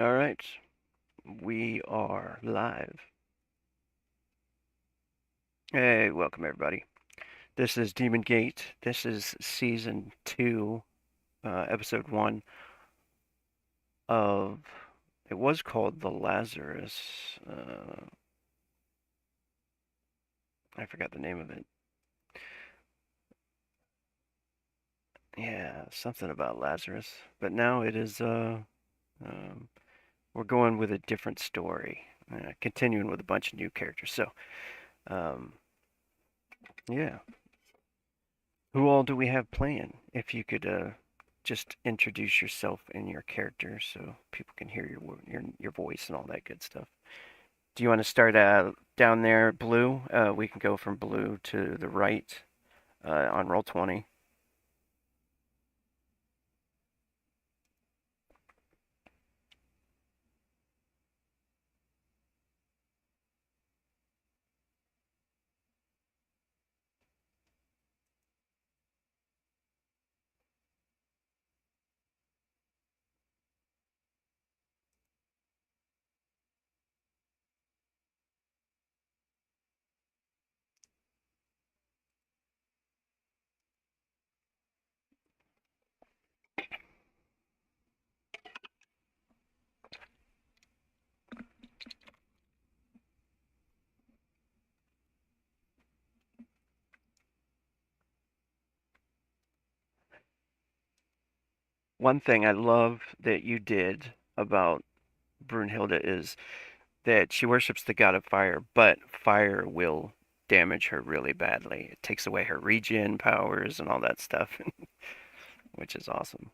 All right, we are live. Hey, welcome everybody. This is Demon Gate. This is season 2, episode 1 of. It was called The Lazarus. I forgot the name of it. Yeah, something about Lazarus. But now it is. Um, we're going with a different story, continuing with a bunch of new characters. So, um, yeah. Who all do we have playing? If you could just introduce yourself and your character so people can hear your voice and all that good stuff. Do you want to start down there, blue? We can go from blue to the right on roll 20. One thing I love that you did about Brunhilde is that she worships the god of fire, but fire will damage her really badly. It takes away her regen powers and all that stuff, which is awesome.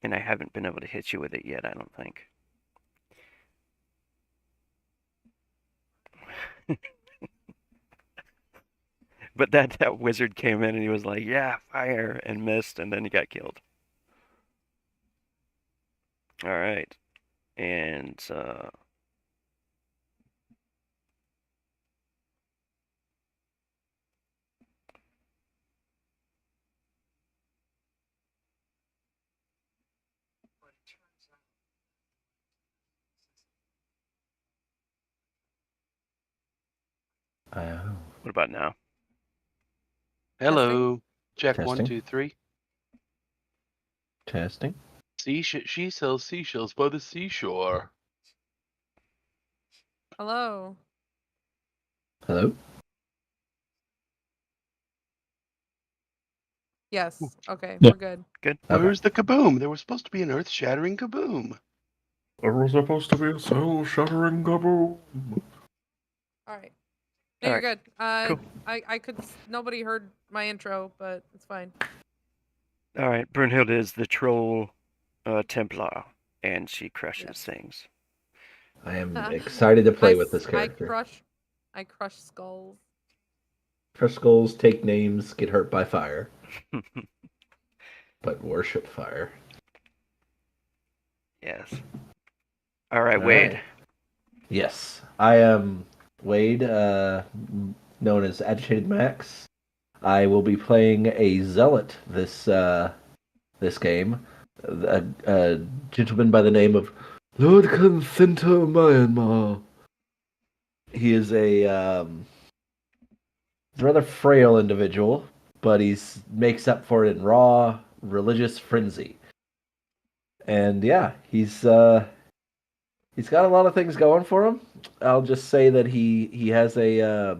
And I haven't been able to hit you with it yet, I don't think. But that wizard came in and he was like, "Yeah, fire," and missed, and then he got killed. All right, and Oh, what about now? Testing? Hello. Check one, testing, two, three. testing. She sells seashells by the seashore. Hello. Hello. Yes. Okay, Yeah. we're good. Good. Okay. Where's the kaboom? There was supposed to be an earth-shattering kaboom. There was supposed to be a soul-shattering kaboom. All right. No, All you're right. good. Cool. I could. Nobody heard my intro, but it's fine. All right. Brunhilde is the troll Templar, and she crushes Yes. things. I am excited to play with this I character. crush skulls. Crush skulls, take names, get hurt by fire, but worship fire. Yes. All right, All Wade. right. Yes, I am Wade, known as Agitated Max. I will be playing a zealot this game. A gentleman by the name of Lord Consinto Myanmar. He is a rather frail individual, but he's makes up for it in raw religious frenzy. And yeah, he's got a lot of things going for him. I'll just say that he has a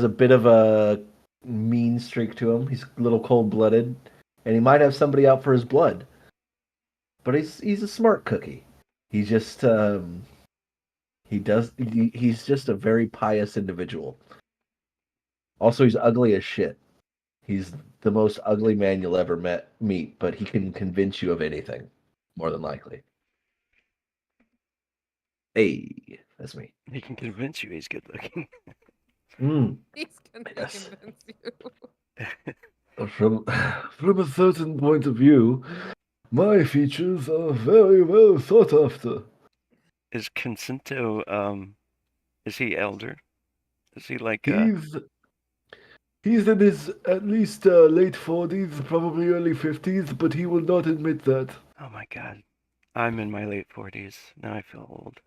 bit of a mean streak to him. He's a little cold blooded, and he might have somebody out for his blood. But he's a smart cookie. He just he's just a very pious individual. Also, he's ugly as shit. He's the most ugly man you'll ever meet, but he can convince you of anything, more than likely. Hey, that's me. He can convince you he's good looking. He's gonna Yes. convince you. From from a certain point of view, my features are very well thought after. Is Consinto is he elder? Is he like He's he's in his at least late 40s, probably early 50s, but he will not admit that. Oh my god. I'm in my late 40s. Now I feel old.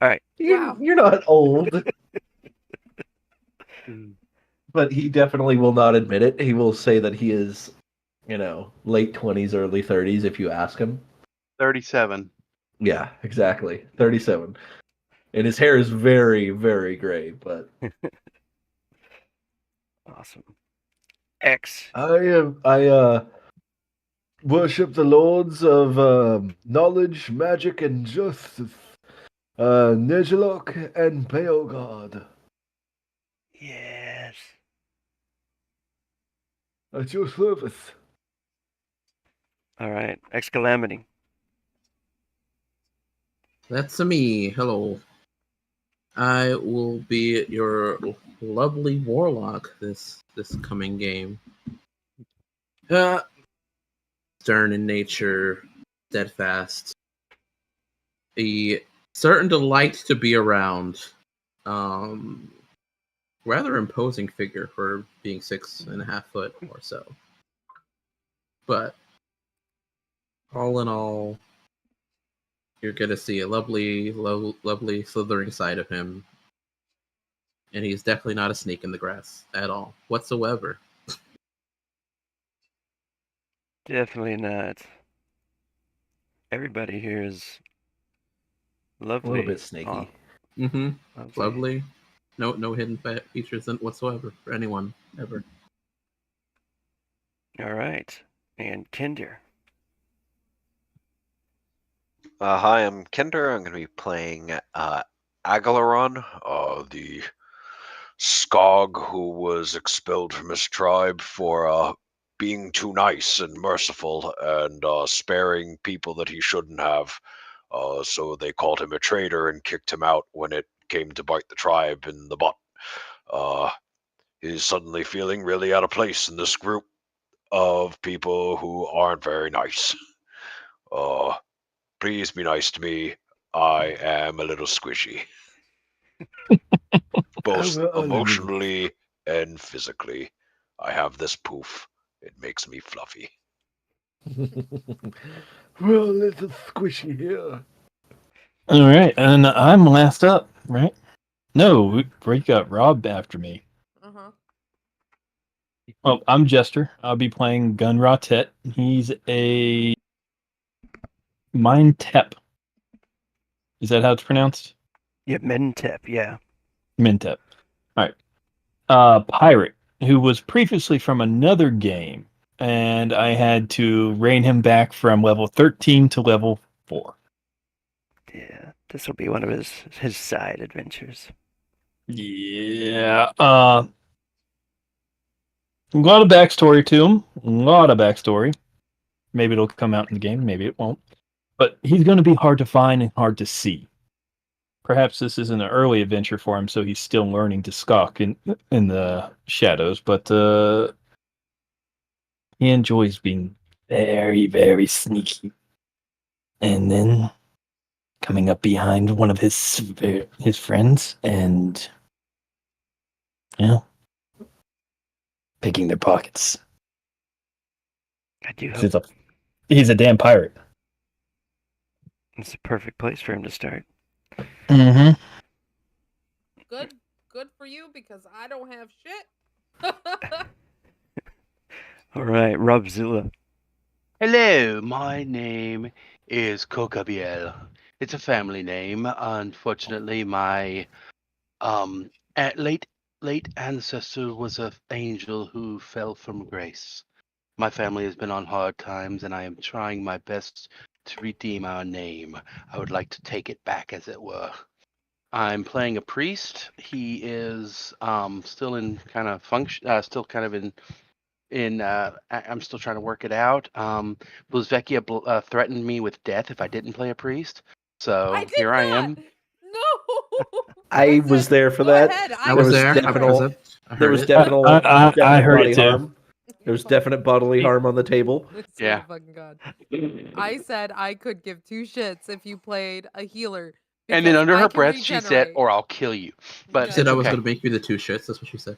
All right. Wow. You're not old, Mm. but he definitely will not admit it. He will say that he is, late 20s, early 30s if you ask him. 37. Yeah, exactly. 37. And his hair is very, very gray, but Awesome. X. I worship the lords of knowledge, magic, and justice. Nejalok and Beogard. Yes. At your service. All right. X Calamity. That's me. Hello. I will be your lovely warlock this coming game. Stern in nature, steadfast, a certain delight to be around. Rather imposing figure for being 6.5 foot or so. But all in all, you're gonna see a lovely slithering side of him. And he's definitely not a snake in the grass at all, whatsoever. Definitely not. Everybody here is lovely. A little bit snaky. Mm-hmm. Lovely. Lovely. No hidden features whatsoever for anyone ever. All right. And Kinder. Hi, I'm Kinder. I'm going to be playing Agalaron, the Skog who was expelled from his tribe for being too nice and merciful and sparing people that he shouldn't have. So they called him a traitor and kicked him out when it came to bite the tribe in the butt. He's suddenly feeling really out of place in this group of people who aren't very nice. Please be nice to me. I am a little squishy. Both emotionally and physically. I have this poof. It makes me fluffy. Well, it's a squishy here. All right, and I'm last up, right? No, we got Rob after me. Uh-huh. Well, I'm Jester. I'll be playing Gun Rotet. He's a Mind Tep. Is that how it's pronounced? Yeah, Mentep. Yeah. Mintep. All right. Pirate, who was previously from another game, and I had to rein him back from level 13 to level 4. Yeah. This will be one of his side adventures. Yeah. A lot of backstory to him. A lot of backstory. Maybe it'll come out in the game. Maybe it won't. But he's going to be hard to find and hard to see. Perhaps this is an early adventure for him, so he's still learning to skulk in the shadows. But he enjoys being very, very sneaky, and then coming up behind one of his friends and picking their pockets. I do hope He's a damn pirate. it's a perfect place for him to start. Mm-hmm. Good for you because I don't have shit. All right, Robzilla. Hello, my name is Cocabiel. It's a family name. Unfortunately, my late ancestor was an angel who fell from grace. My family has been on hard times, and I am trying my best to redeem our name. I would like to take it back, as it were. I'm playing a priest. He is still in kind of function, still kind of I'm still trying to work it out. Bluzvekia threatened me with death if I didn't play a priest. So I did here not. I am. No. I said, was there for go that. ahead. I was there. I definite- was it. I There heard was it. definite I heard body it too. harm. There was definite bodily harm on the table. I swear Yeah. to fucking God. I said I could give two shits if you played a healer. And then because under I her can breath, she said, regenerate. "Or I'll kill you." But Yeah. She said I was okay. going to make you the two shits. That's what she said.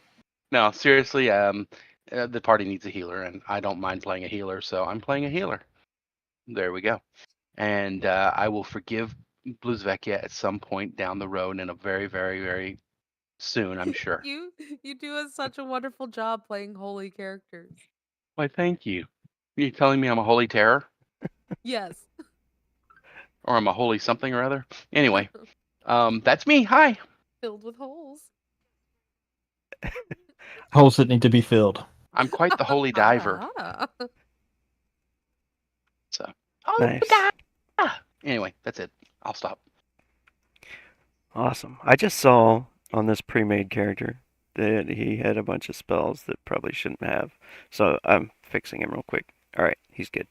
No, seriously. The party needs a healer, and I don't mind playing a healer, so I'm playing a healer. There we go. And I will forgive Bluzvekia at some point down the road in a very, very, very soon, I'm sure. You do such a wonderful job playing holy characters. Why, thank you. You telling me I'm a holy terror? Yes. Or I'm a holy something or other? Anyway, that's me. Hi. Filled with holes. Holes that need to be filled. I'm quite the holy diver. Ah. So, Nice. Anyway, that's it. I'll stop. Awesome. I just saw on this pre-made character that he had a bunch of spells that probably shouldn't have. So I'm fixing him real quick. All right, he's good.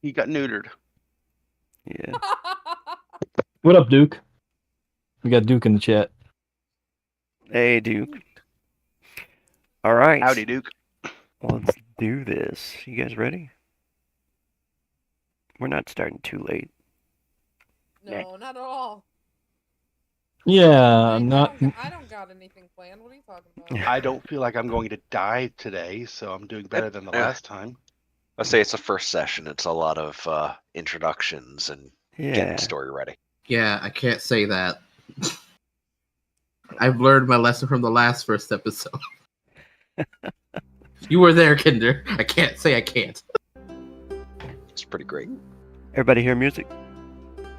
He got neutered. Yeah. What up, Duke? We got Duke in the chat. Hey, Duke. All right. Howdy, Duke. Let's do this. You guys ready? We're not starting too late. No, not at all. Yeah, not. I don't got anything planned. What are you talking about? I don't feel like I'm going to die today, so I'm doing better than the last time. I'll say it's the first session. It's a lot of introductions and getting Yeah. the story ready. Yeah, I can't say that. I've learned my lesson from the first episode. You were there, Kinder. I can't say I can't. It's pretty great. Everybody hear music?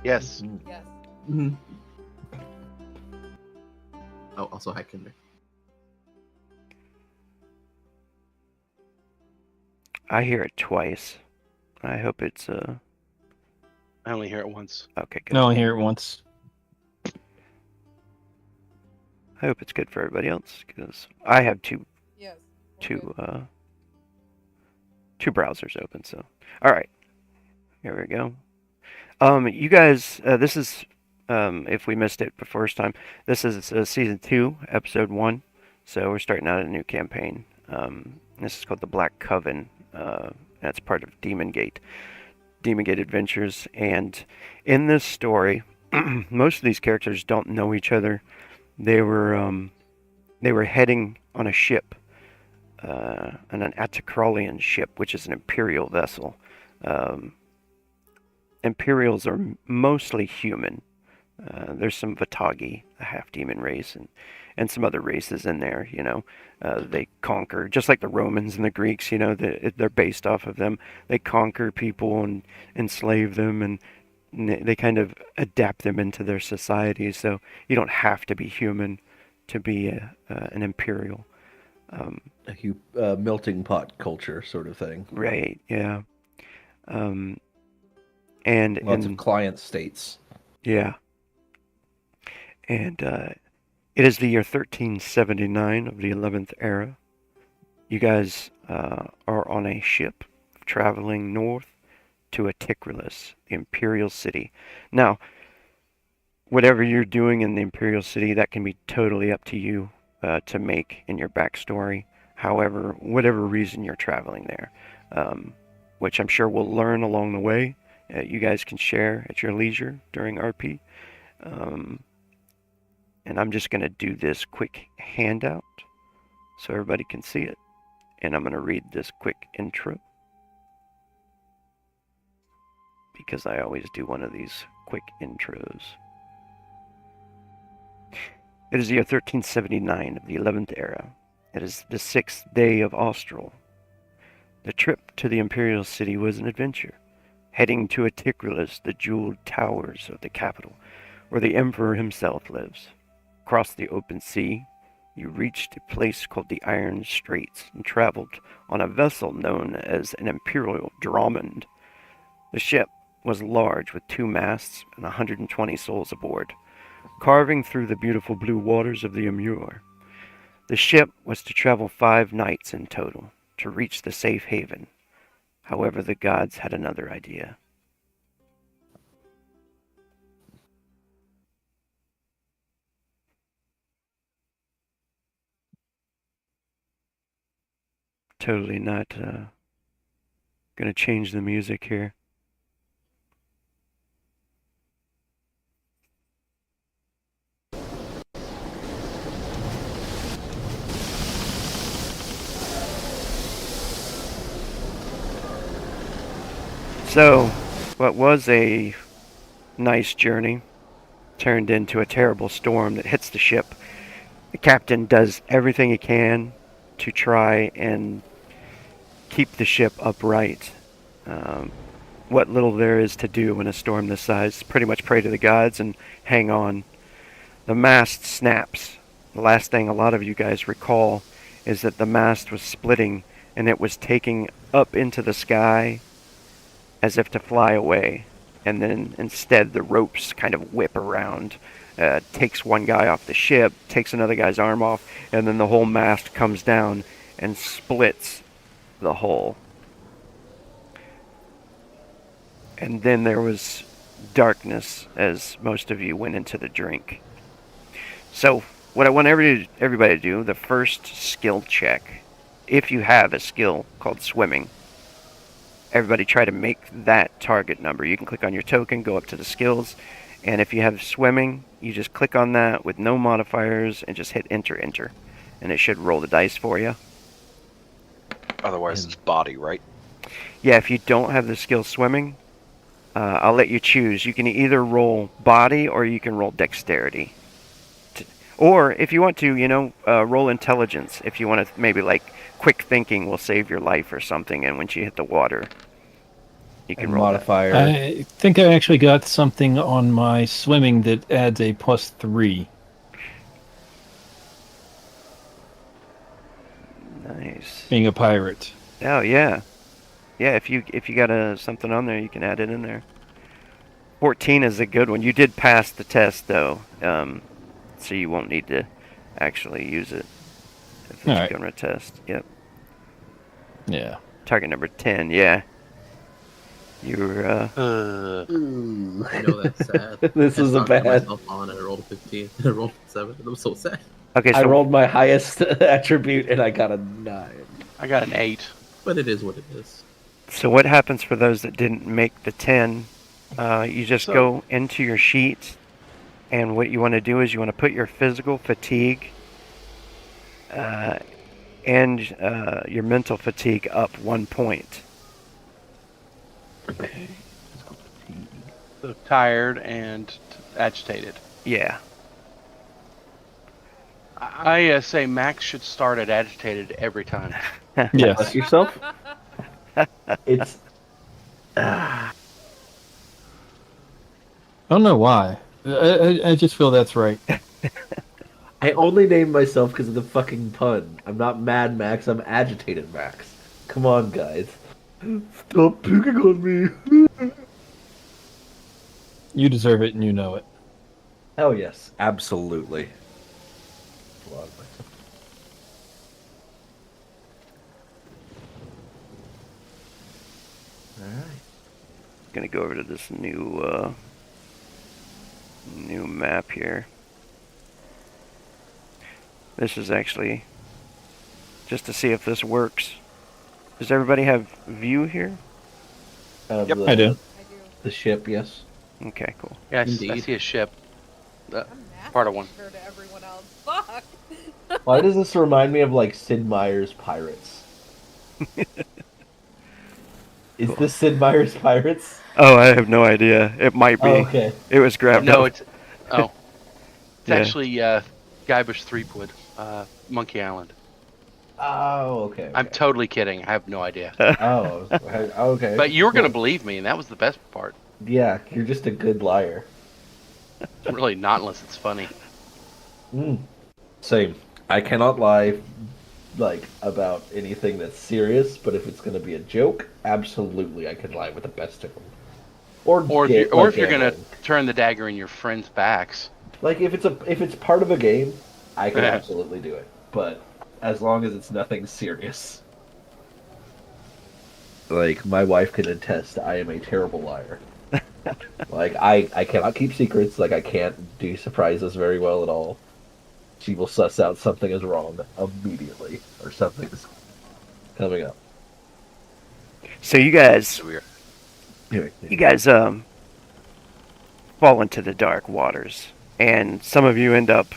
Yes. Yes. Mhm. Oh, also hi, Kinder. I hear it twice. I hope it's I only hear it once. okay. Good. No, I hear it once. I hope it's good for everybody else because I have two Yes. browsers open. So, all right, here we go. You guys, this is if we missed it the first time, this is season 2, episode 1. So we're starting out a new campaign. This is called the Black Coven. That's part of Demon Gate Adventures. And in this story, most of these characters don't know each other. They were heading on a ship, an Atacralian ship, which is an imperial vessel. Imperials are mostly human. There's some Vatagi, a half-demon race, and some other races in there, you know. They conquer, just like the Romans and the Greeks, you know, they're based off of them. They conquer people and enslave them, and they kind of adapt them into their society, so you don't have to be human to be an Imperial. A melting pot culture sort of thing. Right, yeah. And Lots of client states. Yeah. And it is the year 1379 of the 11th era. You guys are on a ship traveling north to Aticralus, the Imperial City. Now, whatever you're doing in the Imperial City, that can be totally up to you to make in your backstory. However, whatever reason you're traveling there, which I'm sure we'll learn along the way. You guys can share at your leisure during RP. And I'm just going to do this quick handout so everybody can see it. And I'm going to read this quick intro because I always do one of these quick intros. It is the year 1379 of the 11th era. It is the 6th day of Austral. The trip to the Imperial City was an adventure. Heading to Aticralus, the jeweled towers of the capital, where the Emperor himself lives. Across the open sea, you reached a place called the Iron Straits and traveled on a vessel known as an Imperial Drummond. The ship was large with 2 masts and 120 souls aboard, carving through the beautiful blue waters of the Amur. The ship was to travel 5 nights in total to reach the safe haven. However, the gods had another idea. Totally not gonna change the music here. So, what was a nice journey turned into a terrible storm that hits the ship. The captain does everything he can to try and keep the ship upright. What little there is to do in a storm this size, pretty much pray to the gods and hang on. The mast snaps. The last thing a lot of you guys recall is that the mast was splitting and it was taking up into the sky as if to fly away. And then instead the ropes kind of whip around, takes one guy off the ship, takes another guy's arm off, and then the whole mast comes down and splits the hull. And then there was darkness as most of you went into the drink. So, what I want everybody to do, the first skill check, if you have a skill called swimming, everybody try to make that target number. You can click on your token, go up to the skills, and if you have swimming, you just click on that with no modifiers and just hit enter, and it should roll the dice for you. Otherwise, it's body, right? Yeah, if you don't have the skill swimming, I'll let you choose. You can either roll body or you can roll dexterity. Or if you want to, roll intelligence. If you want to, maybe like quick thinking will save your life or something, and once you hit the water, you can And roll modifier. I think I actually got something on my swimming that adds a +3. that. Nice. Being a pirate. Oh yeah, yeah. If you got something on there, you can add it in there. 14 is a good one. You did pass the test though, so you won't need to actually use it if it's Alright. going to test. Yep. Yeah. Target number 10. Yeah. You're I know that's sad. This is a knocked bad. myself on and I rolled a 15. I rolled a 7. And I'm so sad. okay. I So rolled my highest attribute and I got a 9. I got an 8. But it is what it is. So what happens for those that didn't make the 10? You just go into your sheet, and what you want to do is you want to put your physical fatigue and your mental fatigue up 1 point. Okay. So tired and agitated. Yeah. I say Max should start at agitated every time. Bless Yes. yourself. It's. Ah. I don't know why. I just feel that's right. I only named myself because of the fucking pun. I'm not Mad Max, I'm Agitated Max. Come on, guys. Stop picking on me. You deserve it and you know it. Hell yes, absolutely. Alright. Gonna go over to this new map here. This is actually just to see if this works. Does everybody have view here? Yep. I do. I do. The ship, yes. Okay, cool. Yeah, I Indeed. see a ship. I'm nasty Part of one. compared to everyone else. Fuck. Why does this remind me of like Sid Meier's Pirates? Is Cool. this Sid Meier's Pirates? Oh, I have no idea. It might be. Oh, okay. It was grabbed No, up. it's Yeah. actually Guybrush Threepwood, Monkey Island. Oh, okay. I'm okay. totally kidding. I have no idea. Oh, okay. But you were gonna Well, believe me, and that was the best part. Yeah, you're just a good liar. Really not unless it's funny. Same. I cannot lie, like, about anything that's serious, but if it's gonna be a joke, absolutely I can lie with the best of them. Or if you're gonna gambling. turn the dagger in your friends' backs. Like, if it's part of a game, I can Yeah. absolutely do it. But as long as it's nothing serious. Like, my wife can attest I am a terrible liar. Like, I cannot keep secrets, like, I can't do surprises very well at all. She will suss out something is wrong immediately, or something's coming up. So you guys, Weird. you guys fall into the dark waters, and some of you end up,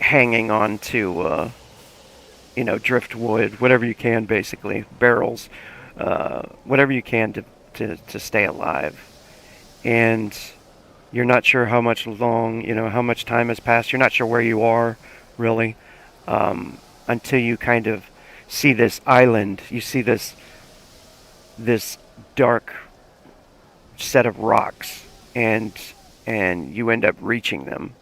hanging on to, driftwood, whatever you can, basically barrels, whatever you can to stay alive, and you're not sure how much how much time has passed. You're not sure where you are, really, until you kind of see this island. You see this dark set of rocks, and you end up reaching them.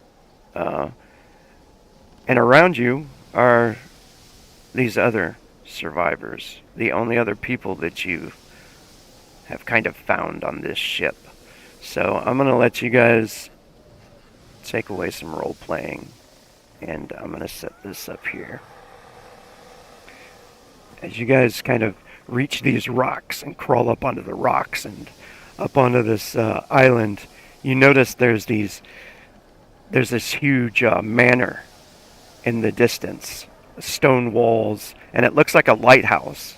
And around you are these other survivors, the only other people that you have kind of found on this ship. So I'm going to let you guys take away some role playing, and I'm going to set this up here. As you guys kind of reach these rocks and crawl up onto the rocks and up onto this island, you notice there's this huge manor in the distance, stone walls, and it looks like a lighthouse.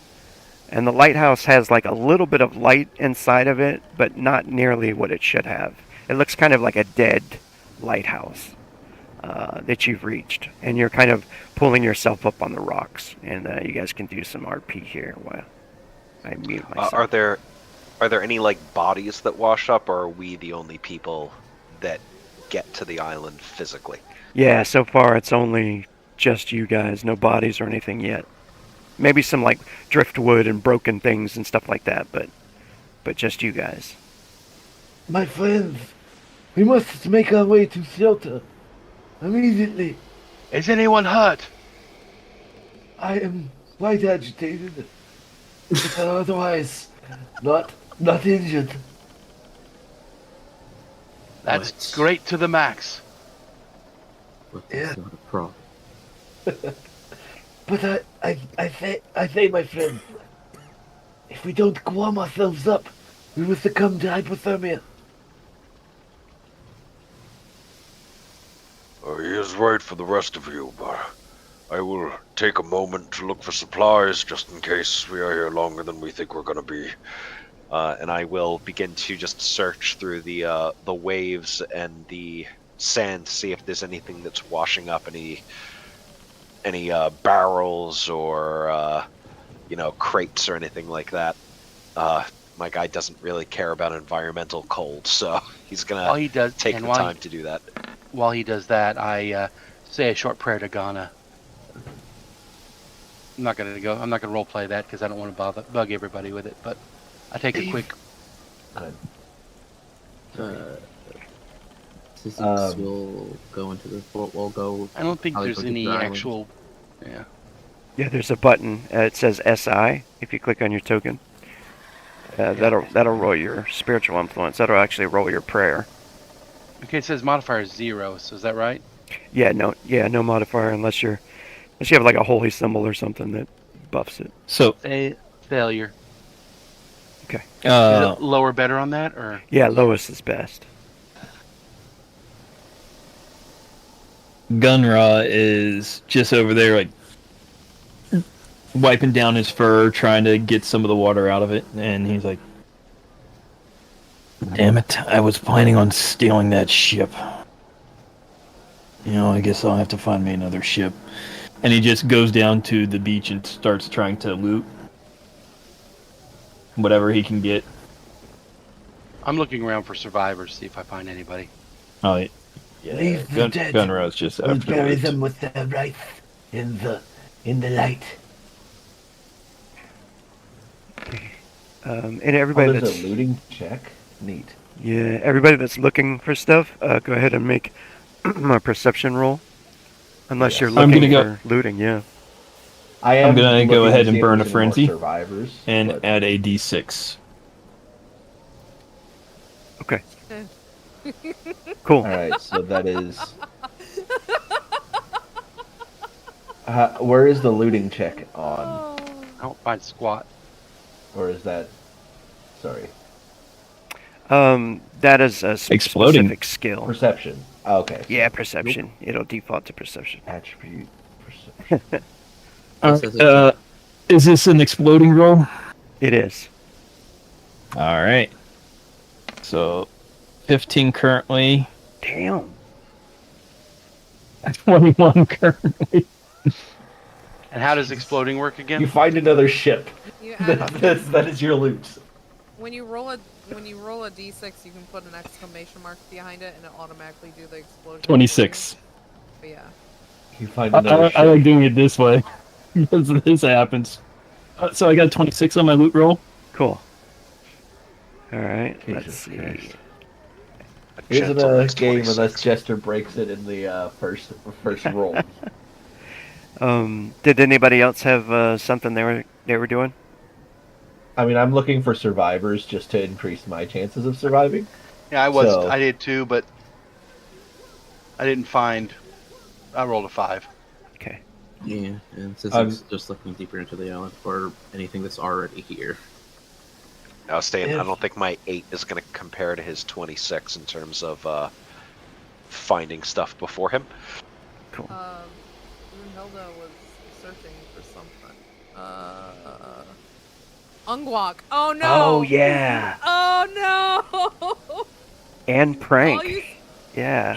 And the lighthouse has like a little bit of light inside of it, but not nearly what it should have. It looks kind of like a dead lighthouse that you've reached, and you're kind of pulling yourself up on the rocks. And you guys can do some RP here while I mute myself. Are there any like bodies that wash up, or are we the only people that get to the island physically? Yeah, so far it's only just you guys, no bodies or anything yet. Maybe some like driftwood and broken things and stuff like that, but just you guys. My friends, we must make our way to shelter immediately. Is anyone hurt? I am quite agitated, but otherwise not injured. That's What? great to the max. But that's not a problem. But I say, my friend, if we don't warm ourselves up, we will succumb to hypothermia. He is right for the rest of you, but I will take a moment to look for supplies just in case we are here longer than we think we're going to be. And I will begin to just search through the waves and the sand to see if there's anything that's washing up, any barrels or crates or anything like that. My guy doesn't really care about environmental cold, so he's gonna take the time to do that. While he does that, I say a short prayer to Ghana. I'm not gonna role play that because I don't want to bug everybody with it. But I take a quick. Physics will go into the fort. We'll go. I don't think probably there's go to any the island. actual. Yeah. Yeah, there's a button. It says SI. If you click on your token, that'll roll your spiritual influence. That'll actually roll your prayer. Okay, it says modifier is 0. So is that right? Yeah, no modifier unless you have like a holy symbol or something that buffs it. So, Failure. Okay. Is it lower better on that, or? Yeah, lowest is best. Gunra is just over there, like, wiping down his fur, trying to get some of the water out of it, and he's like, "Damn it, I was planning on stealing that ship. I guess I'll have to find me another ship." And he just goes down to the beach and starts trying to loot whatever he can get. I'm looking around for survivors, see if I find anybody. Oh, yeah. Leave the dead. Gunra's just We'll after bury loot. them with their rights in the light. And everybody There's that's a looting check. Neat. everybody that's looking for stuff, go ahead and make a perception roll. Unless you're I'm looking gonna for looting, yeah. I'm gonna go looking ahead to and see if burn a there's any more frenzy survivors, and but add a d6. Okay. Cool. all right, so that is. Where is the looting check on, I don't find squat. or is that? Sorry, That is a Exploding. specific skill. perception. Oh, okay. Yeah, perception. It'll default to perception. Attribute perception. Is this an exploding roll? It is. All right. So, 15 currently, Damn. 21 currently. And how does exploding work again? You find another ship. You add That is your loot. when you roll a d6, you can put an exclamation mark behind it, and it automatically do the explosion. 26. But yeah. You find another I like doing it this way because this happens. So I got 26 on my loot roll. Cool. All right, let's Jesus see. Christ. A It isn't gentle a mix game 26. unless Jester breaks it in the first roll. Did anybody else have something they were doing? I mean, I'm looking for survivors just to increase my chances of surviving. Yeah, So- I did too, but I didn't find. I rolled a 5. Okay. Yeah, and since I'm- I'm just looking deeper into the island for anything that's already here. Now, Stan, I If- don't think my 8 is going to compare to his 26 in terms of finding stuff before him. Cool. Brunhilde was searching for something. Ungwalk. Oh no! Oh yeah. Oh no! And Prank. All you- Yeah.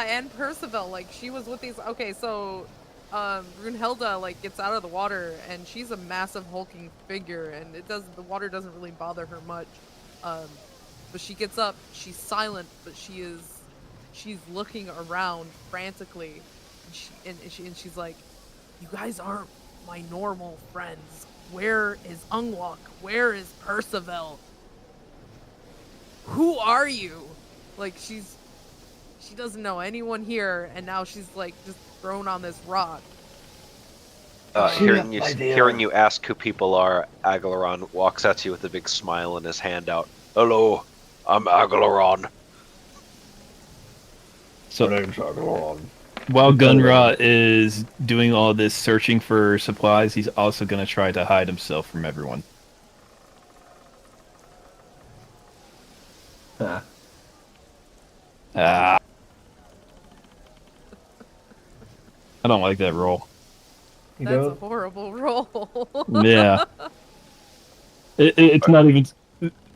and Percival, like she was with these. Okay, so, Brunhilde like gets out of the water, and she's a massive hulking figure, and the water doesn't really bother her much. But she gets up, she's silent, but she's looking around frantically, and she's like, "You guys aren't my normal friends. Where is Ungwalk? Where is Percival? Who are you?" Like she doesn't know anyone here, and now she's like just thrown on this rock. Hearing you ask who people are, Agalaron walks at you with a big smile and his hand out. Hello, I'm Agalaron. So name's Agalaron. while Gunra is doing all this searching for supplies, he's also going to try to hide himself from everyone. Huh. Ah. I don't like that roll. You That's know? a horrible roll. Yeah. It's not even...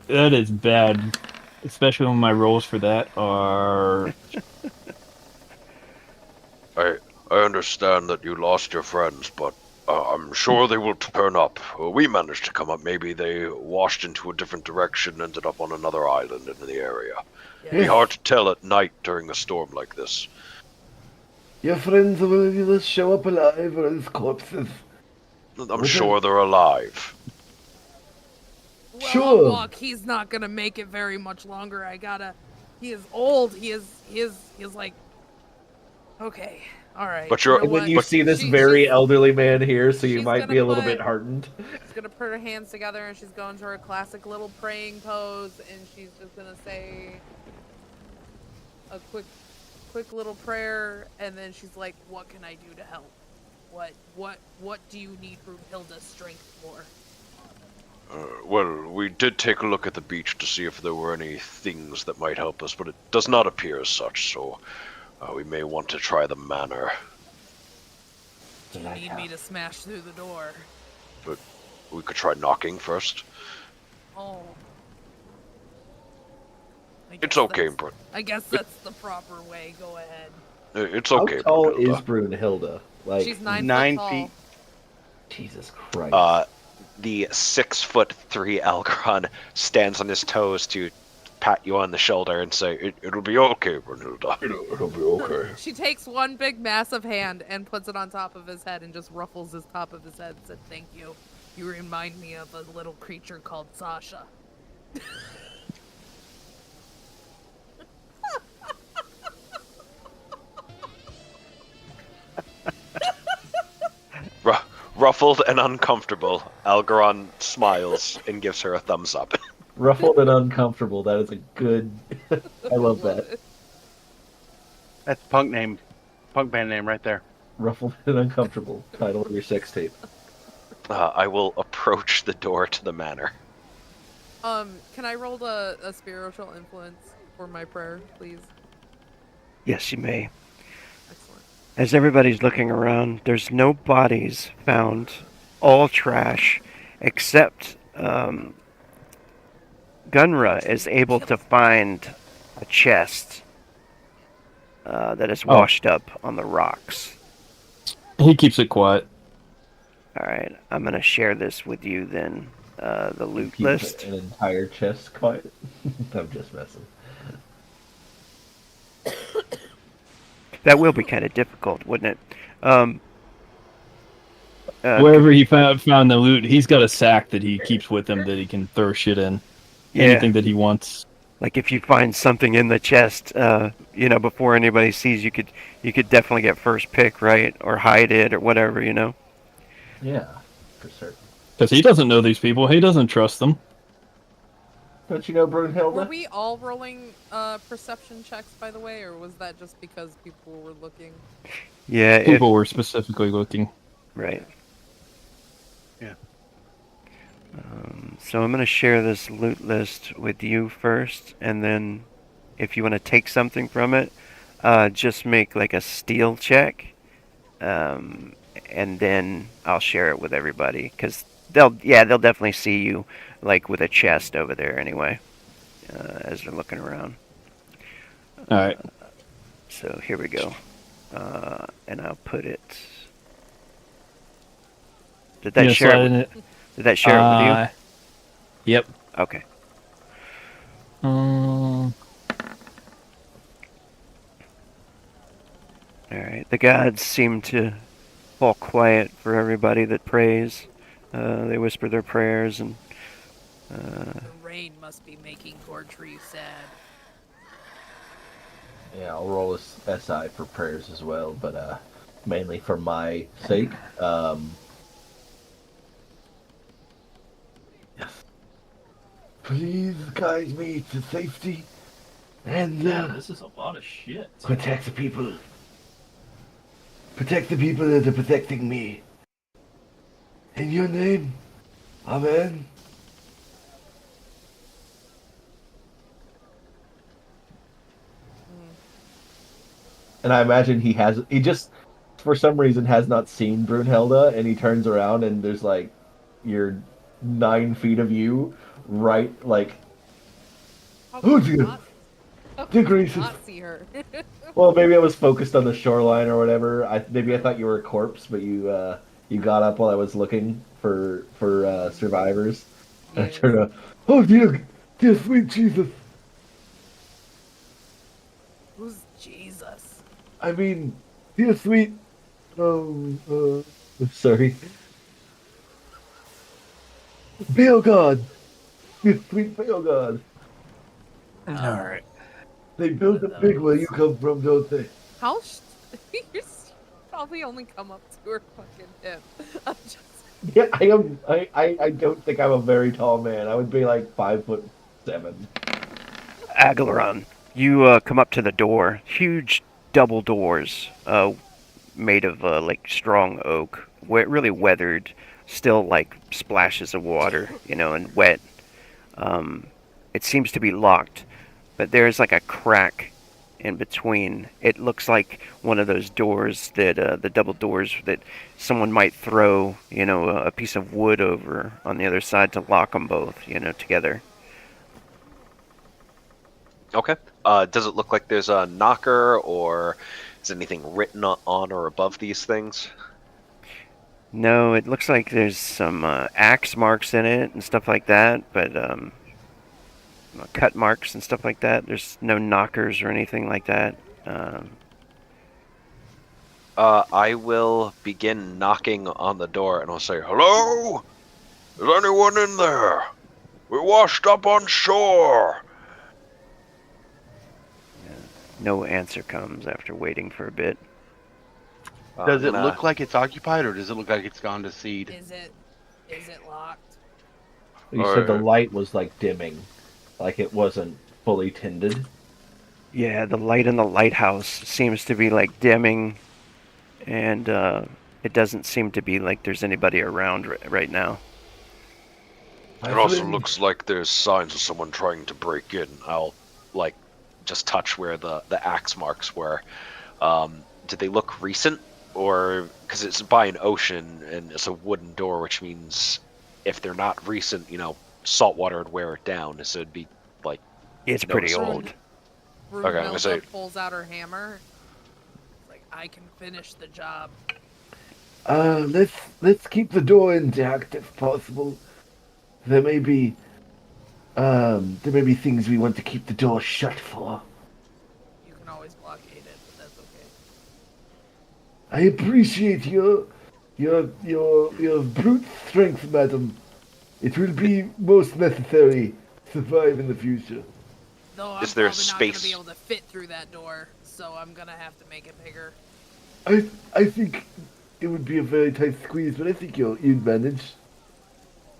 That is bad. Especially when my rolls for that are... I understand that you lost your friends, but I'm sure they will turn up. We managed to come up. Maybe they washed into a different direction, ended up on another island in the area. It'd be hard to tell at night during a storm like this. Your friends will either show up alive or as corpses. I'm sure they're alive. Well, Sure. Ungwalk, he's not gonna make it very much longer. He is old. He is like, okay, all right. But you're- know And then what? you see this very she's- elderly man here, so you she's might gonna be a little put- bit heartened. She's gonna put her hands together, and she's going to her classic little praying pose, and she's just gonna say a quick little prayer, and then she's like, "What can I do to help? What do you need Brunhilde's strength for?" Well, we did take a look at the beach to see if there were any things that might help us, but it does not appear as such, so we may want to try the manor. Do you need me to smash through the door? But we could try knocking first. Oh. It's okay, but I guess that's the proper way. Go ahead. it's okay. How tall Brunhilde. is Brunhilde? Like, She's 9 9 foot tall. feet. Jesus Christ. The 6'3" Algron stands on his toes to pat you on the shoulder and say, "It'll be okay, Brunhilde." It'll be okay. She takes one big massive hand and puts it on top of his head and just ruffles his top of his head and said, "Thank you. You remind me of a little creature called Sasha." Ruffled and uncomfortable, Algaron smiles and gives her a thumbs up. Ruffled and uncomfortable. That is a good. I love that. That's punk band name right there. Ruffled and uncomfortable. Title of your sex tape. I will approach the door to the manor. Can I roll a spiritual influence for my prayer, please? Yes, you may. Excellent. As everybody's looking around, there's no bodies found. All trash, except Gunra is able to find a chest that is washed up on the rocks. He keeps it quiet. All right, I'm gonna share this with you then. the loot Keep list. an entire chest quiet. I'm just messing. That will be kind of difficult, wouldn't it? Wherever he found the loot, he's got a sack that he keeps with him that he can throw shit in. Yeah. Anything that he wants. Like if you find something in the chest, before anybody sees, you could definitely get first pick, right? Or hide it or whatever, Yeah, for certain. Because he doesn't know these people. He doesn't trust them. Don't you know Brunhilde? Were we all rolling perception checks, by the way, or was that just because people were looking? Yeah, People were specifically looking. Right. Yeah. So I'm going to share this loot list with you first, and then if you want to take something from it, just make like a steal check, and then I'll share it with everybody, because they'll definitely see you like with a chest over there anyway, as they're looking around. All right. So here we go, and I'll put it. Did that share it? Did that share it with you? Yep. Okay. Um, Alright, the gods seem to fall quiet for everybody that prays. They whisper their prayers and... The rain must be making Gortree sad. Yeah, I'll roll a SI for prayers as well, but mainly for my sake. Yes. Please guide me to safety and this is a lot of shit. protect the people. Protect the people that are protecting me. In your name, Amen. And I imagine he just, for some reason, has not seen Brunhilde, and he turns around and there's like, you're 9 feet of you, right, like, oh dear, dear gracious. Not see her. Well, maybe I was focused on the shoreline or whatever. Maybe I thought you were a corpse, but you got up while I was looking for survivors. Yes. And I turned around, oh dear sweet Jesus. Who's Jesus? I mean, dear sweet, sorry. Bale God! Dear sweet Bale God! Alright. They build a pig where you come from, don't they? How? You probably only come up to her fucking hip. I'm just. Yeah, I am. I don't think I'm a very tall man. I would be like 5'7". Agalaron, you come up to the door. Huge double doors, made of like strong oak, really weathered, still like splashes of water, and wet. It seems to be locked, but there's like a crack in between. It looks like one of those doors that the double doors that someone might throw, a piece of wood over on the other side to lock them both, together. Okay. Does it look like there's a knocker, or is anything written on or above these things? No, it looks like there's some axe marks in it and stuff like that, but cut marks and stuff like that. There's no knockers or anything like that. I will begin knocking on the door, and I'll say, "Hello? Is anyone in there? We washed up on shore." No answer comes after waiting for a bit. Does it look like it's occupied, or does it look like it's gone to seed? Is it locked? You said the light was like dimming, like it wasn't fully tended. Yeah, the light in the lighthouse seems to be like dimming, and it doesn't seem to be like there's anybody around right now. It also looks like there's signs of someone trying to break in. I'll just touch where the axe marks were. Did they look recent, or because it's by an ocean and it's a wooden door, which means if they're not recent, salt water would wear it down, so it'd be like it's pretty old. Okay, I'm gonna say pulls out her hammer. Like, I can finish the job. Let's keep the door intact if possible. there may be things we want to keep the door shut for. You can always blockade it, but that's okay. I appreciate your brute strength, madam. It will be most necessary to survive in the future. Though I'm Is there probably not gonna be space? able to fit through that door, so I'm gonna have to make it bigger. I think it would be a very tight squeeze, but I think you'd manage.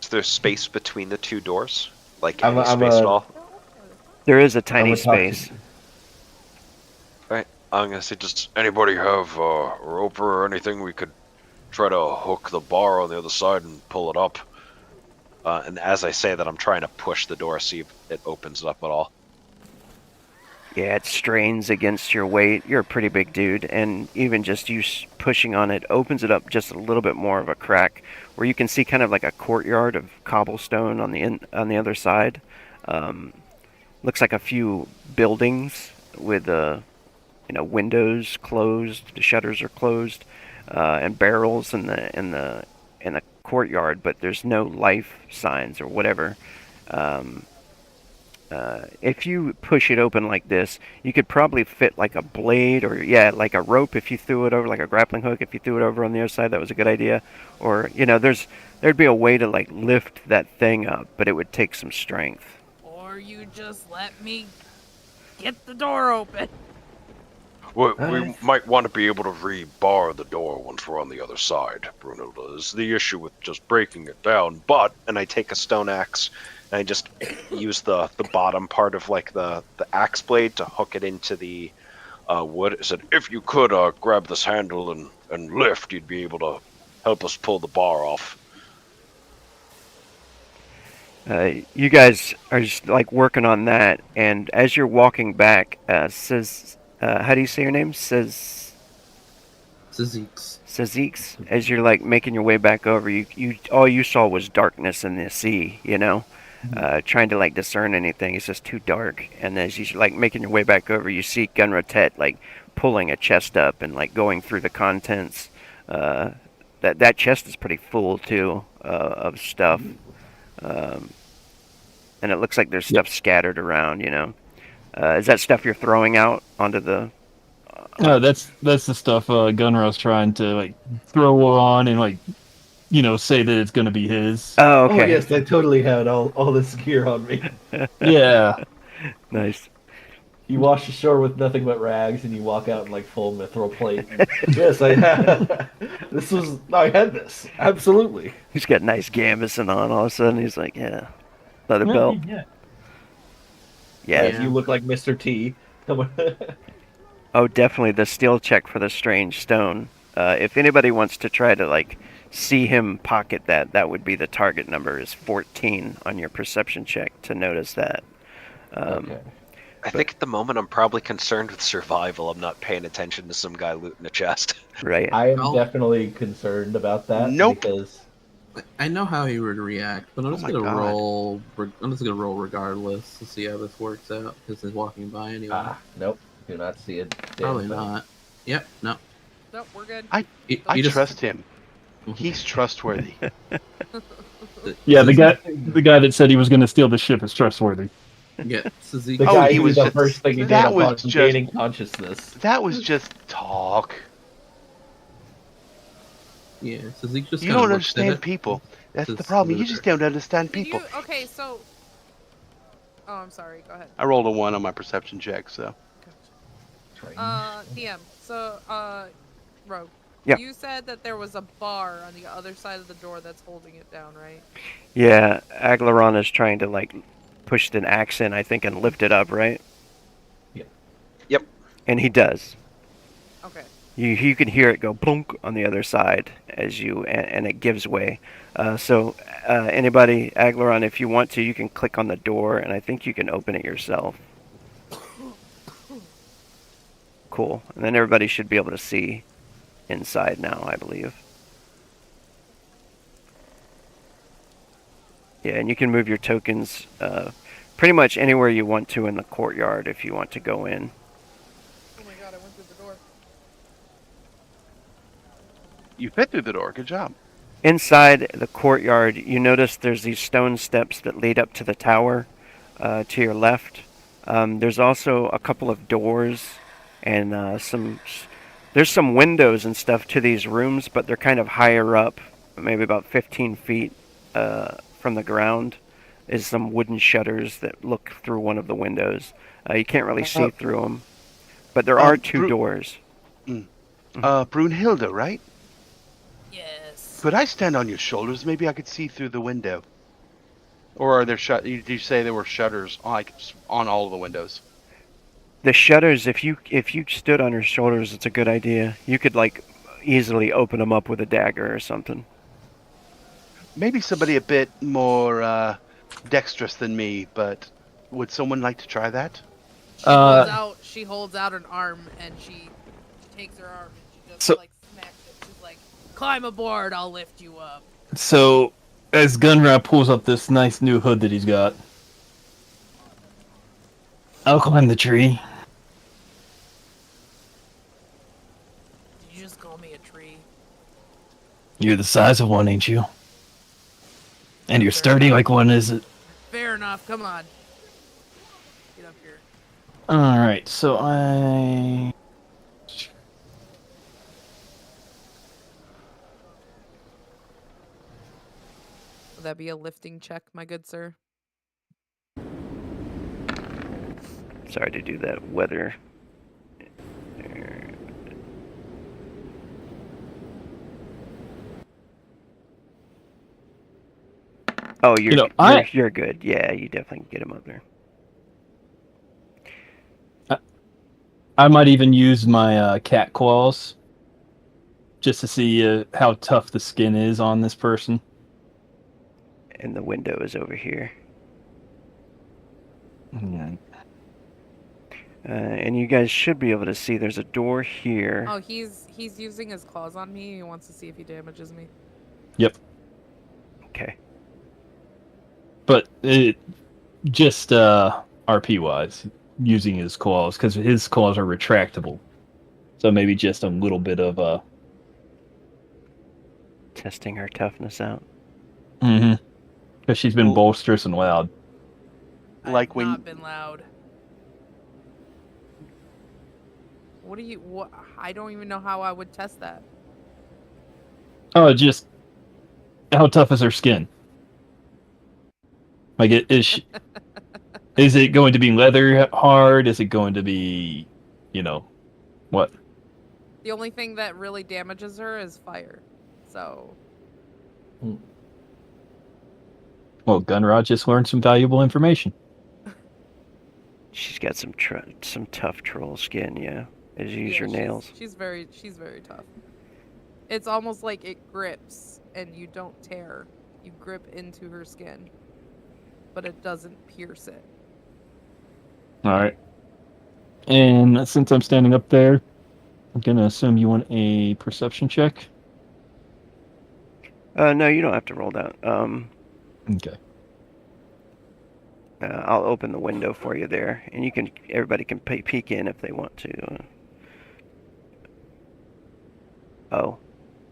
Is there space between the two doors? Like I'm any a- I'm space a- at all? There is a I'm tiny gonna talk space. Alright, I'm gonna say, does anybody have a rope or anything we could try to hook the bar on the other side and pull it up? And as I say that, I'm trying to push the door, see if it opens it up at all. Yeah, it strains against your weight. You're a pretty big dude, and even just you pushing on it opens it up just a little bit more of a crack, where you can see kind of like a courtyard of cobblestone on on the other side. Looks like a few buildings with windows closed, the shutters are closed, and barrels in the courtyard, but there's no life signs or whatever. If you push it open like this, you could probably fit like a blade or like a rope if you threw it over, like a grappling hook if you threw it over on the other side. That was a good idea. Or there'd be a way to like lift that thing up, but it would take some strength. Or you just let me get the door open. We might want to be able to rebar the door once we're on the other side, Brunilda. Is the issue with just breaking it down. But, and I take a stone axe, and I just use the bottom part of like the axe blade to hook it into the wood. I said, if you could grab this handle and lift, you'd be able to help us pull the bar off. You guys are just like working on that, and as you're walking back, says, how do you say your name? Sazeeks. As you're like making your way back over, you all you saw was darkness in the sea. Trying to like discern anything. It's just too dark. And as you're like making your way back over, you see Gunrotet like pulling a chest up and like going through the contents. That chest is pretty full too of stuff. And it looks like there's stuff scattered around. Is that stuff you're throwing out onto the? That's the stuff Gunrow's trying to like throw on and like say that it's gonna be his. Oh, okay. Oh yes, I totally had all this gear on me. Yeah. Nice. You wash ashore with nothing but rags, and you walk out in like full mithril plate. Yes, I had. I had this absolutely. He's got nice gambeson on. All of a sudden, he's like, yeah, leather belt. Yeah. Yeah. Yes, you look like Mr. T. Oh, definitely the steel check for the strange stone. If anybody wants to try to like see him pocket that would be the target number is 14 on your perception check to notice that. Okay. I think at the moment I'm probably concerned with survival. I'm not paying attention to some guy looting a chest. Right. I am definitely concerned about that. Nope. Because I know how he would react, but I'm just my gonna God. roll. I'm just gonna roll regardless to see how this works out because he's walking by anyway. nope, do not see it. Probably not. Yep. No. Nope, we're good. I trust him. He's trustworthy. Yeah, the guy that said he was gonna steal the ship is trustworthy. Yeah. Suzuki. The Oh, guy he who was the just- first thing he that did was upon just- gaining consciousness. That was just talk. Yeah. Suzuki just. You kinda don't looks at understand it. people. That's the Just problem. You loser. just don't understand Did people. you? Okay, so. Oh, I'm sorry. Go ahead. I rolled a 1 on my perception check, so. DM. So, Rogue. Yeah. You said that there was a bar on the other side of the door that's holding it down, right? Yeah, Aglaron is trying to like push an axe in, I think, and lift it up, right? Yeah. Yep. And he does. Okay. You can hear it go plunk on the other side as and it gives way. So anybody, Aglaron, if you want to, you can click on the door, and I think you can open it yourself. Cool. And then everybody should be able to see inside now, I believe. Yeah, and you can move your tokens pretty much anywhere you want to in the courtyard if you want to go in. Oh my god, I went through the door. You fit through the door. Good job. Inside the courtyard, you notice there's these stone steps that lead up to the tower to your left. There's also a couple of doors and there's some windows and stuff to these rooms, but they're kind of higher up, maybe about 15 feet from the ground. Is some wooden shutters that look through one of the windows. You can't really see through them, but there are two doors. Brunhilde, right? Yes. Could I stand on your shoulders? Maybe I could see through the window. Or are there did you say there were shutters like on all of the windows? The shutters, if you stood on her shoulders, it's a good idea. You could like easily open them up with a dagger or something. Maybe somebody a bit more dexterous than me, but would someone like to try that? She holds out an arm and she takes her arm and she just like smacks it. She's like, "Climb aboard, I'll lift you up." So, as Gunra pulls up this nice new hood that he's got, I'll climb the tree. Did you just call me a tree? You're the size of one, ain't you? And you're sturdy like one, is it? Fair enough, come on. Get up here. Alright, so I... Would that be a lifting check, my good sir? Sorry to do that weather. Oh, you're good. Yeah, you definitely can get him up there. I might even use my cat claws just to see how tough the skin is on this person. And the window is over here. Yeah. And you guys should be able to see there's a door here. Oh, he's using his claws on me. He wants to see if he damages me. Yep. Okay. But just RP-wise, using his claws, because his claws are retractable. So maybe just a little bit of... Testing her toughness out. Mm-hmm. Because she's been boisterous and loud. I've not been loud. What? I don't even know how I would test that. Oh, just... How tough is her skin? Like, is it going to be leather hard? Is it going to be, what? The only thing that really damages her is fire. So. Well, Gunrod just learned some valuable information. She's got some tough troll skin, yeah. As you use your nails. She's very tough. It's almost like it grips and you don't tear. You grip into her skin, but it doesn't pierce it. All right. And since I'm standing up there, I'm going to assume you want a perception check. No, you don't have to roll that. Okay. I'll open the window for you there, and everybody can peek in if they want to. Oh,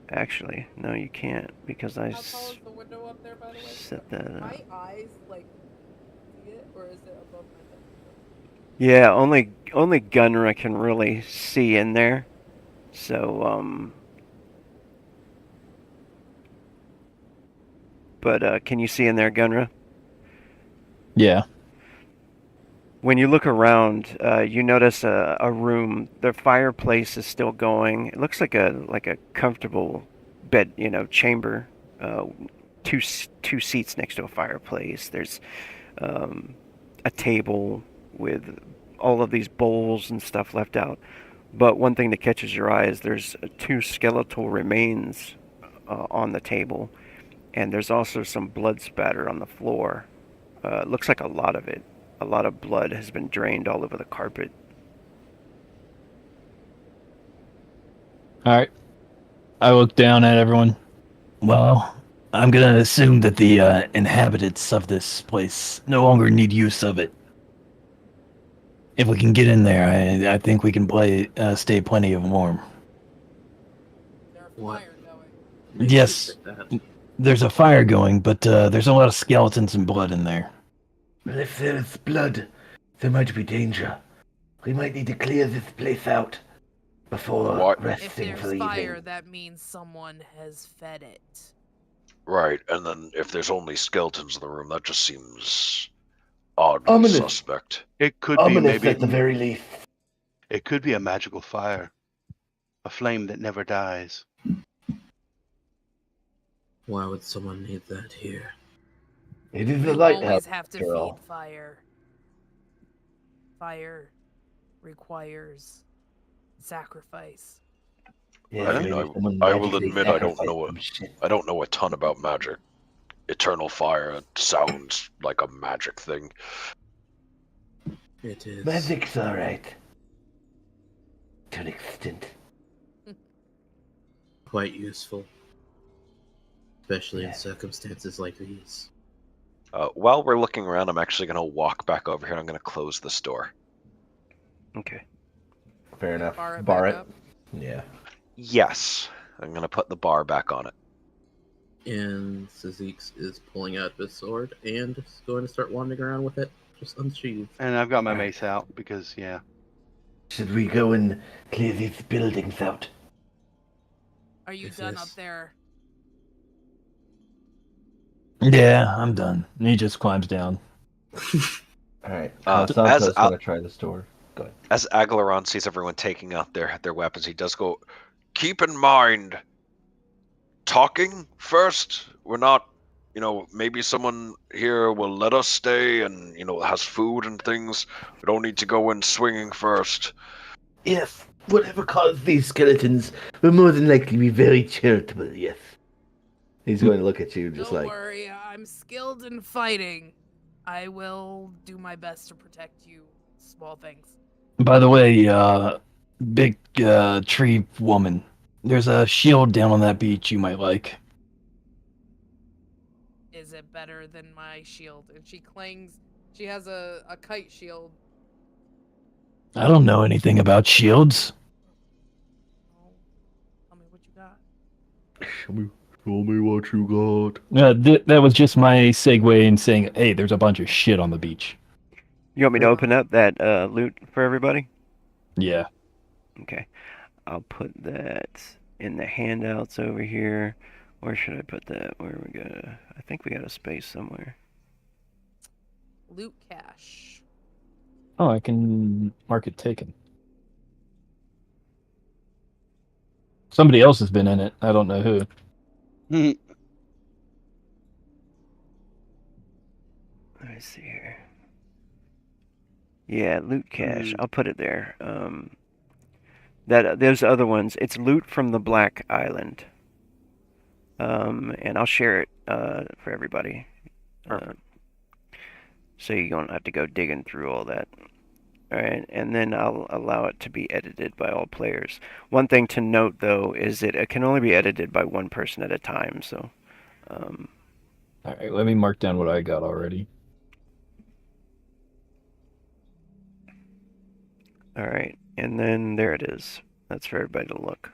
actually, no, you can't because I How tall is the window up there, by the way? set that up. My eyes see it, or is it above my head? Yeah, only Gunra can really see in there. So but can you see in there, Gunra? Yeah. When you look around, you notice a room. The fireplace is still going. It looks like a comfortable bed, chamber. Two seats next to a fireplace. There's a table with all of these bowls and stuff left out. But one thing that catches your eye is there's two skeletal remains on the table, and there's also some blood spatter on the floor. It looks like a lot of it. A lot of blood has been drained all over the carpet. All right. I look down at everyone. Well, I'm going to assume that the inhabitants of this place no longer need use of it. If we can get in there, I think we can stay plenty of warm. There's a fire going. Yes. That. There's a fire going, but there's a lot of skeletons and blood in there. Well, if there's blood, there might be danger. We might need to clear this place out before What? If resting for there's the fire, evening. that means someone has fed it. Right, and then if there's only skeletons in the room, that just seems oddly Ominous. suspect. It could be Ominous maybe. at the very least. It could be a magical fire, a flame that never dies. Why would someone need that here? It is a You lighthouse, always have to after all. feed fire. Fire requires sacrifice. Yeah, I mean, maybe someone I will magically admit I don't sacrificed know some shit. I don't know a ton about magic. Eternal fire sounds like a magic thing. It is. Magic's alright. To an extent. Quite useful. Especially Yeah. in circumstances like these. While we're looking around, I'm actually going to walk back over here. I'm going to close this door. Okay. Fair enough. Bar it Bar back it. up. Yeah. Yes, I'm going to put the bar back on it. And Sazix is pulling out his sword and is going to start wandering around with it, just unsheathed. And I've got my mace out because, yeah. Should we go and clear these buildings out? Are you This done up is- there? Yeah, I'm done. And he just climbs down. Alright. As Santo's Al- gonna try this door. Go ahead. As Agalaron sees everyone taking out their weapons, he does go, keep in mind, talking first. We're not, maybe someone here will let us stay and, has food and things. We don't need to go in swinging first. Yes, whatever caused these skeletons will more than likely be very charitable, yes. He's going to look at you just Don't like, worry, I'm skilled in fighting. I will do my best to protect you. Small things. By the way, big tree woman, there's a shield down on that beach you might like. Is it better than my shield? And she clings. She has a kite shield. I don't know anything about shields. Oh, tell me what you got. show me what you got. That was just my segue in saying, hey, there's a bunch of shit on the beach. You want me to open up that loot for everybody? Yeah. Okay. I'll put that in the handouts over here. Where should I put that? Where are we gonna? I think we got a space somewhere. Loot cache. Oh, I can mark it taken. Somebody else has been in it. I don't know who. Let me see here. Yeah, loot cache. I'll put it there. Those other ones. It's loot from the Black Island. And I'll share it for everybody. So you don't have to go digging through all that. All right, and then I'll allow it to be edited by all players. One thing to note, though, is that it can only be edited by one person at a time. So, All right, let me mark down what I got already. all right, and then there it is. That's for everybody to look.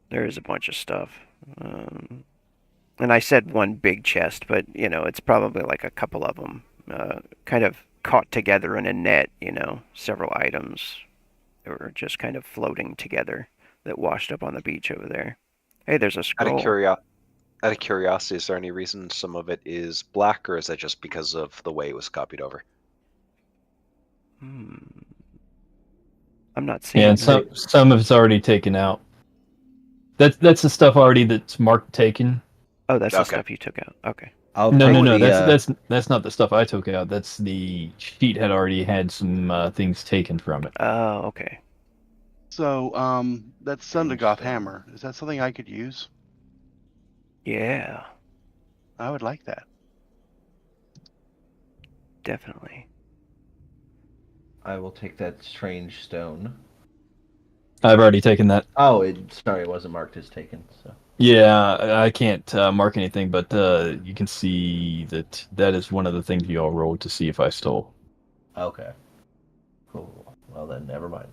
There is a bunch of stuff. And I said one big chest, but, it's probably like a couple of them. Kind of caught together in a net, several items that were just kind of floating together that washed up on the beach over there. Hey, there's a scroll. Out of curiosity, is there any reason some of it is black, or is that just because of the way it was copied over? I'm not seeing Yeah, and that. some of it's already taken out. That's the stuff already that's marked taken. Oh, that's the Okay. stuff you took out. Okay. No. That's not the stuff I took out. That's the sheet had already had some things taken from it. Oh, okay. So, that Sundagoth hammer, is that something I could use? Yeah, I would like that. definitely. I will take that strange stone. I've already taken that. Oh, it wasn't marked as taken. So Yeah, I can't mark anything, but you can see that is one of the things you all rolled to see if I stole. okay, cool. Well then, never mind.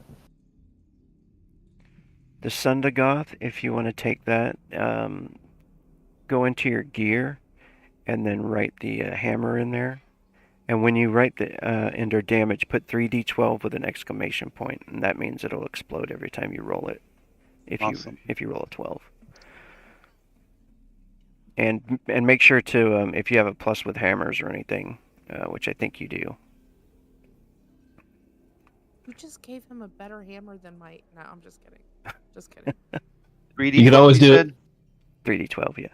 The Sundagoth, if you want to take that, go into your gear and then write the hammer in there. And when you write the enter damage, put 3d12 with an exclamation point, and that means it'll explode every time you roll it. Awesome. If you roll a 12. And make sure to if you have a plus with hammers or anything, which I think you do. You just gave him a better hammer than my. No, I'm just kidding. Just kidding. 3D. You could always do it. 3d12, yeah.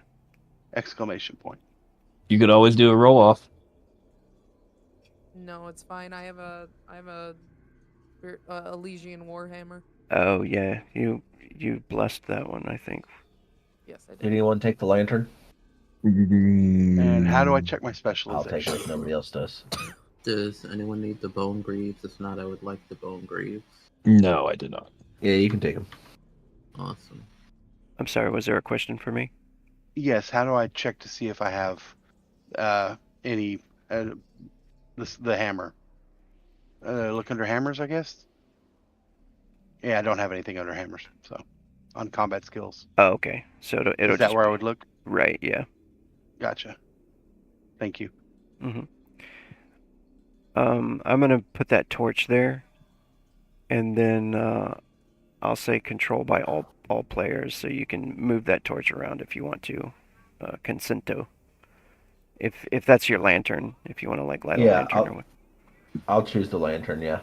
Exclamation point. You could always do a roll off. No, it's fine. I have a Elysian Warhammer. Oh yeah, you blessed that one, I think. Yes, I did. Did anyone take the lantern? And how do I check my I'll specialization? take it if nobody else does. Does anyone need the bone greaves? If not, I would like the bone greaves. No, I did not. Yeah, you can take them. Awesome. I'm sorry, was there a question for me? Yes. How do I check to see if I have any the hammer? Look under hammers, I guess. Yeah, I don't have anything under hammers. So, on combat skills. Oh, okay. So it'll Is that just where I be- would look? Right, yeah. Gotcha. Thank you. Mm-hmm. I'm gonna put that torch there, and then I'll say control by all players, so you can move that torch around if you want to. Consento. If that's your lantern, if you want to like light a lantern or what. I'll choose the lantern. Yeah.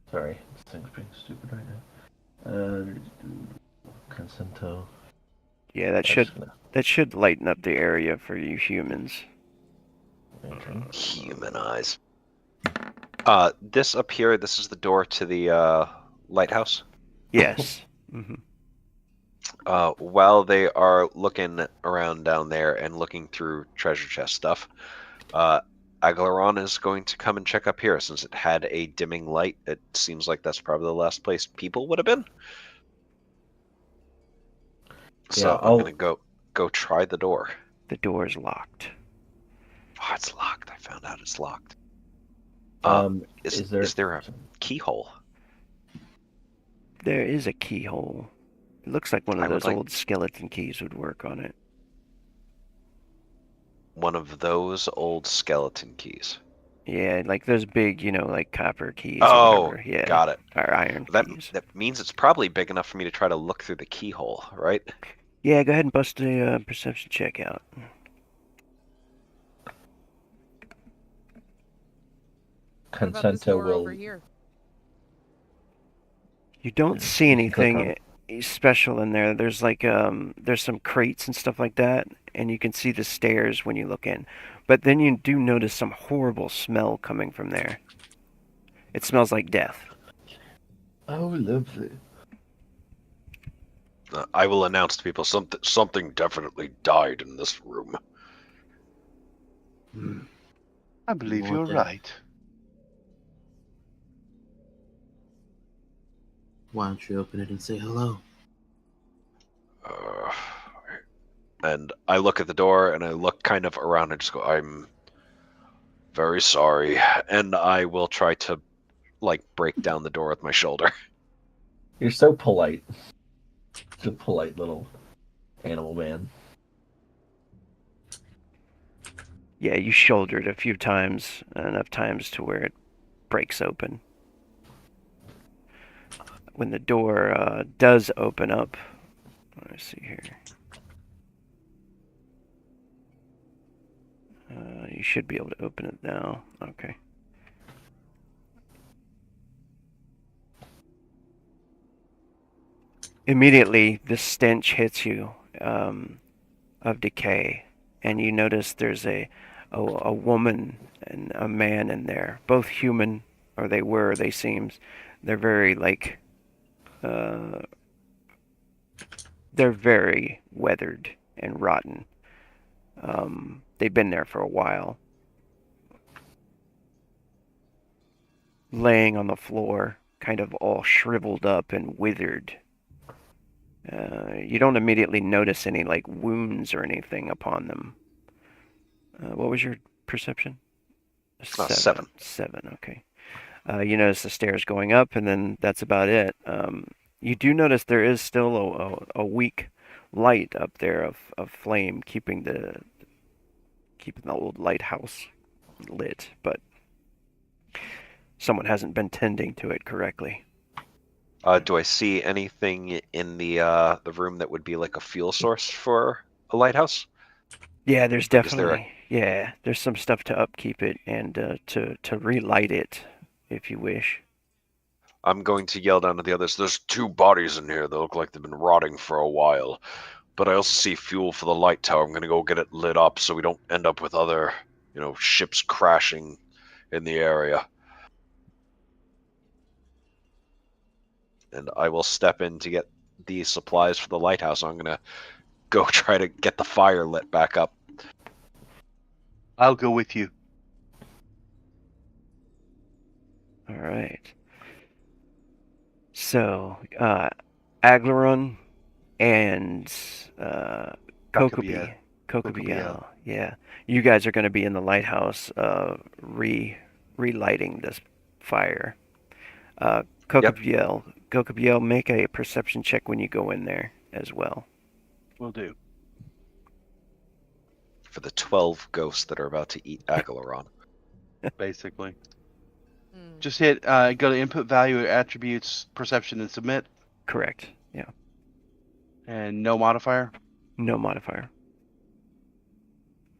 Sorry, this thing's being stupid right now. Consento. Yeah, that should lighten up the area for you humans. Human eyes. This up here, this is the door to the lighthouse. Yes. Mm-hmm. While they are looking around down there and looking through treasure chest stuff, Agalaron is going to come and check up here. Since it had a dimming light, it seems like that's probably the last place people would have been. So Yeah, I'm gonna go try the door. The door is locked. Oh, it's locked. I found out it's locked. Is there a keyhole? There is a keyhole. It looks like one of I would those like- old skeleton keys would work on it. One of those old skeleton keys. Yeah, like those big, like copper keys. Oh, or whatever. Yeah, got it. or iron keys. That means it's probably big enough for me to try to look through the keyhole, right? Yeah, go ahead and bust a perception check out. What about this door Consento over will. here? You don't see anything special in there. There's like there's some crates and stuff like that, and you can see the stairs when you look in. But then you do notice some horrible smell coming from there. It smells like death. Oh, lovely. I will announce to people something definitely died in this room. I believe More you're death. right. Why don't you open it and say hello? And I look at the door and I look kind of around and just go, I'm very sorry. And I will try to, break down the door with my shoulder. You're so polite. Such a polite little animal man. Yeah, you shoulder it a few times, enough times to where it breaks open. When the door does open up, let me see here. You should be able to open it now. Okay. Immediately, the stench hits you of decay, and you notice there's a woman and a man in there, both human, or they seems. They're very they're very weathered and rotten. They've been there for a while. Laying on the floor, kind of all shriveled up and withered. You don't immediately notice any wounds or anything upon them. What was your perception? 7. 7, okay. You notice the stairs going up, and then that's about it. You do notice there is still a weak light up there of flame keeping the old lighthouse lit, but someone hasn't been tending to it correctly. Do I see anything in the room that would be like a fuel source for a lighthouse? Yeah, there's Like, is there a... definitely there's some stuff to upkeep it and to relight it if you wish. I'm going to yell down to the others. There's 2 bodies in here that look like they've been rotting for a while. But I also see fuel for the light tower. I'm going to go get it lit up so we don't end up with other, ships crashing in the area. And I will step in to get the supplies for the lighthouse. I'm going to go try to get the fire lit back up. I'll go with you. All right. So, Aglaron and Kokobiel. Kokobiel, yeah. You guys are going to be in the lighthouse relighting this fire. Kokobiel, make a perception check when you go in there as well. Will do. For the 12 ghosts that are about to eat Agalaron. Basically. Just hit, go to input value, attributes, perception, and submit. Correct, yeah. And no modifier? No modifier.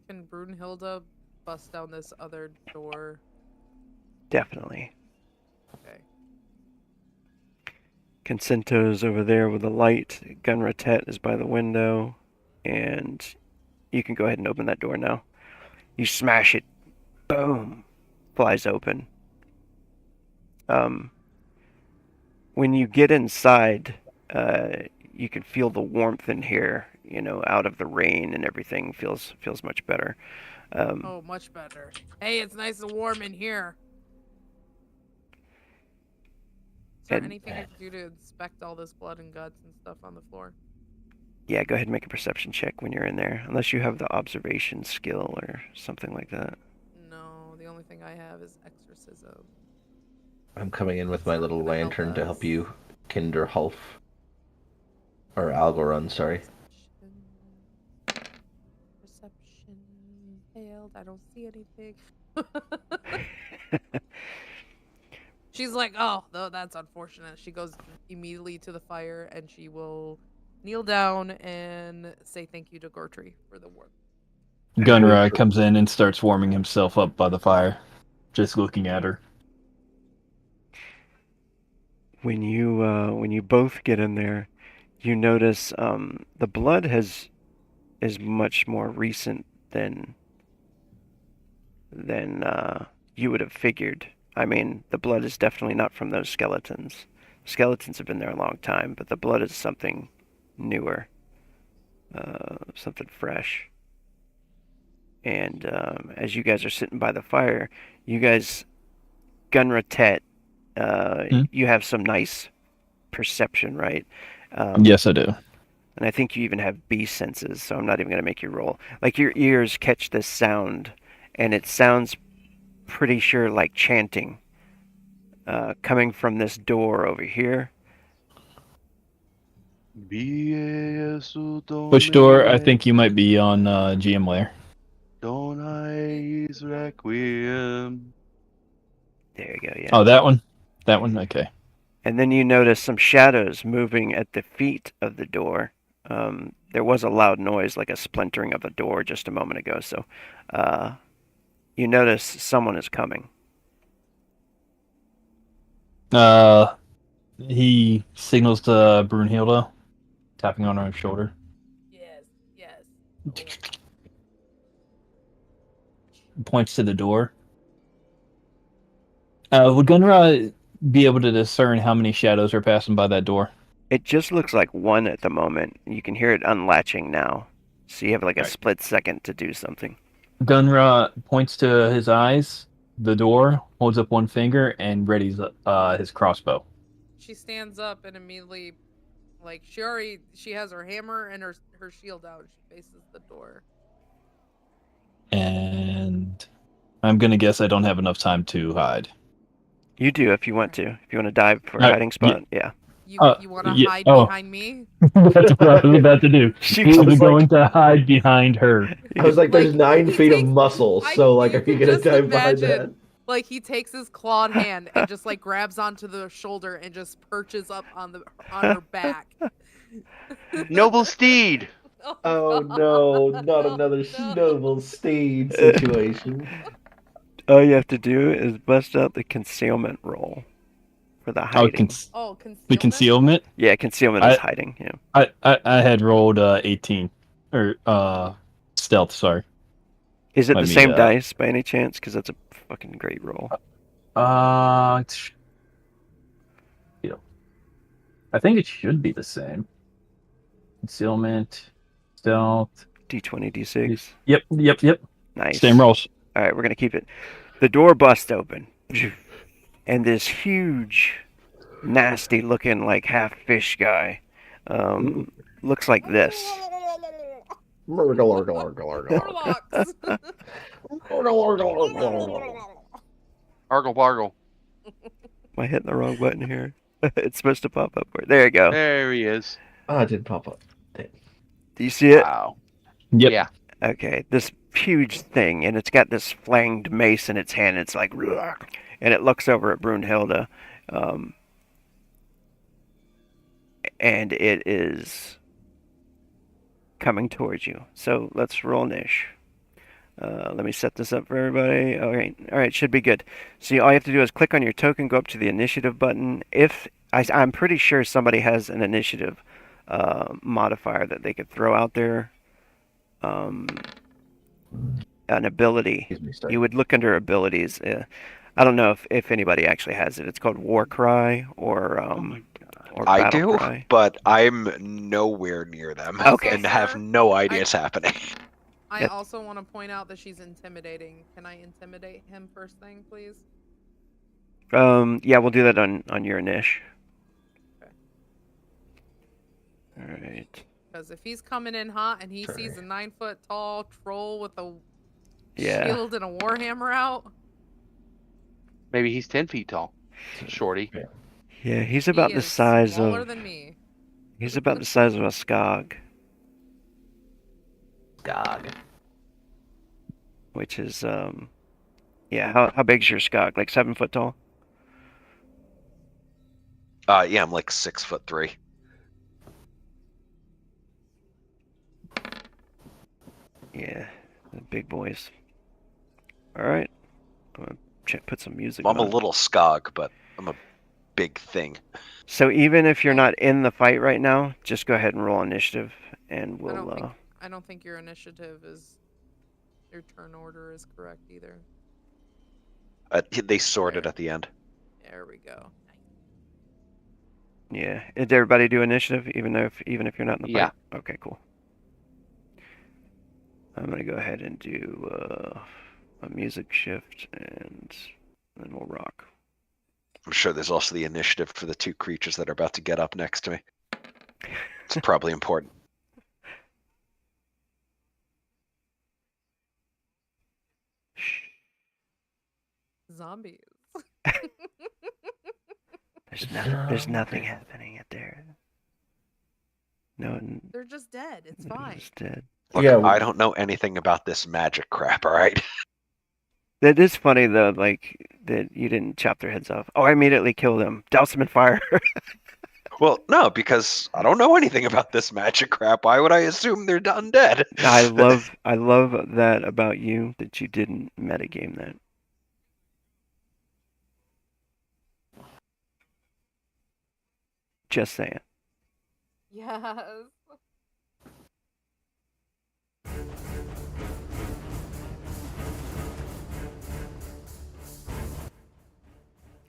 Can Brunhilde bust down this other door? Definitely. Okay. Consento's over there with the light. Gunratet is by the window. And you can go ahead and open that door now. You smash it. Boom. Flies open. When you get inside, you can feel the warmth in here, out of the rain and everything feels much better. Oh, much better. Hey, it's nice and warm in here. Is there anything I can do to inspect all this blood and guts and stuff on the floor? Yeah, go ahead and make a perception check when you're in there, unless you have the observation skill or something like that. No, the only thing I have is exorcism. I'm coming in with my little lantern to help you, Kinderhalf. Or Algorun, sorry. Perception failed. I don't see anything. She's like, oh, though that's unfortunate. She goes immediately to the fire and she will kneel down and say thank you to Gortry for the warmth. Gunra comes in and starts warming himself up by the fire, just looking at her. When you both get in there, you notice the blood is much more recent than you would have figured. I mean, the blood is definitely not from those skeletons. Skeletons have been there a long time, but the blood is something newer, something fresh. And as you guys are sitting by the fire, you guys, Gunratet, you have some nice perception, right? Yes, I do. And I think you even have beast senses, so I'm not even going to make you roll. Like, your ears catch this sound, and it sounds pretty sure like chanting coming from this door over here. Which door? I think you might be on GM layer. Donai's Requiem. There you go, yeah. Oh, that one? That one? Okay. And then you notice some shadows moving at the feet of the door. There was a loud noise, like a splintering of the door just a moment ago, so you notice someone is coming. He signals to Brunhilde, tapping on her shoulder. Yes. Points to the door. Would Gunra be able to discern how many shadows are passing by that door? It just looks like one at the moment. You can hear it unlatching now. So you have like a split second to do something. Gunra points to his eyes, the door, holds up one finger, and readies his crossbow. She stands up and immediately, like, she has her hammer and her shield out. She faces the door. And I'm going to guess I don't have enough time to hide. You do if you want to. If you want to dive for a hiding spot, yeah. You want to yeah, hide oh. behind me? That's what I was about to do. She He I was was going like- to hide behind her. I was like, "There's Like, 9 he feet of takes- muscle, so like, you are you can gonna just dive behind that?" imagine, like, he takes his clawed hand and just like grabs onto the shoulder and just perches up on her back. Noble steed. Oh God, no, not no, another no. noble steed situation. All you have to do is bust out the concealment roll for the Oh, hiding. Oh, concealment. the concealment. Yeah, concealment is hiding. Yeah. I had rolled 18 or stealth. Sorry. Is it Let the me, same dice by any chance? Because that's a fucking great roll. I think it should be the same. Concealment, stealth. D20, D6. Yep. Nice. Same rolls. All right, we're gonna keep it. The door busts open, and this huge, nasty-looking, like half fish guy, looks like this. Murlocs. Argle bargle. Am I hitting the wrong button here? It's supposed to pop up. There you go. There he is. Oh, it didn't pop up. Do you see it? Wow. Yep. Yeah. Okay, this huge thing, and it's got this flanged mace in its hand. It's like, and it looks over at Brunhilde, and it is coming towards you. So let's roll Nish. Let me set this up for everybody. All right, should be good. So all you have to do is click on your token, go up to the initiative button. I'm pretty sure somebody has an initiative modifier that they could throw out there. An ability. You would look under abilities. I don't know if anybody actually has it. It's called War Cry or or I Battle do, Cry. but I'm nowhere near them Okay. and have no idea it's happening. I Yep. also want to point out that she's intimidating. Can I intimidate him first thing, please? Yeah, we'll do that on your Nish. Okay. All right. Because if he's coming in hot and he sees a 9-foot tall troll with a Yeah. shield and a warhammer out, Maybe he's 10 feet tall. Shorty. Yeah, he's about he the is size smaller of than me. he's about the size of a skog, God. which is yeah. How big's your skog? Like 7 foot tall? Yeah, I'm like 6'3". Yeah, the big boys. All right, I'm gonna put some music. I'm a on. little skog, but I'm a big thing. So even if you're not in the fight right now, just go ahead and roll initiative, and I we'll. don't think your initiative is your turn order is correct either. They sorted at the end. There we go. Yeah. Did everybody do initiative, even if you're not in the Yeah. fight? Okay, cool. I'm gonna go ahead and do a music shift, and then we'll rock. I'm sure there's also the initiative for the 2 creatures that are about to get up next to me. It's probably important. Zombies. There's nothing happening out there. No, They're just dead. It's fine. it's dead. Look, Yeah, I don't know anything about this magic crap, alright? That is funny though, like that you didn't chop their heads off. Oh, I immediately killed them. Douse them in fire. Well, no, because I don't know anything about this magic crap. Why would I assume they're undead? I love that about you, that you didn't metagame that. Just saying. Yes.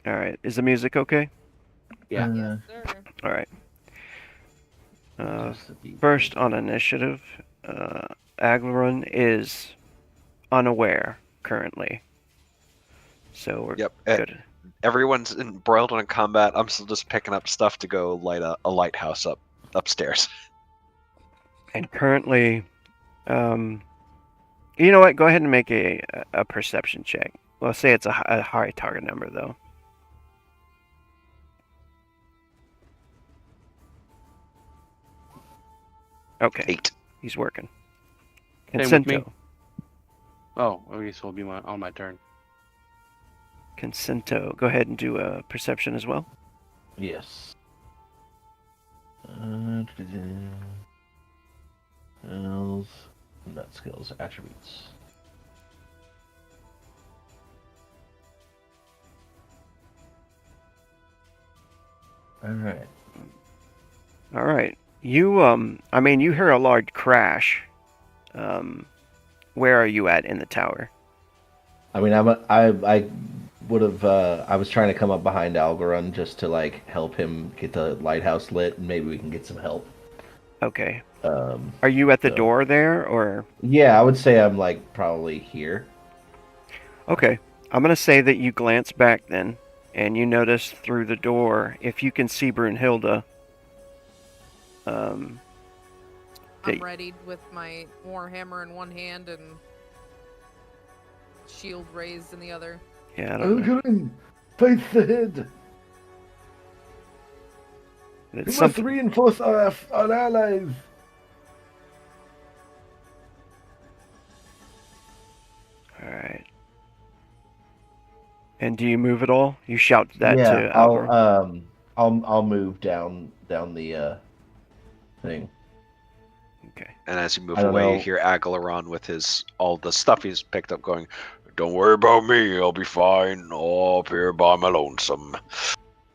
All right. Is the music okay? Yeah. Yes, sir. All right. First on initiative, Aglarun is unaware currently. So we're Yep. good. Everyone's embroiled in combat. I'm still just picking up stuff to go light a lighthouse upstairs. And currently, you know what? Go ahead and make a perception check. Well, say it's a high target number though. Okay. 8. He's working. Same with me. Consento. Oh, I guess it'll be on my turn. Consento. Go ahead and do a perception as well. Yes. Skills, not skills, attributes. All right. All right. You I mean, you hear a large crash. Where are you at in the tower? I mean, I would have. I was trying to come up behind Algorun just to like help him get the lighthouse lit, and maybe we can get some help. Okay. Um, Are you at the so- door there, or? Yeah, I would say I'm like probably here. Okay. I'm gonna say that you glance back then, and you notice through the door, if you can see Brunhilde. I'm They- readied with my warhammer in one hand and shield raised in the other. Yeah, I don't know. Algorun, face the head. It's something. reinforce our allies. All right. And do you move at all? You shout that to Algorun. I'll move down the thing. Okay. And as you move I don't away, you know. hear Agalaron with all the stuff he's picked up going, "Don't worry about me, I'll be fine. All up here by my lonesome."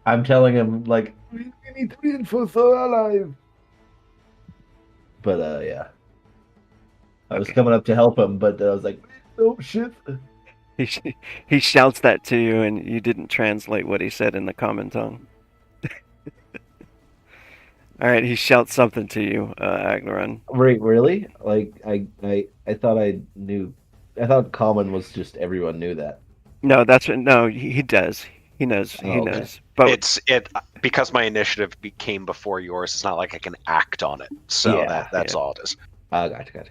I'm telling him like we need to reinforce our allies. But yeah. I was Okay. coming up to help him, but I was like, oh shit. He shouts that to you, and you didn't translate what he said in the common tongue. All right, he shouts something to you, Aglaron. Wait, really? Like I thought I knew. I thought common was just everyone knew that. No, that's what. No, he does. He knows. He Oh, okay. knows. But It's because my initiative came before yours. It's not like I can act on it. So Yeah, that's yeah. all it is. Gotcha.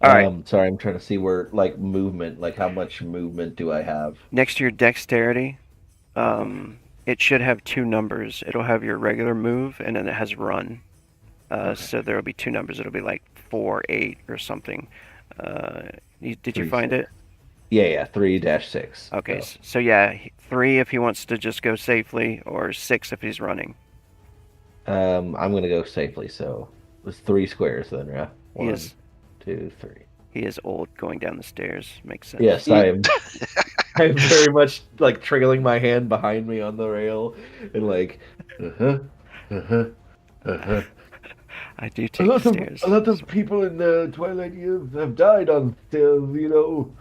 All right. Sorry, I'm trying to see where like movement, like how much movement do I have? Next to your dexterity, it should have 2 numbers. It'll have your regular move, and then it has run. So there will be 2 numbers. It'll be like 4, 8, or something. Did you 3, find 6. it? Yeah, 3-6. Okay, So, so yeah, 3 if he wants to just go safely, or 6 if he's running. I'm gonna go safely. So it's 3 squares then, yeah. He 1, is 2, 3. he is old going down the stairs. Makes sense. Yes, I am. I'm very much like trailing my hand behind me on the rail and like, I do take the stairs. A lot of people in the Twilight Years have died on stairs, you know.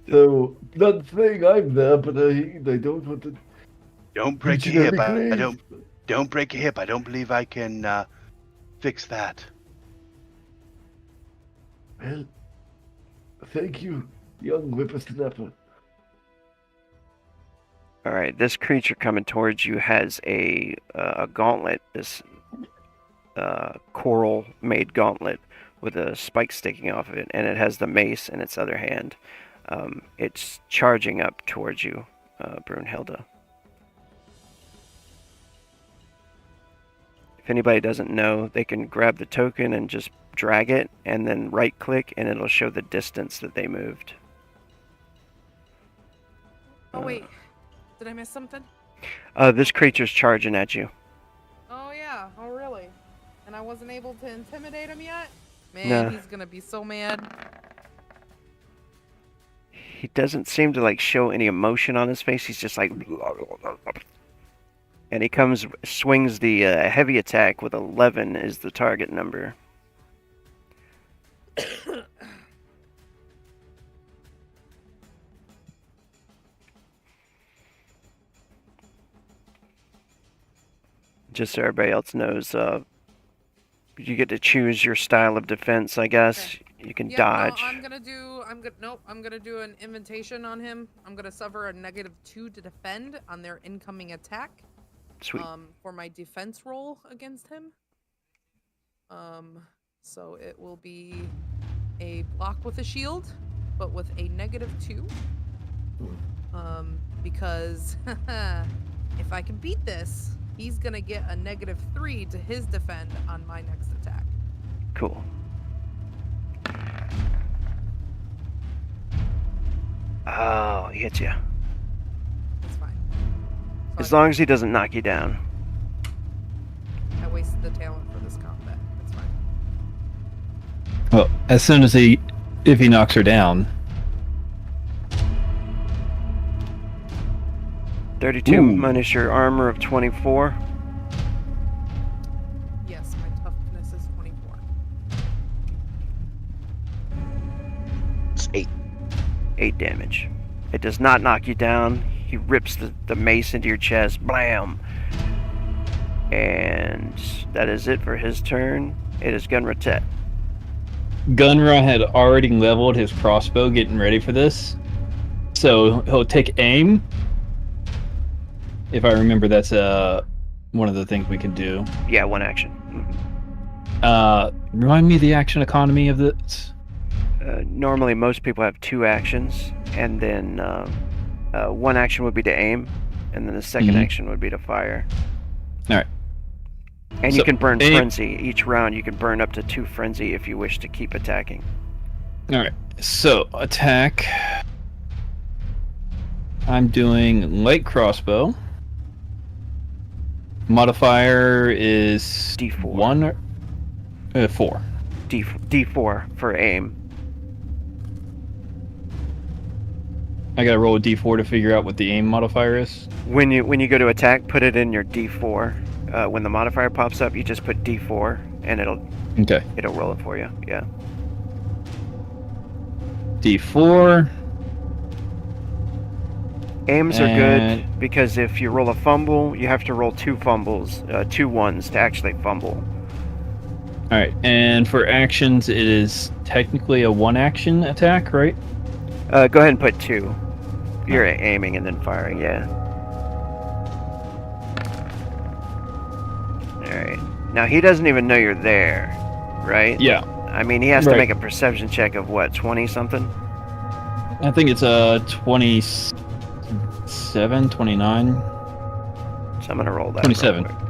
So not saying I'm there, but I don't want to. Don't break your hip. Don't break your hip. I don't believe I can fix that. Well, thank you, young whippersnapper. All right, this creature coming towards you has a gauntlet, this coral-made gauntlet with a spike sticking off of it, and it has the mace in its other hand. It's charging up towards you, Brunhilde. If anybody doesn't know, they can grab the token and just drag it, and then right-click, and it'll show the distance that they moved. Oh wait, did I miss something? This creature's charging at you. Oh yeah. Oh really? And I wasn't able to intimidate him yet? Man, No. he's gonna be so mad. He doesn't seem to like show any emotion on his face. He's just like, and he swings the heavy attack with 11 is the target number. Just so everybody else knows, you get to choose your style of defense, I guess. Okay. You can Yeah, dodge. No, I'm gonna do an invitation on him. I'm gonna suffer a -2 to defend on their incoming attack. Sweet. For my defense roll against him. So it will be a block with a shield, but with a -2. Because if I can beat this, he's gonna get a -3 to his defend on my next attack. Cool. Oh, he hits you. It's fine. As Sorry, long as he doesn't knock you down. I wasted the talent for this combat. It's fine. Well, as soon as if he knocks her down. 32 Ooh. minus your armor of 24. Yes, my toughness is 24. It's 8. 8 damage. It does not knock you down. He rips the mace into your chest. Blam! And that is it for his turn. It is Gunratet. Gunra had already leveled his crossbow, getting ready for this. So he'll take aim. If I remember, that's one of the things we can do. Yeah, one action. Mm-hmm. Remind me of the action economy of this. Normally, most people have 2 actions, and then one action would be to aim, and then the second Mhm. action would be to fire. All right. And So, you can burn aim- frenzy. Each round, you can burn up to 2 frenzy if you wish to keep attacking. All right. So attack. I'm doing light crossbow. Modifier is D4. 1 or 4. D4 for aim. I gotta roll a D4 to figure out what the aim modifier is. When you go to attack, put it in your D4. When the modifier pops up, you just put D4, and it'll Okay. roll it for you. Yeah. D4. Aims are And- good because if you roll a fumble, you have to roll 2 fumbles, 2 ones to actually fumble. All right. And for actions, it is technically a 1-action attack, right? Go ahead and put 2. You're aiming and then firing, yeah. Alright. Now, he doesn't even know you're there, right? Yeah. I mean, he has to Right. make a perception check of what, 20-something? I think it's 27, 29. So I'm gonna roll that. 27. real quick.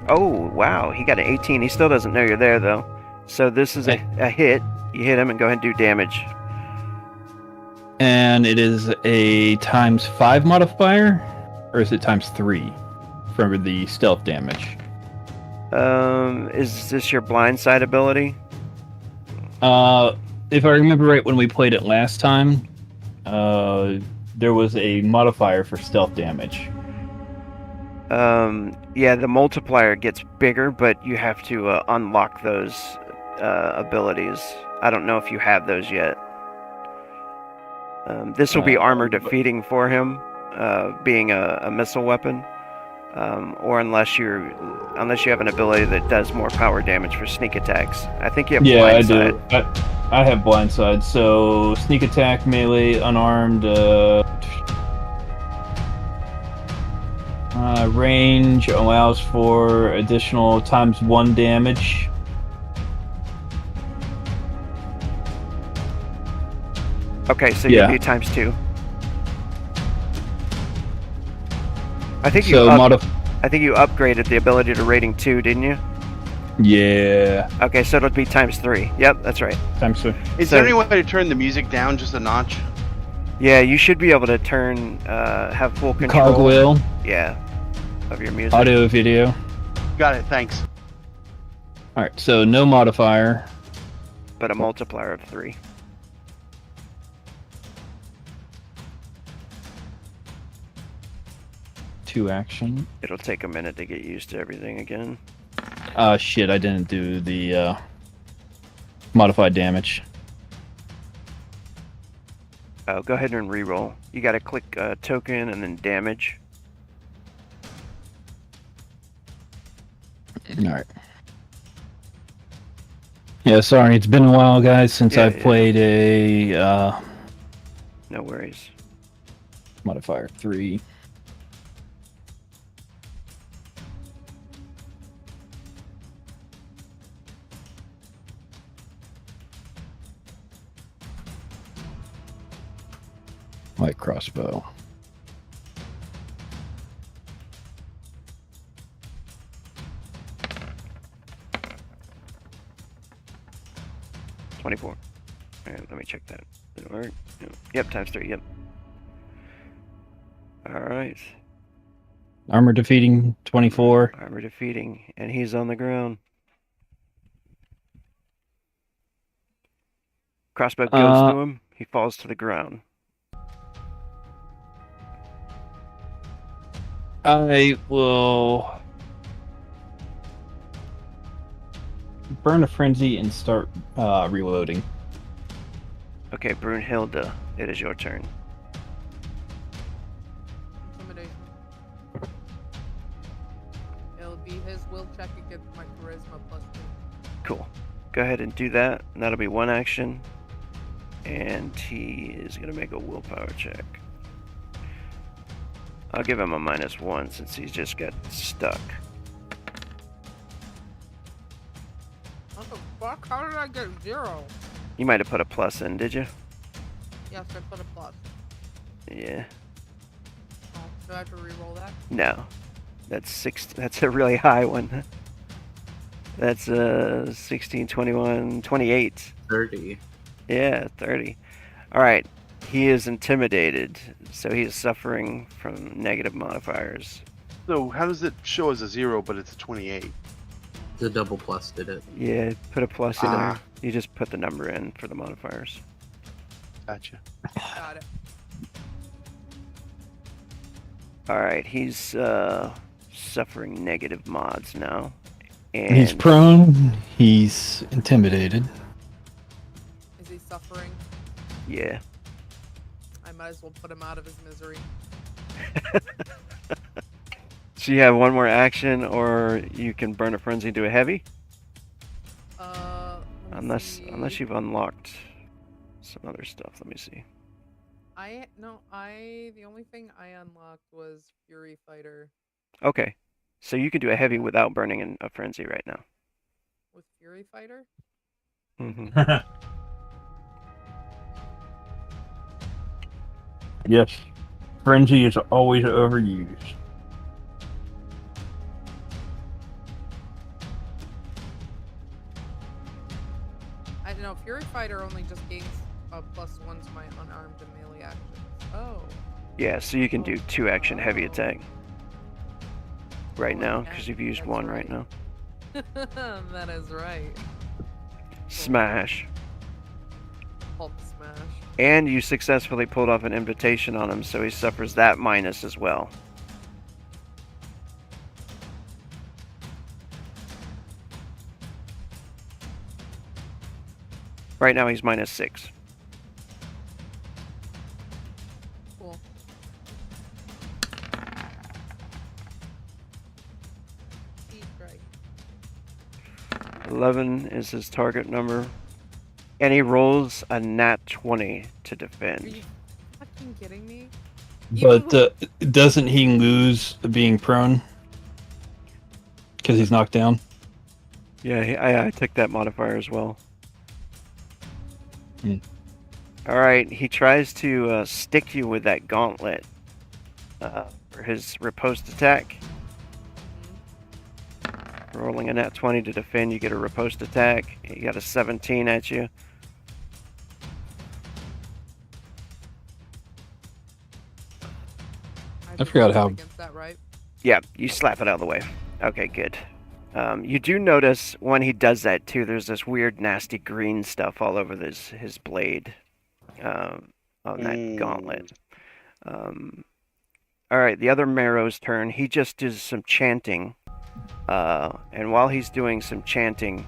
Oh, wow. He got an 18. He still doesn't know you're there, though. So this is a hit. You hit him and go ahead and do damage. And it is a ×5 modifier, or is it ×3 for the stealth damage? Is this your blindside ability? If I remember right, when we played it last time, there was a modifier for stealth damage. Yeah, the multiplier gets bigger, but you have to unlock those abilities. I don't know if you have those yet. This will be armor defeating for him, being a missile weapon, or unless you have an ability that does more power damage for sneak attacks. I think you have Yeah, I blindside. do. I have blindside, so sneak attack, melee, unarmed, range allows for additional ×1 damage. Okay, so Yeah. you do ×2. I think So I think you upgraded the ability to rating 2, didn't you? yeah, Okay, so it'll be ×3. Yep, that's right. ×2. Is So- there any way to turn the music down just a notch? Yeah, you should be able to have full control. Cogwheel, Yeah, of your music. audio, video. Got it, thanks. All right, so no modifier. But a multiplier of 3. Two action. It'll take a minute to get used to everything again. Shit, I didn't do the modified damage. Oh, go ahead and re-roll. You gotta click token and then damage. All right. Yeah, sorry, it's been a while, guys, since Yeah, I've yeah. played a No worries. modifier 3. Light crossbow. 24. Alright, let me check that. Did it work? Yep, times 3, yep. Alright. Armor defeating 24. Armor defeating, and he's on the ground. Crossbow goes to him. He falls to the ground. I will burn a frenzy and start reloading. Okay, Brunhilde, it is your turn. Intimidation. It'll be his will check against my charisma +2. Cool. Go ahead and do that. And that'll be 1 action. And he is going to make a willpower check. I'll give him a -1 since he's just got stuck. What the fuck? How did I get 0? You might have put a plus in, did you? Yes, I put a plus. Yeah. Oh, do I have to re-roll that? No. That's 6. That's a really high one. That's 16, 21, 28. 30. Yeah, 30. All right. He is intimidated, so he is suffering from negative modifiers. So how does it show as a 0, but it's a 28? The double plus did it. Yeah, put a plus in there. Ah. You just put the number in for the modifiers. Gotcha. Got it. All right, he's suffering negative mods now. And He's prone. He's intimidated. Is he suffering? Yeah. I might as well put him out of his misery. So you have 1 more action, or you can burn a frenzy into a heavy, Let's unless see. you've unlocked some other stuff. Let me see. The only thing I unlocked was Fury Fighter. Okay, so you can do a heavy without burning in a frenzy right now. With Fury Fighter? Mm-hmm. Yes. Frenzy is always overused. I don't know. Fury Fighter only just gains a +1 to my unarmed and melee actions. Oh. Yeah, so you can do 2 action heavy attack right Oh, now yeah, because you've used that's 1 right right. now. That is right. Smash. Hulk smash. And you successfully pulled off an invitation on him, so he suffers that minus as well. Right now he's -6. Cool. He's right. 11 is his target number. And he rolls a nat 20 to Are defend. you fucking kidding me? But doesn't he lose being prone? Because he's knocked down? Yeah, I took that modifier as well. Hmm. Alright, he tries to stick you with that gauntlet for his riposte attack. Rolling a nat 20 to defend, you get a riposte attack. You got a 17 at you. I forgot how- Against that, right? Yeah, you slap it out of the way. Okay, good. You do notice when he does that too, there's this weird nasty green stuff all over his blade on that gauntlet. Alright, the other Marrow's turn. He just does some chanting. And while he's doing some chanting,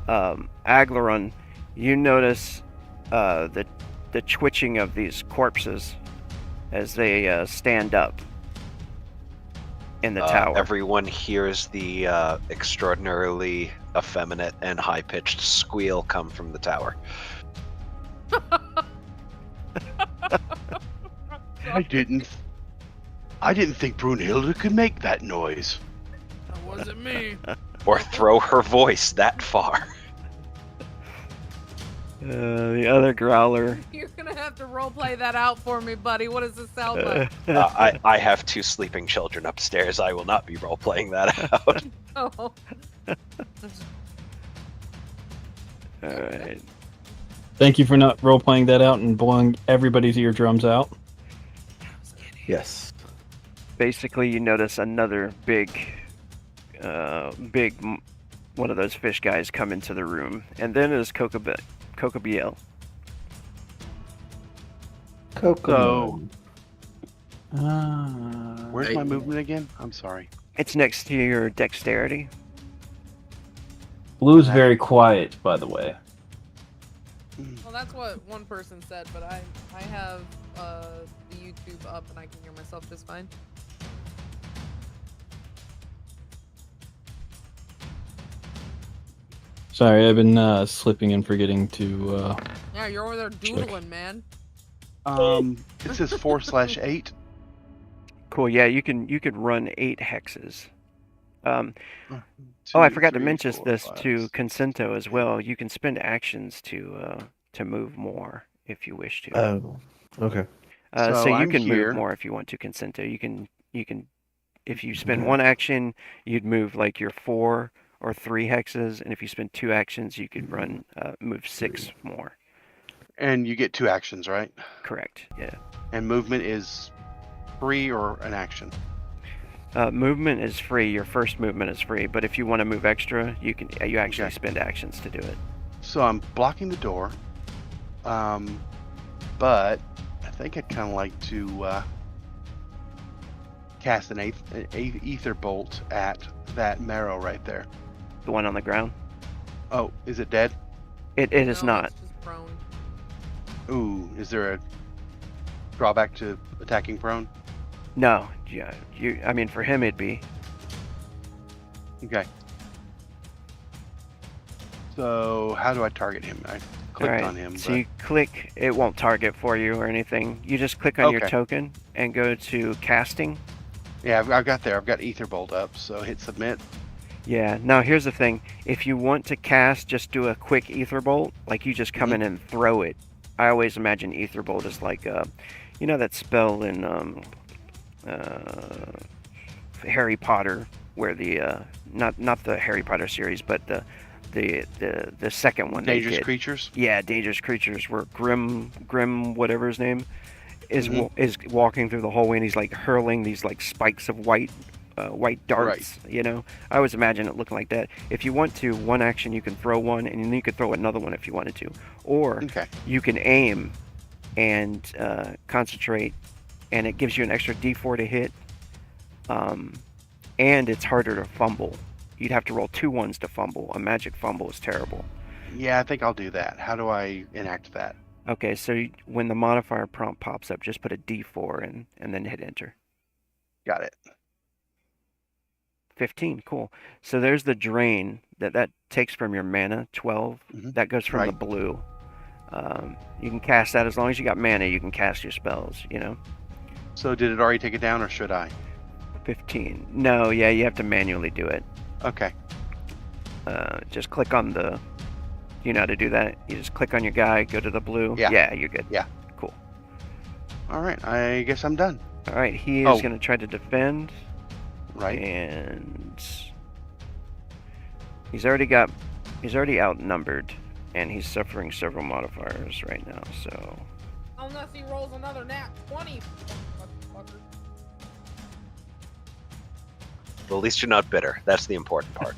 Aglaron, you notice the twitching of these corpses as they stand up in the tower. Everyone hears the extraordinarily effeminate and high-pitched squeal come from the tower. I didn't think Brunhilde could make that noise. That wasn't me. Or throw her voice that far. The other Growler. You're gonna have to roleplay that out for me, buddy. What does this sound like? I have 2 sleeping children upstairs. I will not be role-playing that out. Oh. Alright. Thank you for not role playing that out and blowing everybody's eardrums out. Yes. Basically, you notice another big one of those fish guys come into the room, and then is Cocobiel. Coco. Where's my movement again? I'm sorry. It's next to your dexterity. Blue's very quiet, by the way. Well, that's what one person said, but I have the YouTube up and I can hear myself just fine. Sorry, I've been slipping and forgetting to. Yeah, you're over there doodling, man. It says 4/8. Cool. Yeah, you can run 8 hexes. I Two, forgot to three, mention four, this five, to six. Consento as well. You can spend actions to move more if you wish to. Oh, okay. So So you I'm can here. move more if you want to, Consento. You can if you spend 1 action, you'd move like your 4 or 3 hexes, and if you spend 2 actions, you could run move 6 more. And you get 2 actions, right? Correct. Yeah. And movement is free or an action. Movement is free. Your first movement is free, but if you want to move extra, you can. You actually Okay. spend actions to do it. So I'm blocking the door. But I think I'd kind of like to cast an ether bolt at that marrow right there. The one on the ground. Oh, is it dead? It is No, not. it's just prone. Ooh, is there a drawback to attacking prone? No. Yeah. I mean, for him, it'd be. Okay. So how do I target him? I clicked Alright, on him. So but... you click. It won't target for you or anything. You just click on your Okay. token and go to casting. Yeah, I've got there. I've got ether bolt up. So hit submit. Yeah. Now here's the thing. If you want to cast, just do a quick ether bolt. Like you just come in and throw it. I always imagine ether bolt is like, you know that spell in Harry Potter, where the not the Harry Potter series, but the second one. Dangerous they did. creatures. Yeah, dangerous creatures. Where Grim, whatever his name, is Mhm. is walking through the hallway and he's like hurling these like spikes of white darts. You know, I always imagine it looking like that. If you want to, 1 action you can throw one, and then you could throw another one if you wanted to, or Okay. you can aim and concentrate, and it gives you an extra D4 to hit. And it's harder to fumble. You'd have to roll 2 ones to fumble. A magic fumble is terrible. Yeah, I think I'll do that. How do I enact that? Okay, so when the modifier prompt pops up, just put a D4 in and then hit enter. Got it. 15, cool. So there's the drain that takes from your mana, 12. Mhm. That goes from the Right. blue. You can cast that as long as you got mana. You can cast your spells. You know, So did it already take it down, or should I? 15. No, yeah, you have to manually do it. Okay. Just click on the. You know how to do that? You just click on your guy, go to the blue. Yeah. Yeah, you're good. Yeah. Cool. All right. I guess I'm done. All right, he is Oh. going to try to defend. Right. And he's already outnumbered, and he's suffering several modifiers right now. So Unless he rolls another nat 20. Motherfucker. Well, at least you're not bitter. That's the important part.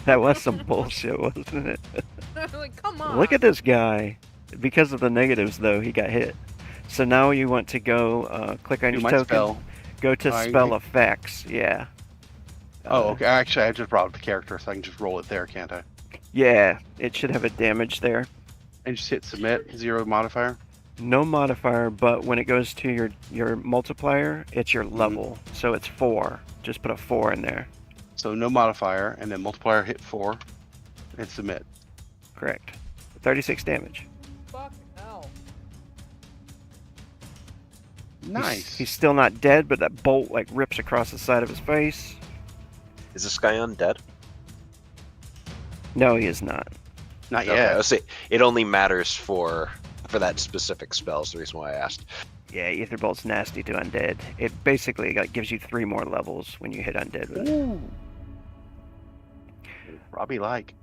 that was some bullshit, wasn't it? Like, come on. Look at this guy. Because of the negatives, though, he got hit. So now you want to go click on Do your my token. spell. Go to I- spell effects. Yeah. Oh, okay. Actually, I just brought up the character, so I can just roll it there, can't I? Yeah, it should have a damage there. And just hit submit. 0 modifier. No modifier, but when it goes to your multiplier, it's your level. So it's 4. Just put a 4 in there. So no modifier, and then multiplier hit 4, and submit. Correct. 36 damage. Fuck hell. Nice. He's still not dead, but that bolt like rips across the side of his face. Is this guy undead? No, he is not. Not Okay, yet. I'll say it only matters for that specific spell. Is the reason why I asked. Yeah, Ether Bolt's nasty to undead. It basically gives you 3 more levels when you hit undead with it. Ooh. Robbie like.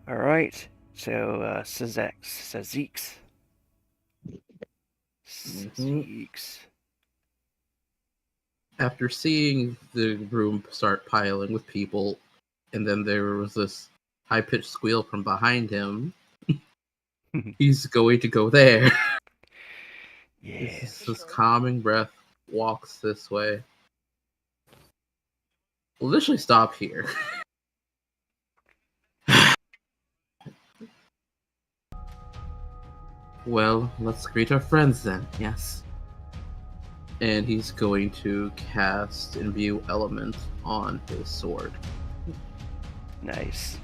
All right. So, Sazeeks. After seeing the room start piling with people, and then there was this high-pitched squeal from behind him, he's going to go there. Yes. This calming breath walks this way. We'll literally stop here. Well, let's greet our friends then, yes. And he's going to cast Imbue Element on his sword. Nice.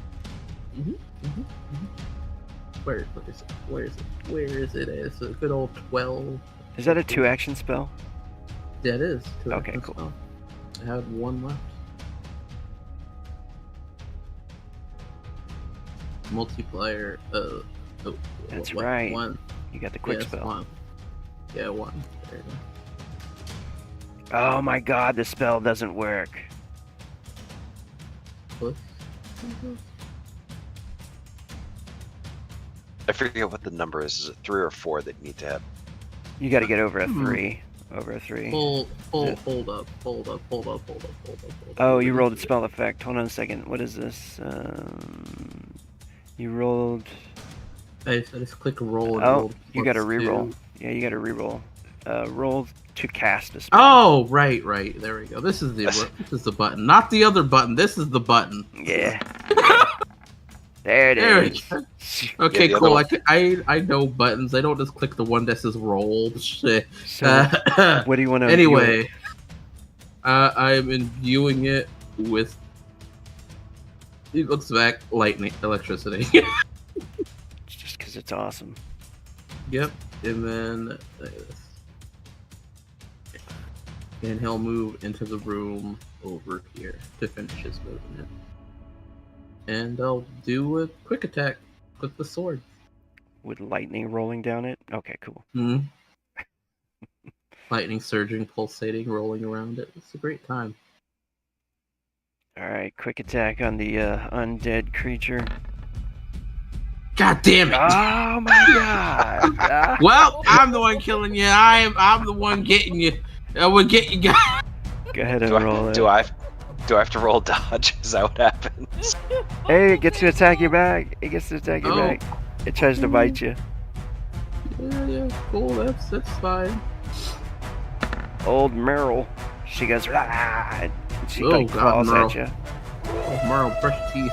Where is it? Where is it? It's a good old 12. Is that a 2-action spell? Yeah, it is. Okay, cool. Spell. I had one left. Multiplier. That's right. One. You got the quick Yes, spell. one. Yeah, one. There you go. Oh my god, the spell doesn't work. Plus. I forget what the number is. Is it 3 or 4 that you need to have? You got to get over a 3. Over a 3. Hold Yeah. up. Oh, you rolled a spell effect. Hold on a second. What is this? You rolled. I just click roll and Oh, roll. you got to plus reroll. 2. Yeah, you got to reroll. Roll to cast a spell. Oh, right. There we go. This is the button, not the other button. This is the button. Yeah. There it There we is. go. Okay, the other cool. one. I know buttons. I don't just click the one that says roll. Shit. So, what do you want to? Anyway, I'm imbuing it with. It looks back lightning, electricity. Just because it's awesome. Yep, and then and he'll move into the room over here to finish his movement. And I'll do a quick attack with the sword. With lightning rolling down it. Okay, cool. Lightning surging, pulsating, rolling around it. It's a great time. All right, quick attack on the undead creature. God damn it! Oh my god! Ah. Well, I'm the one killing you. I'm the one getting you. I will get you guys. Go ahead and Do roll I, it. do I have to roll dodge? Is that what happens? Hey, it gets to attack you back. It gets to attack you back. It tries to bite you. Yeah, cool. That's fine. Old Meryl. She goes, "Rah!" and she Oh, like God, claws Meryl. at you. Oh, Merle, brush teeth.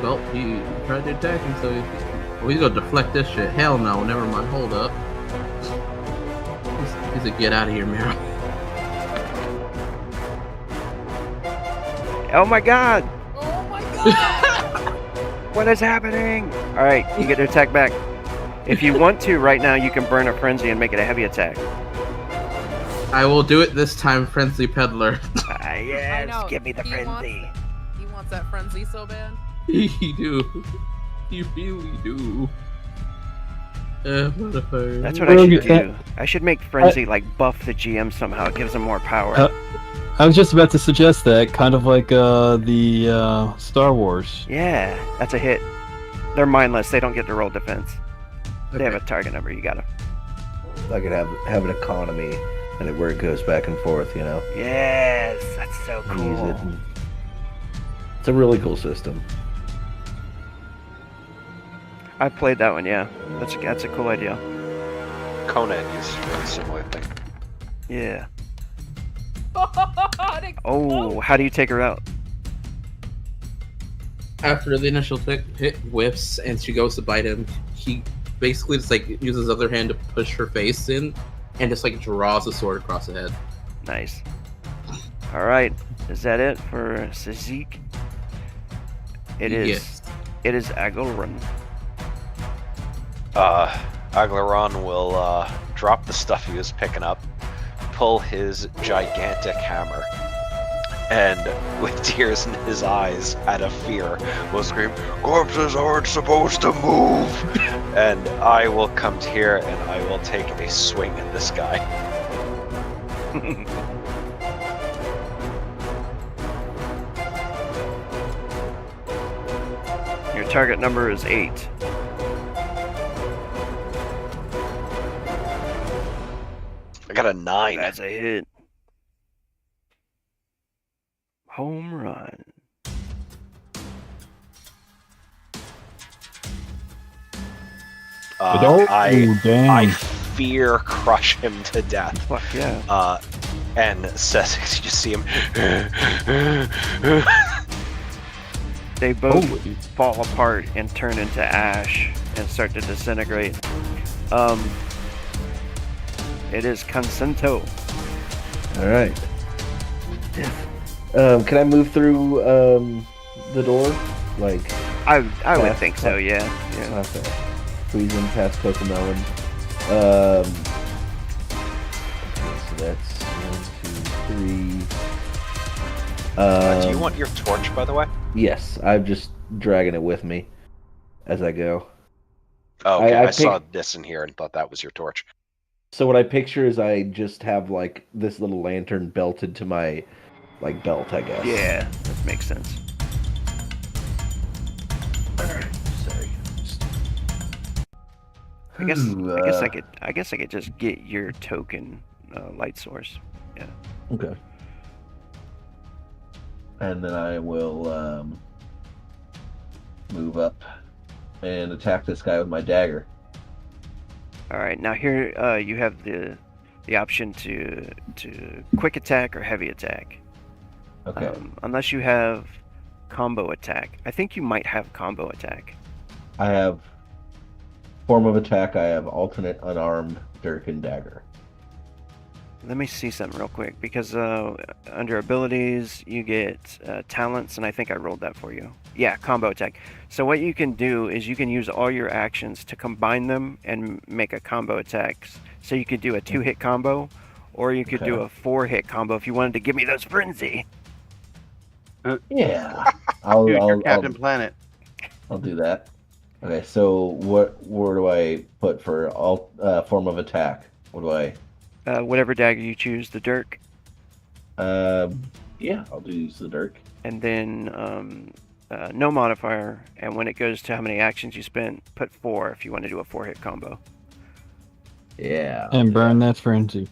Well, he tried to attack him, so he's gonna deflect this shit. Hell no, never mind. Hold up. He's a get out of here, Meryl. Oh my god! Oh my god! What is happening? All right, you get to attack back. If you want to, right now, you can burn a frenzy and make it a heavy attack. I will do it this time, Frenzy Peddler. Yes, know, give me the he frenzy. He wants that frenzy so bad. He do. He really do. Modifier. That's what I should Rogue, do. I should make frenzy like buff the GM somehow. It gives him more power. I was just about to suggest that, kind of like the Star Wars. Yeah, that's a hit. They're mindless. They don't get to roll defense. They have a Okay. target number. You got to. I could have an economy, and where it goes back and forth, you know. Yes, that's so You use it. cool. and- It's a really cool system. I played that one. Yeah, that's a cool idea. Conan uses a very similar thing. Yeah. It Oh, explodes. how do you take her out? After the initial hit whiffs and she goes to bite him, he basically just like uses his other hand to push her face in and just like draws a sword across the head. Nice. All right, is that it for Sazik? It is. Yes. It is Agilrun. Aglaron will drop the stuff he was picking up, pull his gigantic hammer, and with tears in his eyes out of fear will scream, "Corpses aren't supposed to move!" And I will come to here and I will take a swing at this guy. target number is 8. I got a 9. That's a hit. Home run. I dang. fear crush him to death. Fuck yeah. And says, you just see him. They both Holy. fall apart and turn into ash and start to disintegrate. It is Consento. All right. Can I move through the door? Like, I would Fast, think so, yeah. okay. Squeeze in past Cocomelon. Okay, so that's 1, 2, 3. Do you want your torch, by the way? Yes, I'm just dragging it with me as I go. Oh, okay. I pick- saw this in here and thought that was your torch. So what I picture is I just have like this little lantern belted to my like belt, I guess. Yeah, that makes sense. Sorry. I guess Ooh, I guess I could just get your token light source. Okay. And then I will move up and attack this guy with my dagger. All right, now here you have the option to quick attack or heavy attack. Okay. Unless you have combo attack. I think you might have combo attack. I have form of attack. I have alternate unarmed dirk and dagger. Let me see something real quick, because under abilities you get talents, and I think I rolled that for you. Yeah, combo attack. So what you can do is you can use all your actions to combine them and make a combo attack. So you could do a 2-hit combo, or you could do a 4-hit combo if you wanted to give me those frenzy. Yeah. Dude, you're I'll Captain Planet. I'll do that. Okay, so where do I put for all form of attack? What do I? Whatever dagger you choose, the dirk, Yeah, I'll use the dirk. and then no modifier. And when it goes to how many actions you spent, put 4 if you want to do a 4-hit combo. Yeah. And burn that frenzy.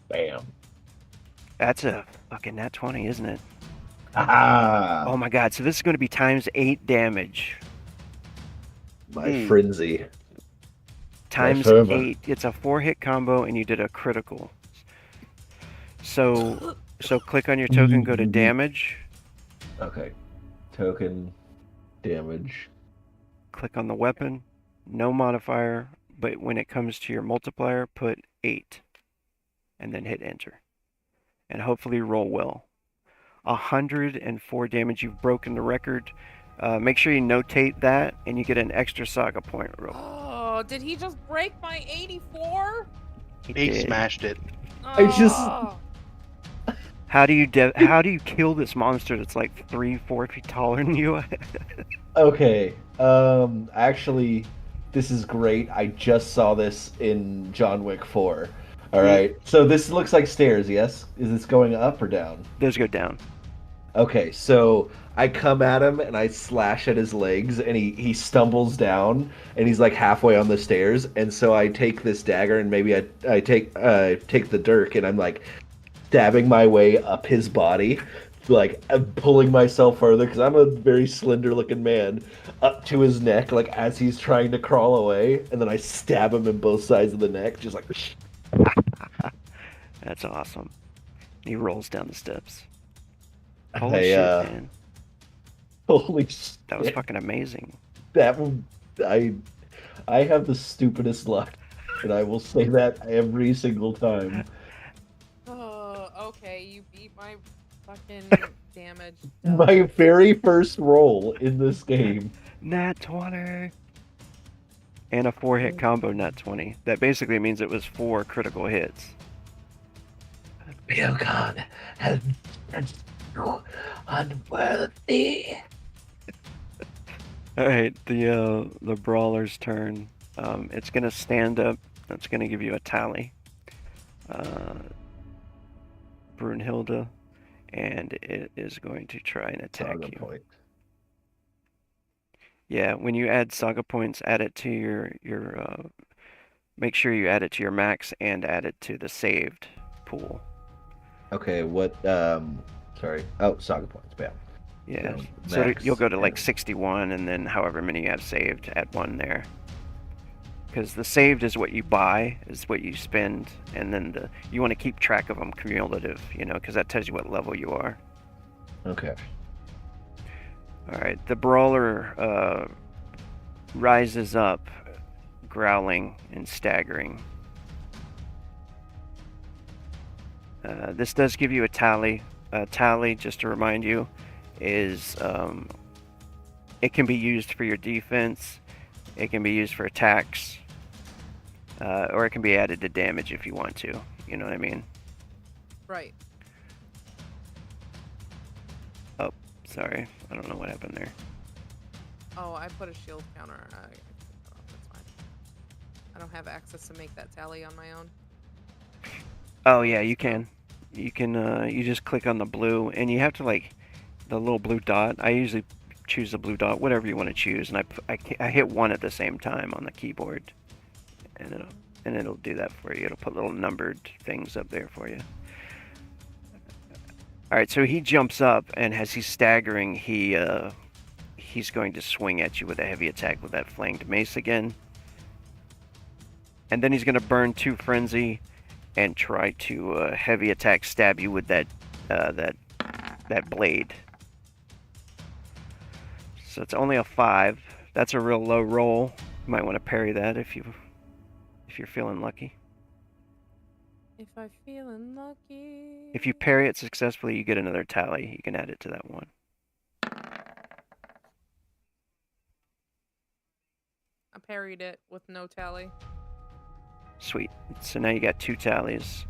Bam. That's a fucking nat 20, isn't it? Ah, Oh my god! So this is going to be times 8 damage. my frenzy. Times fervor. 8. It's a 4-hit combo, and you did a critical. So click on your token, go to damage, Okay. Token damage. click on the weapon, no modifier, but when it comes to your multiplier, put 8, and then hit enter, and hopefully roll well. 104 damage. You've broken the record. Make sure you notate that, and you get an extra saga point. Oh, did he just break my 84? He He did. smashed it. I just- Oh. How do you kill this monster that's like 3-4 feet taller than you? Okay. Actually, this is great. I just saw this in John Wick 4. All right. So this looks like stairs, yes? Is this going up or down? Those go down. Okay, so I come at him and I slash at his legs and he stumbles down and he's like halfway on the stairs, and so I take this dagger and maybe I take the dirk and I'm like stabbing my way up his body, like I'm pulling myself further because I'm a very slender looking man, up to his neck like as he's trying to crawl away, and then I stab him in both sides of the neck, just like That's awesome. He rolls down the steps. I, Holy shit, man. holy shit. That was fucking amazing. That one, I have the stupidest luck, and I will say that every single time. Oh, okay, you beat my fucking damage. My very first roll in this game. Nat 20. And a 4-hit combo nat 20. That basically means it was 4 critical hits. Oh God, I'm so unworthy. Alright, the brawler's turn. It's gonna stand up. That's gonna give you a tally. Brunhilde, and it is going to try and attack you. Point. Yeah, when you add saga points, add it to your make sure you add it to your max and add it to the saved pool. Okay, what? Sorry. Oh, saga points. Yeah. Yeah. So So you'll max go to like and 61 and then however many you have saved, add one there. Because the saved is what you buy, is what you spend, and then you want to keep track of them cumulative, because that tells you what level you are. okay. All right, the brawler rises up, growling and staggering. This does give you a tally. A tally, just to remind you, is it can be used for your defense, it can be used for attacks, or it can be added to damage if you want to. You know what I mean? Right. Oh, sorry. I don't know what happened there. Oh, I put a shield counter. That's fine. I don't have access to make that tally on my own. Oh yeah, you can. You can. You just click on the blue, and you have to the little blue dot. I usually choose the blue dot, whatever you want to choose, and I hit one at the same time on the keyboard, and it'll do that for you. It'll put little numbered things up there for you. All right, so he jumps up, and as he's staggering, he's going to swing at you with a heavy attack with that flanged mace again, and then he's going to burn 2 frenzy and try to heavy attack stab you with that blade. So it's only a 5. That's a real low roll. You might want to parry that if you're feeling lucky. If I'm feeling lucky. If you parry it successfully, you get another tally. You can add it to that one. I parried it with no tally. Sweet. So now you got 2 tallies.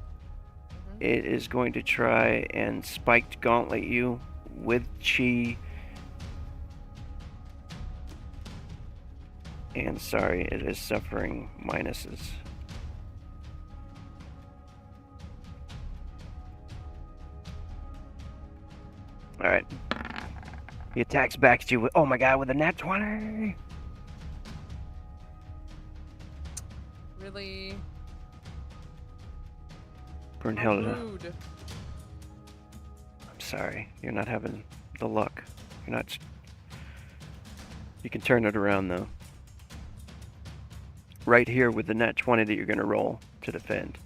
It is going to try and spiked gauntlet you with chi. And sorry, it is suffering minuses. Alright. He attacks back at you with, oh my god, with a nat 20! Really? Brunhilde, Rude. I'm sorry. You're not having the luck. You're not... You can turn it around, though. Right here with the nat 20 that you're going to roll to defend.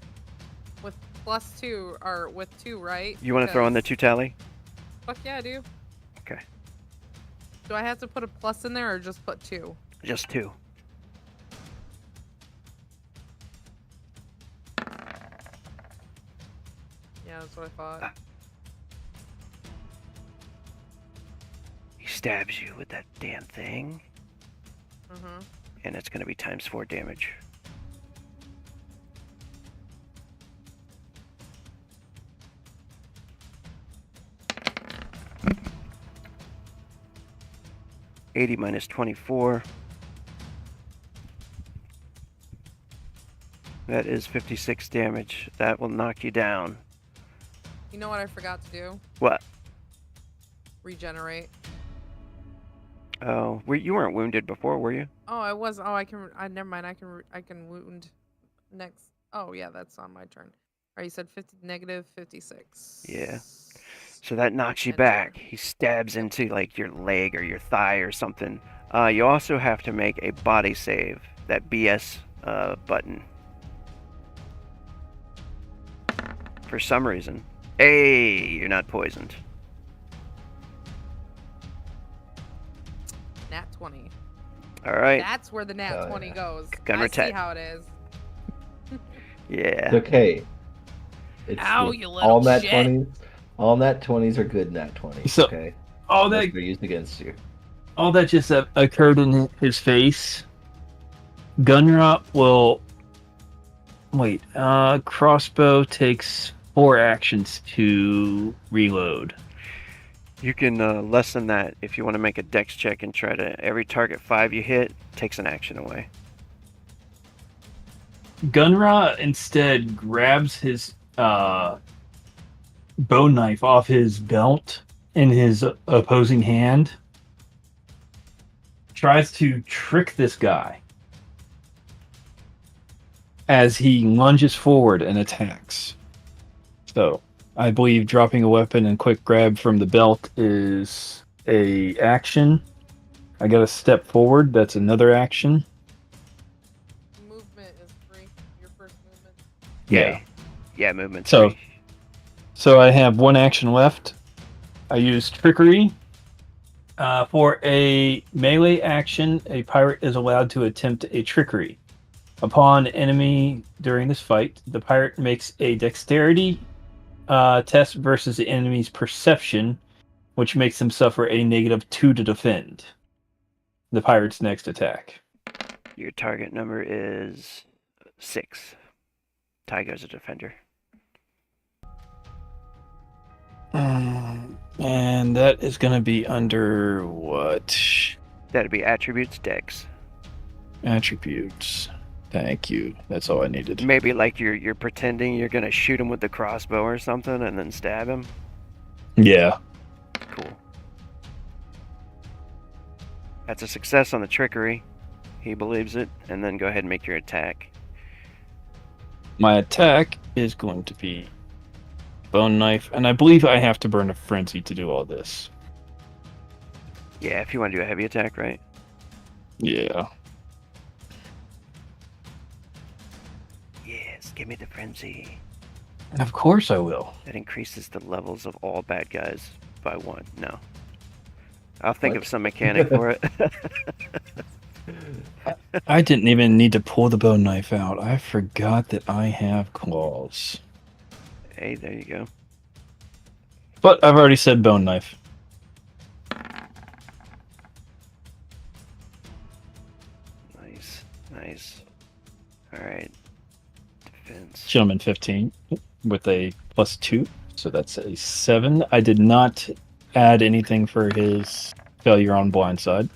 With +2, or with 2, right? You want to throw on the 2 tally? Fuck yeah, I do. Okay. Do I have to put a plus in there or just put 2? Just 2. Yeah, that's what I thought. He stabs you with that damn thing. And it's going to be ×4 damage. $80 minus 24. That is 56 damage. That will knock you down. You know what I forgot to do? What? Regenerate. Oh, you weren't wounded before, were you? Oh, I was. Oh, never mind. I can wound next. Oh, yeah, that's on my turn. Alright, you said negative 56. Yeah. So that knocks you back. He stabs into your leg or your thigh or something. You also have to make a body save. That BS button. For some reason. Hey, you're not poisoned. Nat 20. All right. That's where the nat 20 goes. Gunner I tech. see how it is. Yeah. It's okay. Ow, you little all nat shit. 20s. All nat 20s are good nat 20s. So, okay. all They're that used against you. all that just occurred in his face. Gunrot will wait. Crossbow takes 4 actions to reload. You can lessen that if you want to make a dex check and try to... Every target 5 you hit takes an action away. Gunra instead grabs his bow knife off his belt in his opposing hand, tries to trick this guy as he lunges forward and attacks. So, I believe dropping a weapon and quick grab from the belt is a action. I got to step forward. That's another action. Movement is free. Your first movement. Yeah, movement. So I have one action left. I use trickery. For a melee action, a pirate is allowed to attempt a trickery. Upon enemy during this fight, the pirate makes a dexterity test versus the enemy's perception, which makes them suffer a -2 to defend. The pirate's next attack. Your target number is 6. Tygo's a defender. And that is going to be under what? That'd be attributes, dex. Attributes. Thank you. That's all I needed. Maybe like you're pretending you're gonna shoot him with the crossbow or something, and then stab him. Yeah. Cool. That's a success on the trickery. He believes it, and then go ahead and make your attack. My attack is going to be bone knife, and I believe I have to burn a frenzy to do all this. Yeah, if you want to do a heavy attack, right? Yeah. Yes, give me the frenzy. Of course I will. That increases the levels of all bad guys by 1. No. I'll think of some mechanic for it. I didn't even need to pull the bone knife out. I forgot that I have claws. Hey, there you go. But I've already said bone knife. Nice. Alright. Defense. Gentleman 15 with a +2, so that's a 7. I did not add anything for his failure on blindside.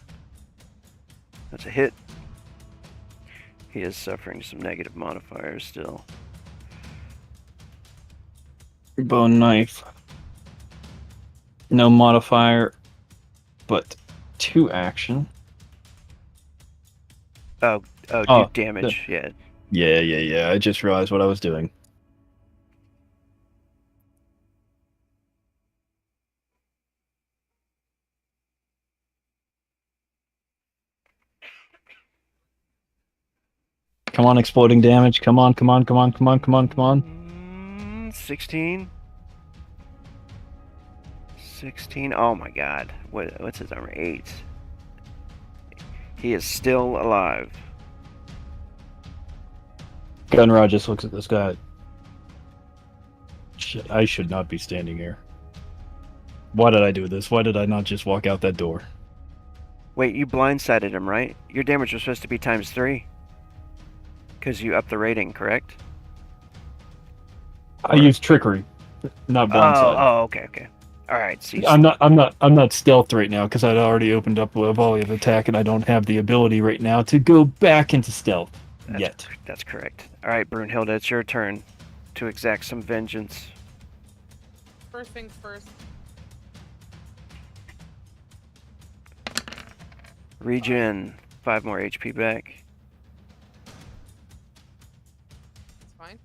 That's a hit. He is suffering some negative modifiers still. Bone knife. No modifier, but 2 action. Oh, do damage, yeah. Yeah. I just realized what I was doing. Come on, exploding damage. Come on. 16. 16. Oh my god. What's his number? 8. He is still alive. Gunrod just looks at this guy. Shit, I should not be standing here. Why did I do this? Why did I not just walk out that door? Wait, you blindsided him, right? Your damage was supposed to be ×3. Because you upped the rating, correct? I used trickery, not blindside. Oh, okay. All right. So I'm not stealth right now because I'd already opened up a volley of attack, and I don't have the ability right now to go back into stealth yet. That's correct. All right, Brunhilde, it's your turn to exact some vengeance. First things first. Regen, 5 more HP back. It's fine.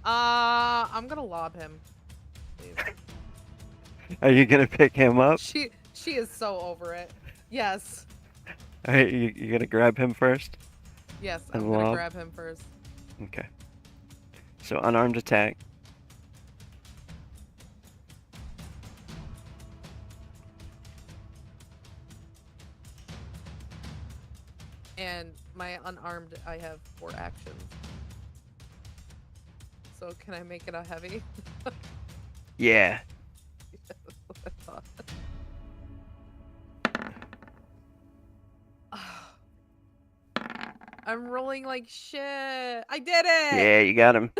I'm gonna lob him. Please. Are you gonna pick him up? She is so over it. Yes. All right, you gonna grab him first? Yes, And I'm gonna lob? grab him first. Okay. So unarmed attack. And my unarmed, I have 4 actions. So can I make it a heavy? Yeah. That's what I thought. I'm rolling like shit. I did it! Yeah, you got him.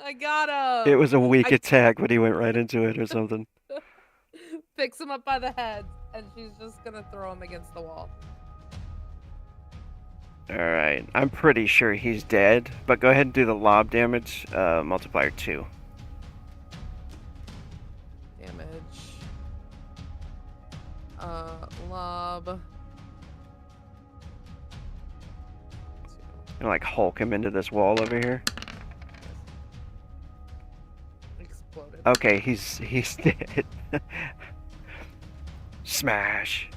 I got him! It was a weak attack, but he went right into it or something. Picks him up by the head, and she's just gonna throw him against the wall. Alright, I'm pretty sure he's dead, but go ahead and do the lob damage, multiplier 2. Damage. Lob. And like Hulk him into this wall over here. Exploded. Okay, he's dead. Smash.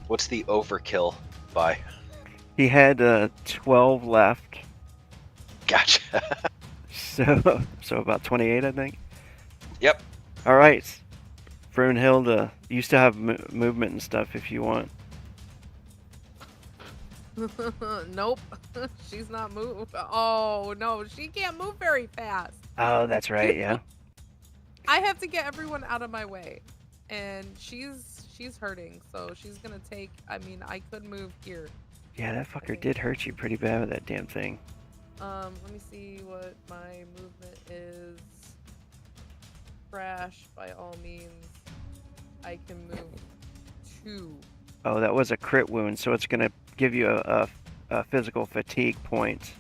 What's the overkill by? He had 12 left, Gotcha. so about 28, I think. Yep. All right, Brunhilde, you still have movement and stuff if you want. Nope. She's not move. Oh no, she can't move very fast. Oh, that's right. Yeah. I have to get everyone out of my way, and she's hurting, so she's gonna take. I mean, I could move here. Yeah, that fucker did hurt you pretty bad with that damn thing. Let me see what my movement is. Crash, by all means. I can move 2. Oh, that was a crit wound, so it's gonna give you a physical fatigue point.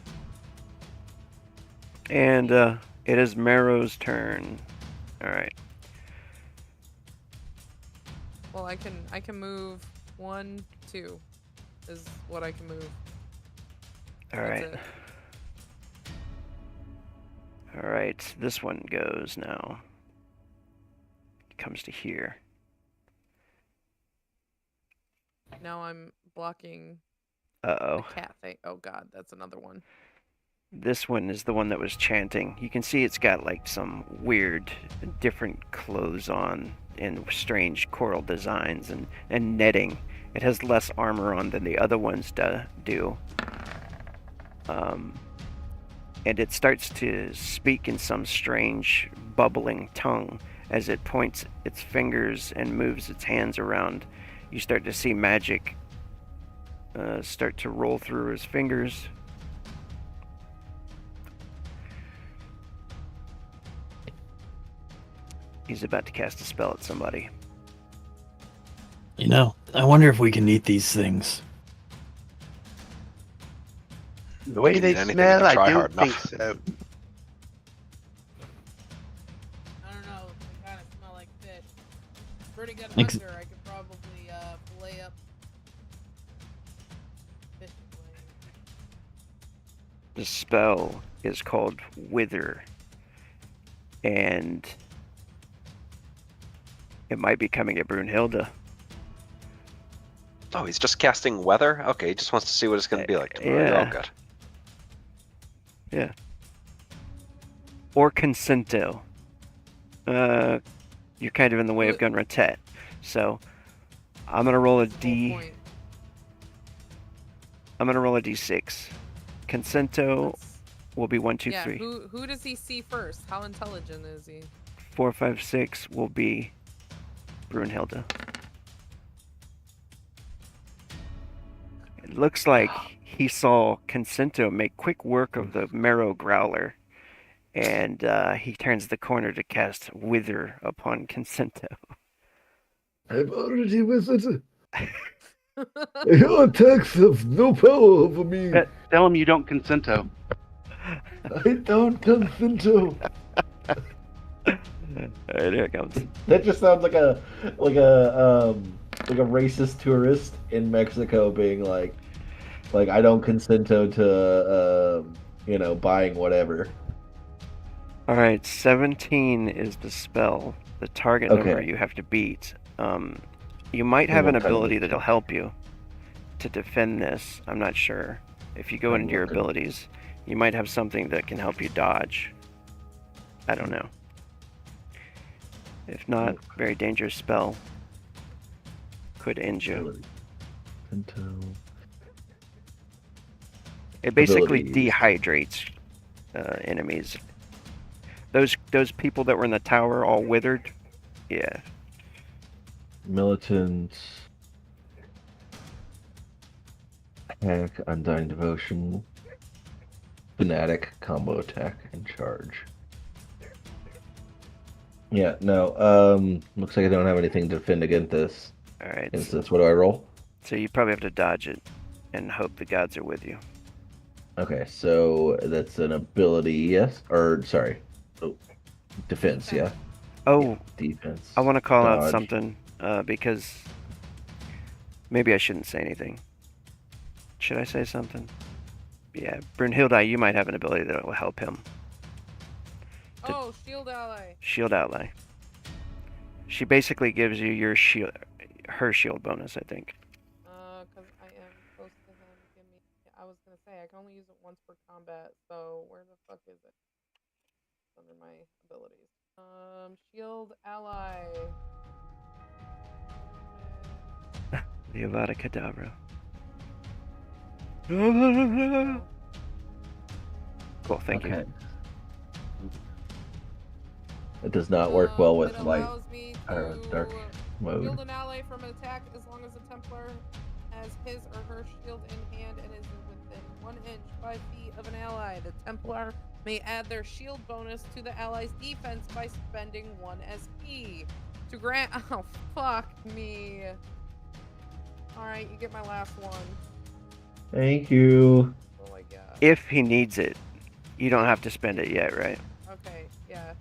And it is Marrow's turn. All right. Well, I can move 1, 2 is what I can move. All That's right. it. All right. This one goes now. It comes to here. Now I'm blocking Uh-oh. the cat thing. Oh god, that's another one. This one is the one that was chanting. You can see it's got like some weird, different clothes on and strange coral designs and netting. It has less armor on than the other ones do. And it starts to speak in some strange, bubbling tongue as it points its fingers and moves its hands around. You start to see magic start to roll through his fingers. He's about to cast a spell at somebody. You know, I wonder if we can eat these things. The way they Anything smell, to I try don't hard think enough. so. I don't know. They kind of smell like fish. Pretty good Ex- hunter. I could probably fillet up fish fillet. The spell is called Wither. And it might be coming at Brunhilde. Oh, he's just casting weather? Okay, he just wants to see what it's going to be like tomorrow. You're all Yeah. good. Yeah. Or Consento. You're kind of in the way of Gunratet. So I'm gonna roll a Whole D. point. I'm gonna roll a D6. Consento Let's- will be 1, 2, yeah, 3. who does he see first? How intelligent is he? 4, 5, 6 will be Brunhilde. It looks like he saw Consento make quick work of the Marrow Growler, and he turns the corner to cast Wither upon Consento. I've already visited. Your attacks have no power over me. Tell him you don't consento. I don't consent to. Alright, here it comes. That just sounds like a racist tourist in Mexico being like I don't consent to buying whatever. Alright, 17 is the spell. The target Okay. number you have to beat. You might have an ability that'll help you to defend this. I'm not sure. If you go into your abilities, you might have something that can help you dodge. I don't know. If not, very dangerous spell. Could end you. It basically Abilities. dehydrates enemies. Those people that were in the tower all withered. Yeah. Militant. Attack, Undying Devotion. Fanatic, combo attack, and charge. Yeah, no, looks like I don't have anything to defend against this. Alright. Instance, what do I roll? So you probably have to dodge it and hope the gods are with you. Okay, so that's an ability, yes? Or, sorry. Oh, defense, yeah? Oh, Defense. I want to call out dodge. something. because maybe I shouldn't say anything. Should I say something? Yeah, Brunhilde, you might have an ability that will help him. Oh, shield ally. Shield ally. She basically gives you your shield, her shield bonus, I think. Cause I am close to him. Give me. I was gonna say I can only use it once per combat. So where the fuck is it? It's under my abilities. Shield ally. The Avada Kedavra. Cool, thank you. It does not work well with It light allows me or to dark mode. shield an ally from an attack as long as the Templar has his or her shield in hand and is within 1 inch, 5 feet of an ally. The Templar may add their shield bonus to the ally's defense by spending 1 SP. To grant. Oh, fuck me. Alright, you get my last one. Thank you. Oh my god. If he needs it, you don't have to spend it yet, right? Okay, yeah.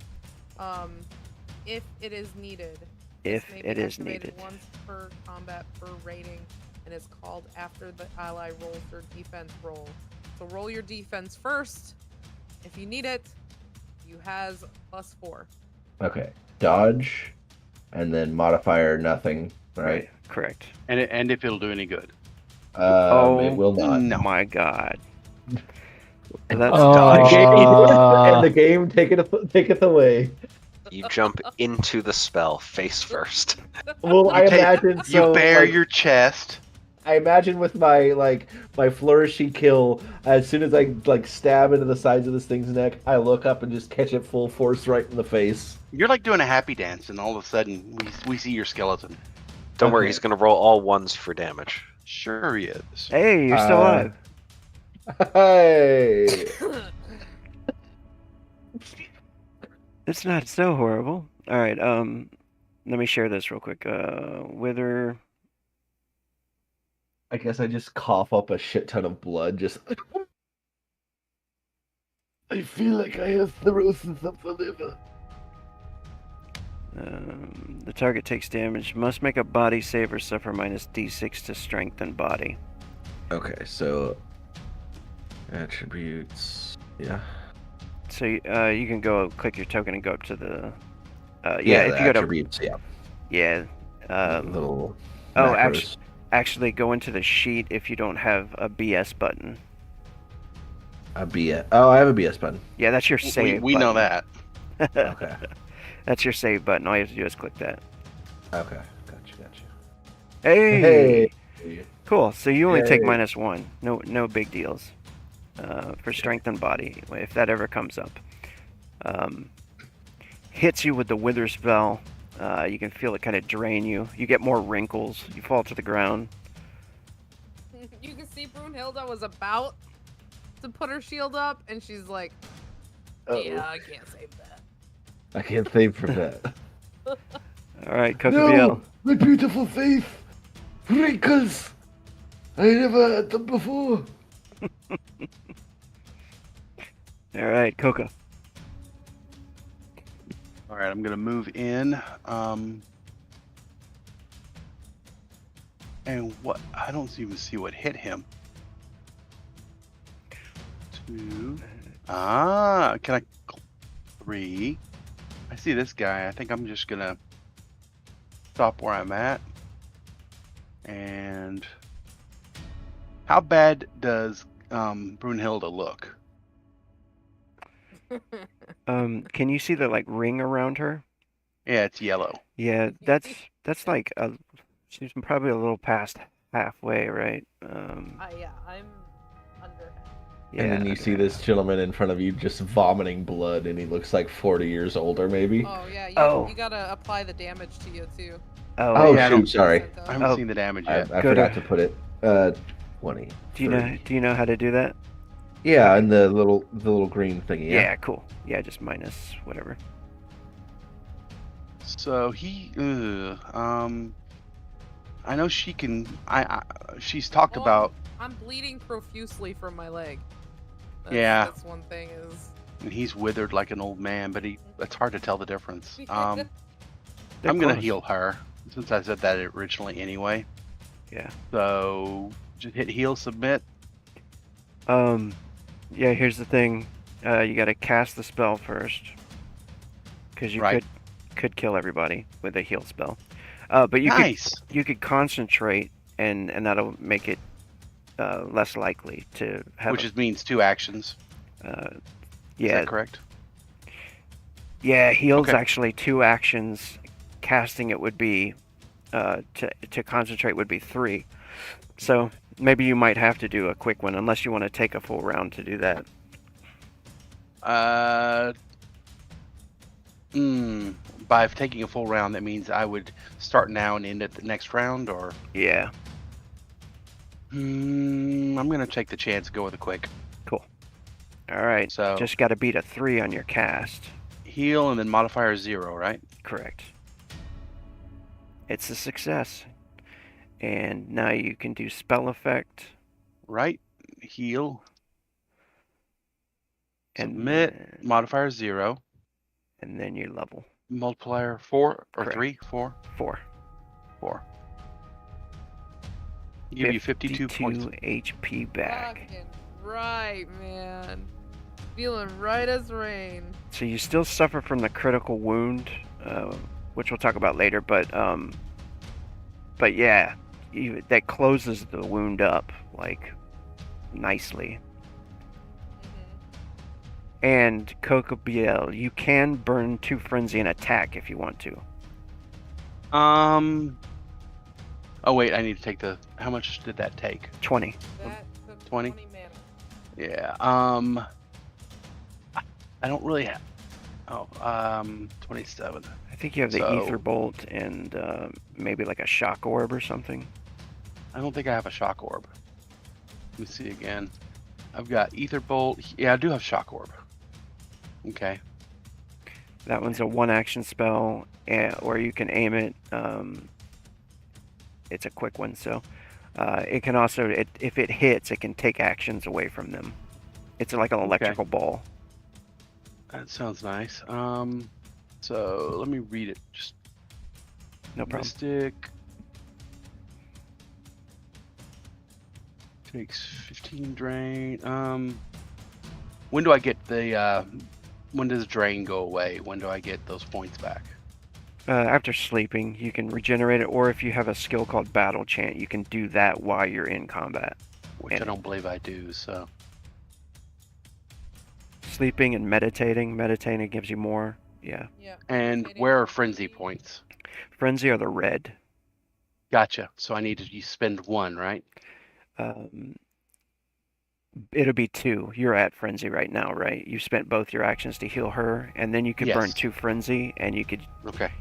If it is needed. If This may be it is activated needed. once per combat per rating, and is called after the ally rolls their defense roll. So roll your defense first. If you need it, you has +4. Okay. Dodge, and then modifier nothing, right? Correct. And if it'll do any good. It will not. No. My God. So And that's and the game taketh away. You jump into the spell face first. Well, I take- imagine so. You bare like, your chest. I imagine with my my flourishy kill, as soon as I stab into the sides of this thing's neck, I look up and just catch it full force right in the face. You're like doing a happy dance, and all of a sudden we see your skeleton. Don't worry, Okay. he's gonna roll all ones for damage. Sure he is. Hey, you're still alive. Hey. It's not so horrible. All right. Let me share this real quick. Wither. I guess I just cough up a shit ton of blood. Just. I feel like I have cirrhosis of the liver. The target takes damage. Must make a body save or suffer -d6 to strength and body. Okay, so attributes. Yeah. So you can go click your token and go up to the. The if you go to attributes. Yeah. Little. oh, macros. actually go into the sheet if you don't have a BS button. A BS. Oh, I have a BS button. Yeah, that's your save. We know that. Okay. That's your save button. All you have to do is click that. Okay. Gotcha. Hey. Cool. So you only take Yay. -1. No big deals. For strength and body, if that ever comes up. Hits you with the wither spell. You can feel it kind of drain you. You get more wrinkles. You fall to the ground. You can see Brunhilde was about to put her shield up, and she's like, yeah, I can't save that. I can't save from that. All right, Cocobiel. My beautiful face, wrinkles. I never had them before. All right, Coco. All right, I'm gonna move in. And what? I don't even see what hit him. 2. Can I? 3. I see this guy. I think I'm just gonna stop where I'm at. And how bad does Brunhilde look? Can you see the ring around her? Yeah, it's yellow. Yeah, that's like she's probably a little past halfway, right? Yeah, I'm under half. Yeah. And then you see this gentleman in front of you just vomiting blood, and he looks like 40 years older, maybe. Oh yeah, Oh. you gotta apply the damage to you too. Oh, yeah, I shoot, don't- sorry. I haven't Oh. seen the damage I yet. forgot Go to- to put it. 20. Do you know how to do that? Yeah, and the little green thingy. Yeah, cool. Yeah, just minus whatever. So he, I know she can. She's talked Well, about. I'm bleeding profusely from my leg. Yeah. That's one thing is. And he's withered like an old man, but it's hard to tell the difference. They're I'm gonna close. heal her. since I said that originally anyway. Yeah. So just hit heal, submit. Yeah, here's the thing. You got to cast the spell first, because you Right. could kill everybody with a heal spell. But Nice. you could concentrate, and that'll make it less likely to have. Which means 2 actions. Yeah. Is that correct? Yeah, heal's Okay. actually 2 actions. Casting it would be to concentrate would be 3. So maybe you might have to do a quick one, unless you want to take a full round to do that. By taking a full round, that means I would start now and end at the next round, or? Yeah. I'm gonna take the chance and go with a quick. Cool. All right. So just got to beat a 3 on your cast. Heal and then modifier 0, right? Correct. It's a success. And now you can do spell effect. Right. Heal. And Submit. Modifier 0. And then you level. Multiplier 4 or Correct. 3? 4? 4. 4. Give you 52 points. HP back. Fucking right, man. Feeling right as rain. So you still suffer from the critical wound, which we'll talk about later. But yeah, that closes the wound up like nicely. And Cocobiel, you can burn 2 frenzy and attack if you want to. Oh wait, I need to take the. How much did that take? 20. That took 20? 20 mana. Yeah. I don't really have. 27. I think you have the So- Ether Bolt and maybe like a Shock Orb or something. I don't think I have a shock orb. Let me see again. I've got Ether Bolt. Yeah, I do have shock orb. Okay. That one's a 1 action spell, or you can aim it. It's a quick one, so it can also, if it hits, it can take actions away from them. It's like an electrical ball. That sounds nice. So let me read it. Just No problem. Mystic takes 15 drain. When do I get the? When does drain go away? When do I get those points back? After sleeping, you can regenerate it, or if you have a skill called Battle Chant, you can do that while you're in combat. Which I don't believe I do. So Sleeping and meditating. Meditating gives you more. Yeah. Yeah. and Meditating. where are frenzy points? Frenzy are the red. Gotcha. So I need to spend 1, right? It'll be 2. You're at Frenzy right now, right? You spent both your actions to heal her, and then you could burn Yes. 2 Frenzy, and you could Okay.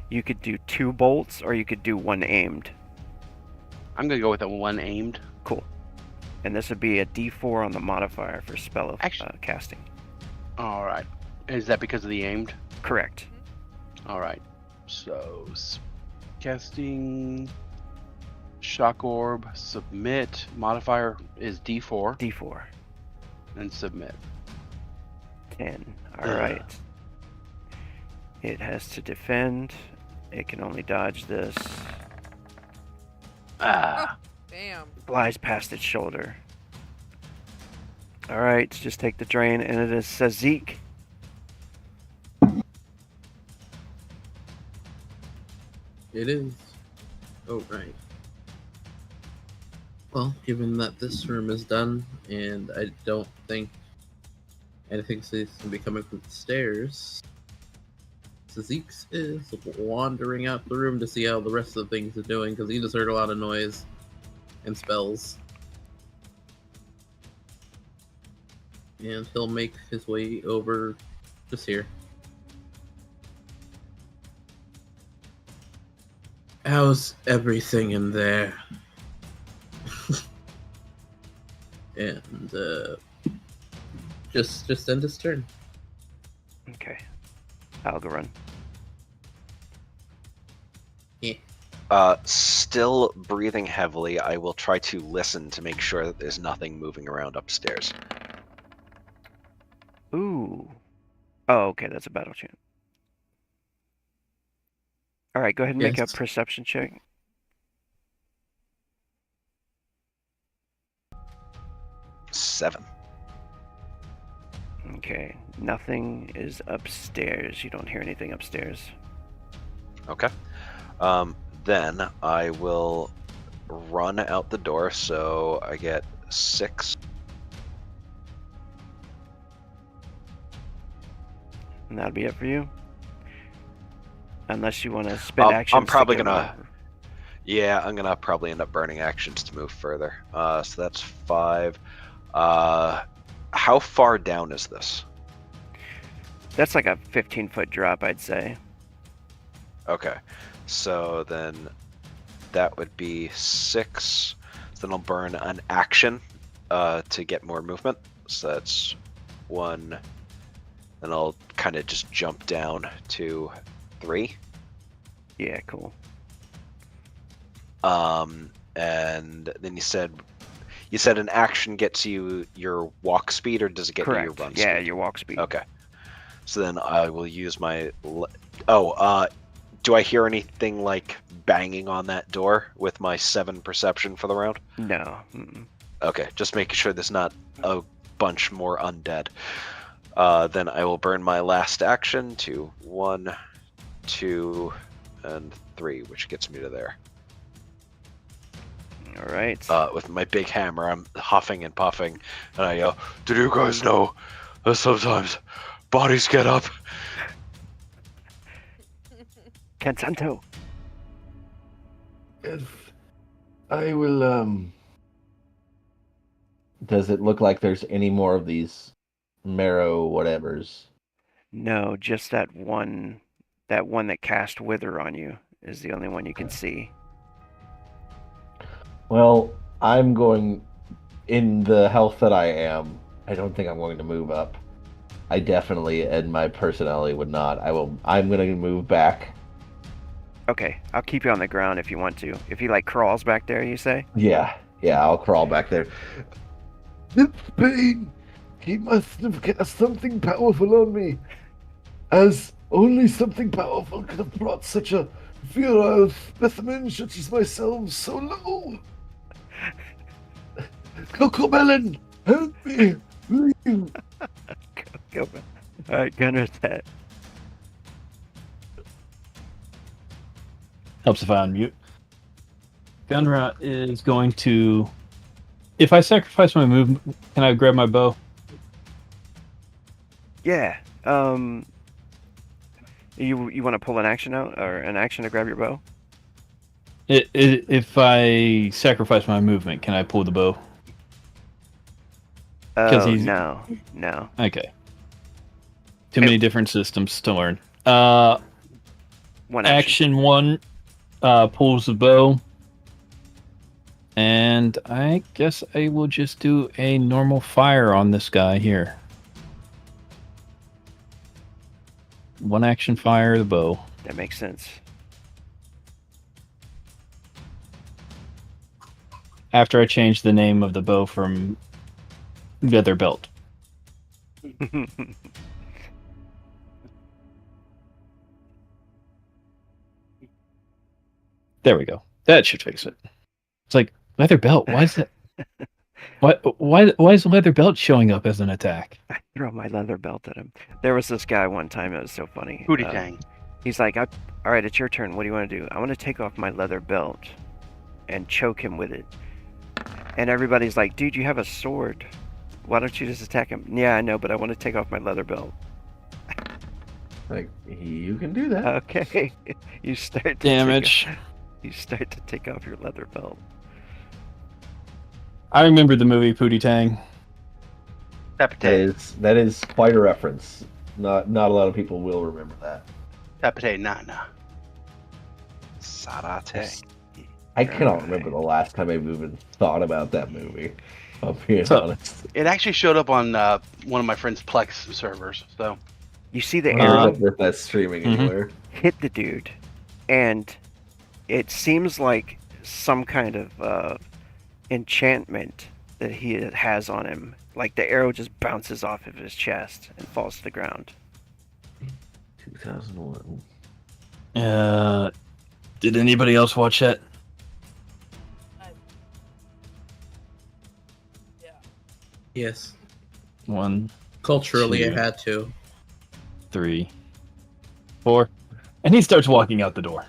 do 2 bolts, or you could do 1 aimed. I'm gonna go with a 1 aimed. Cool. And this would be a D4 on the modifier for spell of casting. All right. Is that because of the aimed? Correct. All right. So casting shock orb, submit. Modifier is D4 D4. and submit. 10. Alright. It has to defend. It can only dodge this. Damn. Flies past its shoulder. Alright, just take the drain, and it is Sazik. It is. Oh, right. Well, given that this room is done, and I don't think anything seems to be coming from the stairs, Sazeeks is wandering out the room to see how the rest of the things are doing, because he just heard a lot of noise and spells. And he'll make his way over just here. How's everything in there? And just end his turn. Okay. Algaron. Still breathing heavily, I will try to listen to make sure that there's nothing moving around upstairs. Ooh. Oh, okay, that's a battle chant. All right, go ahead and make a Yes. perception check. Seven. Okay, nothing is upstairs. You don't hear anything upstairs. Okay. Then I will run out the door, so I get 6. And that'll be it for you. Unless you want to spend actions. I'm probably to gonna. Yeah, I'm gonna probably end up burning actions to move further. So that's 5. How far down is this? That's like a 15-foot drop, I'd say. Okay, so then that would be 6. So then I'll burn an action to get more movement. So that's 1. Then I'll kind of just jump down to 3. Yeah, cool. And then you said an action gets you your walk speed, or does it get you your run speed? Yeah, your walk speed. Okay. So then I will use my. Do I hear anything like banging on that door with my 7 perception for the round? No. Mm-mm. Okay, just making sure there's not a bunch more undead. Then I will burn my last action to 1, 2, and 3, which gets me to there. All right. With my big hammer, I'm huffing and puffing, and I yell, "Did you guys know that sometimes bodies get up?" Consanto. If I will, Does it look like there's any more of these marrow whatevers? No, just that one that cast Wither on you is the only one you can see. Well, I'm going in the health that I am. I don't think I'm going to move up. I definitely, and my personality would not. I'm going to move back. Okay, I'll keep you on the ground if you want to. If he like crawls back there, you say? Yeah, I'll crawl back there. It's pain. He must have cast something powerful on me, as only something powerful could have brought such a virile specimen such as myself so low. Coco Melon, help me, please. Go. All right, Gunner's set. Helps if I unmute. Gunrot is going to. If I sacrifice my movement, can I grab my bow? Yeah. You want to pull an action out or an action to grab your bow? If I sacrifice my movement, can I pull the bow? Oh, he's- no. Okay. Too many different systems to learn. One Action 1 pulls the bow. And I guess I will just do a normal fire on this guy here. One action fire the bow. That makes sense. After I change the name of the bow from Leather Belt. There we go. That should fix it. It's like Leather Belt. Why is that? Why is Leather Belt showing up as an attack? I throw my leather belt at him. There was this guy one time. It was so funny. Hootie Tang. He's like, "All right, it's your turn. What do you want to do?" "I want to take off my leather belt and choke him with it." And everybody's like, "Dude, you have a sword. Why don't you just attack him?" "Yeah, I know, but I want to take off my leather belt." Like, you can do that. Okay. You start to Damage. You start to take off your leather belt. I remember the movie Pootie Tang. Tapate. That is quite a reference. Not a lot of people will remember that. Tapate Nana. Sarate. I cannot remember the last time I've even thought about that movie. I'll be So- honest. It actually showed up on one of my friend's Plex servers. So You see the I don't arrow know if that's streaming Mhm. anywhere. hit the dude, and it seems like some kind of enchantment that he has on him. Like the arrow just bounces off of his chest and falls to the ground. 2001. Did anybody else watch that? Yes. 1, Culturally, I 2, had to. 3, 4. And he starts walking out the door.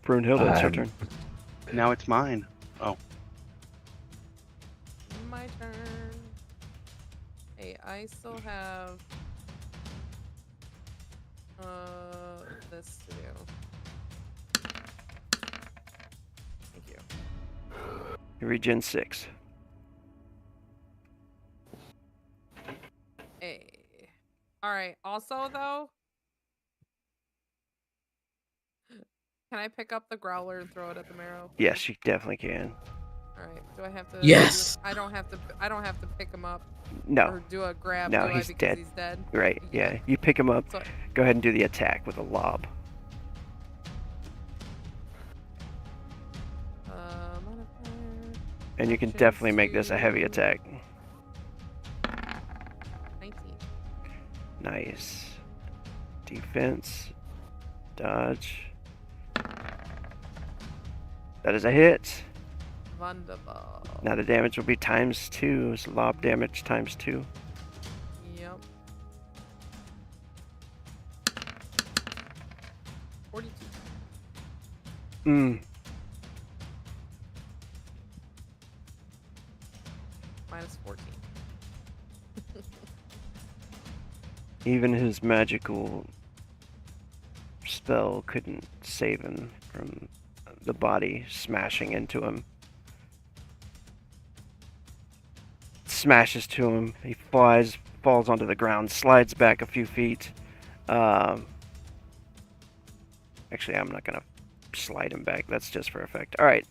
Brunhilde, it's your turn. Now it's mine. My turn. Hey, I still have this to do. Thank you. You regen 6. Hey. Alright, also though, can I pick up the growler and throw it at the marrow? Yes, you definitely can. Alright, do I have to Yes! I don't have to pick him up No. or do a grab, No, do I, he's because dead. he's dead? Right, yeah. You pick him up. So, Go ahead and do the attack with a lob. modifier, And you can actions definitely make this a heavy to- attack. 19. Nice. Defense. Dodge. That is a hit. Wonderful. Now the damage will be times 2. It's lob damage times 2. Yep. 42. Minus 14. Even his magical spell couldn't save him from the body smashing into him. Smashes to him. He falls onto the ground, slides back a few feet. Actually, I'm not gonna slide him back. That's just for effect. All right.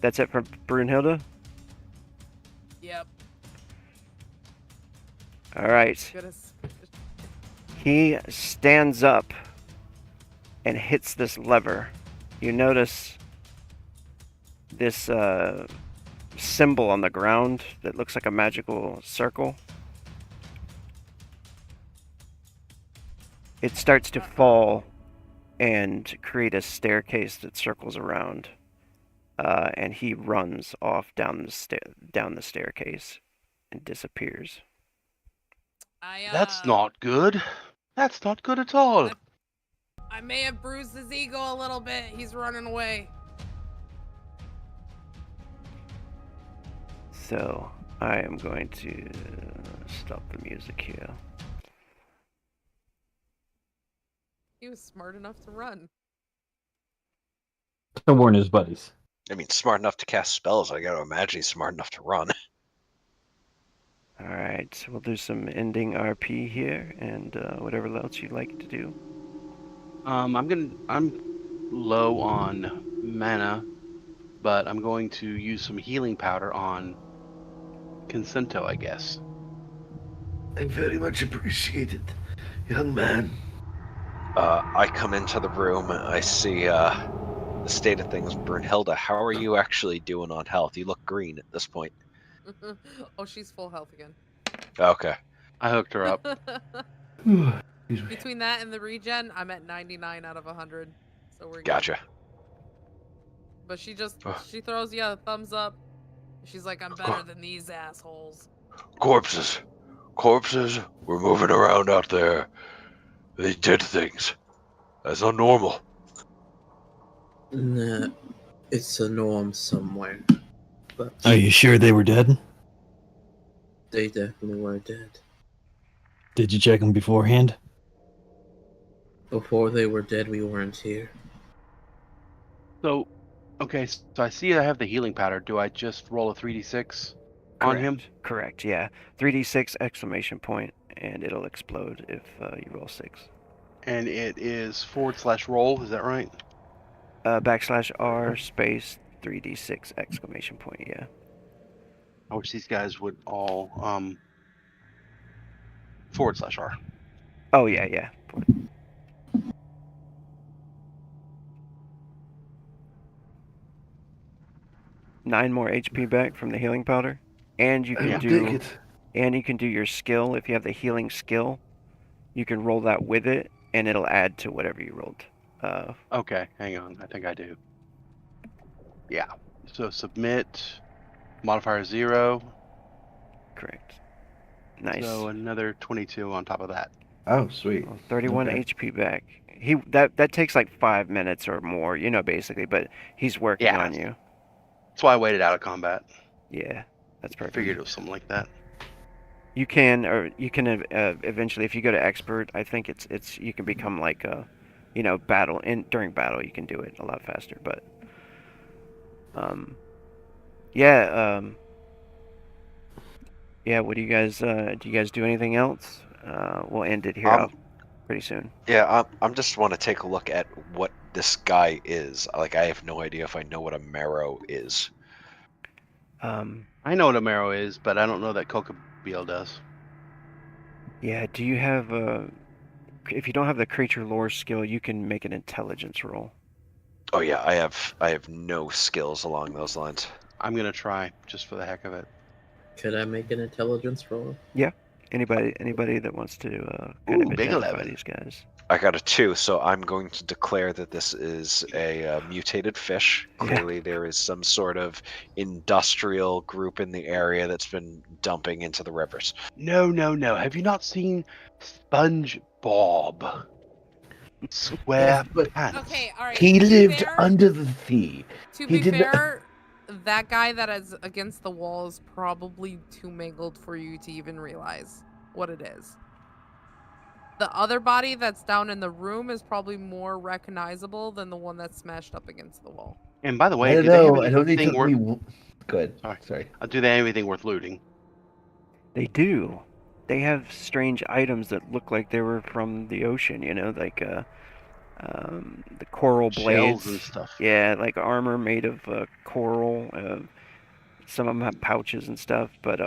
That's it for Brunhilde. Yep. All right. Good as. He stands up and hits this lever. You notice this symbol on the ground that looks like a magical circle. It starts to fall and create a staircase that circles around. And he runs off down the staircase and disappears. That's not good. That's not good at all. I may have bruised his ego a little bit. He's running away. So I am going to stop the music here. He was smart enough to run. To warn his buddies. I mean, smart enough to cast spells. I gotta imagine he's smart enough to run. Alright, we'll do some ending RP here and whatever else you'd like to do. I'm low on mana, but I'm going to use some healing powder on Consento, I guess. I very much appreciate it, young man. I come into the room. I see the state of things. Brunhilde, how are you actually doing on health? You look green at this point. Oh, she's full health again. Okay. I hooked her up. Between that and the regen, I'm at 99 out of 100. So we're good. Gotcha. But she throws you a thumbs up. She's like, I'm better than these assholes. Corpses. Corpses were moving around out there. They did things. That's not normal. Nah, it's a norm somewhere. But Are you sure they were dead? they definitely were dead. Did you check them beforehand? Before they were dead, we weren't here. So, okay, so I see I have the healing powder. Do I just roll a 3d6 on him? Correct, yeah. 3d6 exclamation point, and it'll explode if you roll 6. And it is /roll, is that right? /R space 3d6 exclamation point, yeah. I wish these guys would all /R. Oh, yeah. 9 more HP back from the healing powder, and you can I'll do take it. and you can do your skill if you have the healing skill. You can roll that with it, and it'll add to whatever you rolled. Okay, hang on. I think I do. Yeah. So submit, modifier 0. Correct. Nice. So another 22 on top of that. Oh, sweet. Well, 31 Okay. HP back. That takes like 5 minutes or more, basically. But he's working Yeah. on you. That's why I waited out of combat. Yeah, that's I perfect. figured it was something like that. You can eventually, if you go to expert, I think it's you can become like a, battle during battle you can do it a lot faster. But yeah, yeah. What do you guys do anything else? We'll end it here pretty soon. Yeah, I'm just want to take a look at what this guy is. Like, I have no idea if I know what a marrow is. I know what a marrow is, but I don't know that Cocabiel does. Yeah. Do you have if you don't have the creature lore skill, you can make an intelligence roll. Oh yeah, I have no skills along those lines. I'm gonna try just for the heck of it. Could I make an intelligence roll? Yeah. Anybody that wants to kind of big identify 11. these guys. I got a 2, so I'm going to declare that this is a mutated fish. Yeah. Clearly, there is some sort of industrial group in the area that's been dumping into the rivers. No. Have you not seen SpongeBob? Square But pants. Okay, all right. he to be lived fair- under the sea. To He be did not- fair, that guy that is against the wall is probably too mangled for you to even realize what it is. The other body that's down in the room is probably more recognizable than the one that's smashed up against the wall. And by the I way, don't do they have know. I don't need anything to worth? be. Good. Sorry. Do they have anything worth looting? They do. They have strange items that look like they were from the ocean. Like the coral blades Shells and stuff. Yeah, like armor made of coral. Some of them have pouches and stuff, but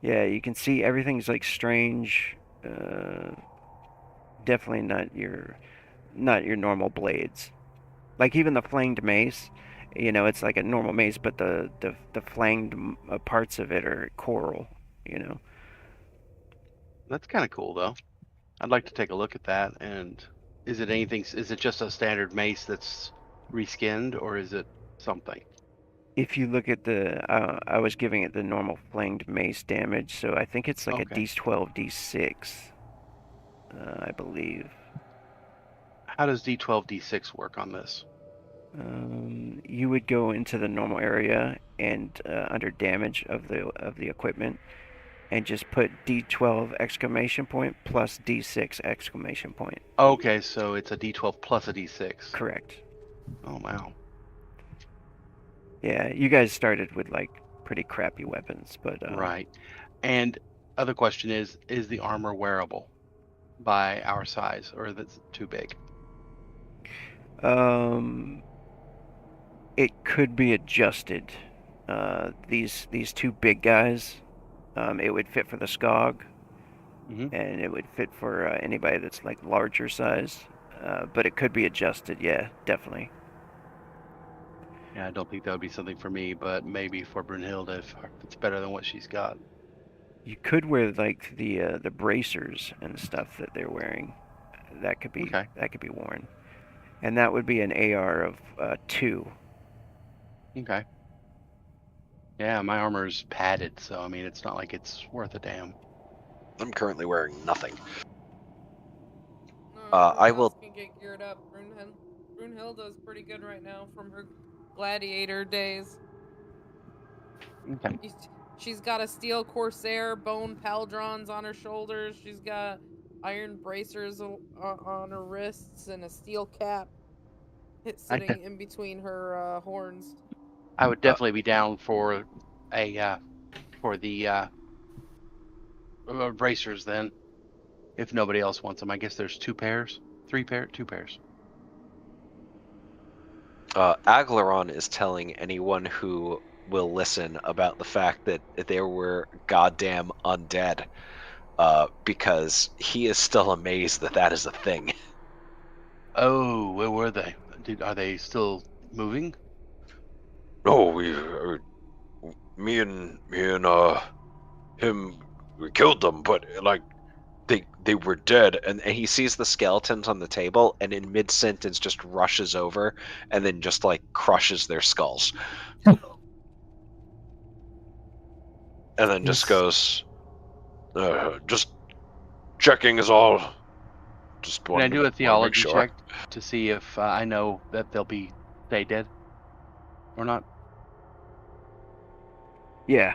yeah, you can see everything's like strange. Definitely not your normal blades. Like even the flanged mace, it's like a normal mace, but the flanged parts of it are coral. That's kind of cool, though. I'd like to take a look at that. And is it anything? Is it just a standard mace that's reskinned, or is it something? If you look at I was giving it the normal flanged mace damage, so I think it's like a Okay. D12, D6, I believe. How does D12, D6 work on this? You would go into the normal area and under damage of the equipment, and just put D12 exclamation point plus D6 exclamation point. Okay, so it's a D12 plus a D6. Correct. Oh wow. Yeah, you guys started with like pretty crappy weapons, but Right. And other question is the armor wearable by our size, or is it too big? It could be adjusted. These two big guys, it would fit for the Skog, Mhm. and it would fit for anybody that's like larger size. But it could be adjusted. Yeah, definitely. Yeah, I don't think that would be something for me, but maybe for Brunhilde if it's better than what she's got. You could wear like the bracers and stuff that they're wearing. That could be Okay. that could be worn, and that would be an AR of 2. Okay. Yeah, my armor's padded, so I mean it's not like it's worth a damn. I'm currently wearing nothing. No, I everyone will- else can get geared up. Brunhilde's pretty good right now from her gladiator days. Okay. She's got a steel corsair, bone pauldrons on her shoulders. She's got iron bracers on her wrists and a steel cap sitting in between her horns. I would definitely be down for the bracers then, if nobody else wants them. I guess there's 2 pairs, 2 pairs. Aglaron is telling anyone who will listen about the fact that there were goddamn undead, because he is still amazed that that is a thing. Oh, where were they? Are they still moving? No, me and him, we killed them, but like they were dead, and he sees the skeletons on the table, and in mid sentence just rushes over, and then just like crushes their skulls, and then just goes, just checking is all. Just Can I do a wanted to make theology sure. check to see if I know that they'll stay dead or not? Yeah.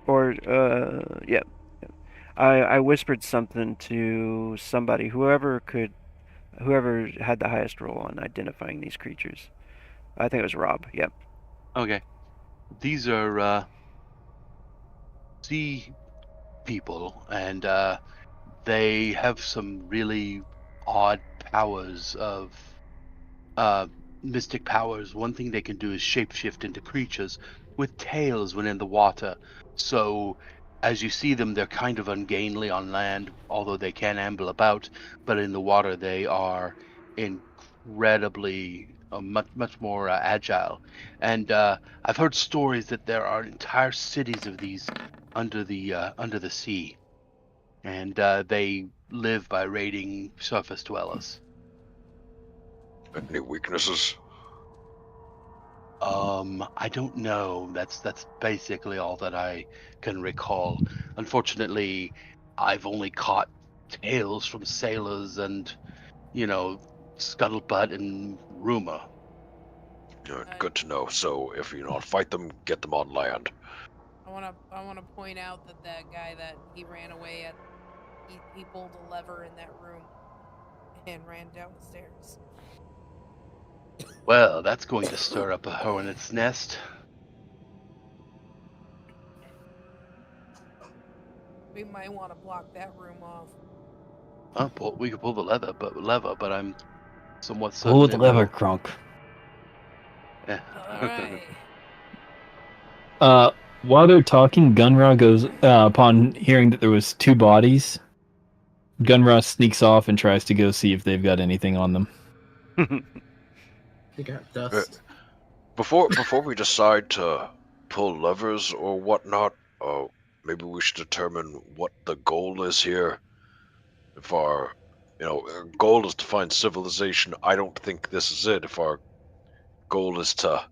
Or yeah. I whispered something to somebody, whoever had the highest roll on identifying these creatures. I think it was Rob. Yep. Okay. These are sea people, and they have some really odd powers of uh, mystic powers. One thing they can do is shapeshift into creatures with tails when in the water. So, as you see them, they're kind of ungainly on land, although they can amble about. But in the water, they are incredibly much more agile. And I've heard stories that there are entire cities of these under the sea, and they live by raiding surface dwellers. Any weaknesses? I don't know. That's basically all that I can recall. Unfortunately, I've only caught tales from sailors and, scuttlebutt and rumor. Good to know. So if you not fight them, get them on land. I wanna point out that guy that he ran away at, he pulled a lever in that room and ran down the stairs. Well, that's going to stir up a hornet's nest. We might want to block that room off. We could pull the lever, but I'm somewhat Pull certain the it lever, will. Crunk. Yeah. All right. While they're talking, Gunra goes, upon hearing that there was 2 bodies, Gunra sneaks off and tries to go see if they've got anything on them. They got dust. Before we decide to pull levers or whatnot, maybe we should determine what the goal is here. If our, goal is to find civilization, I don't think this is it. If our goal is to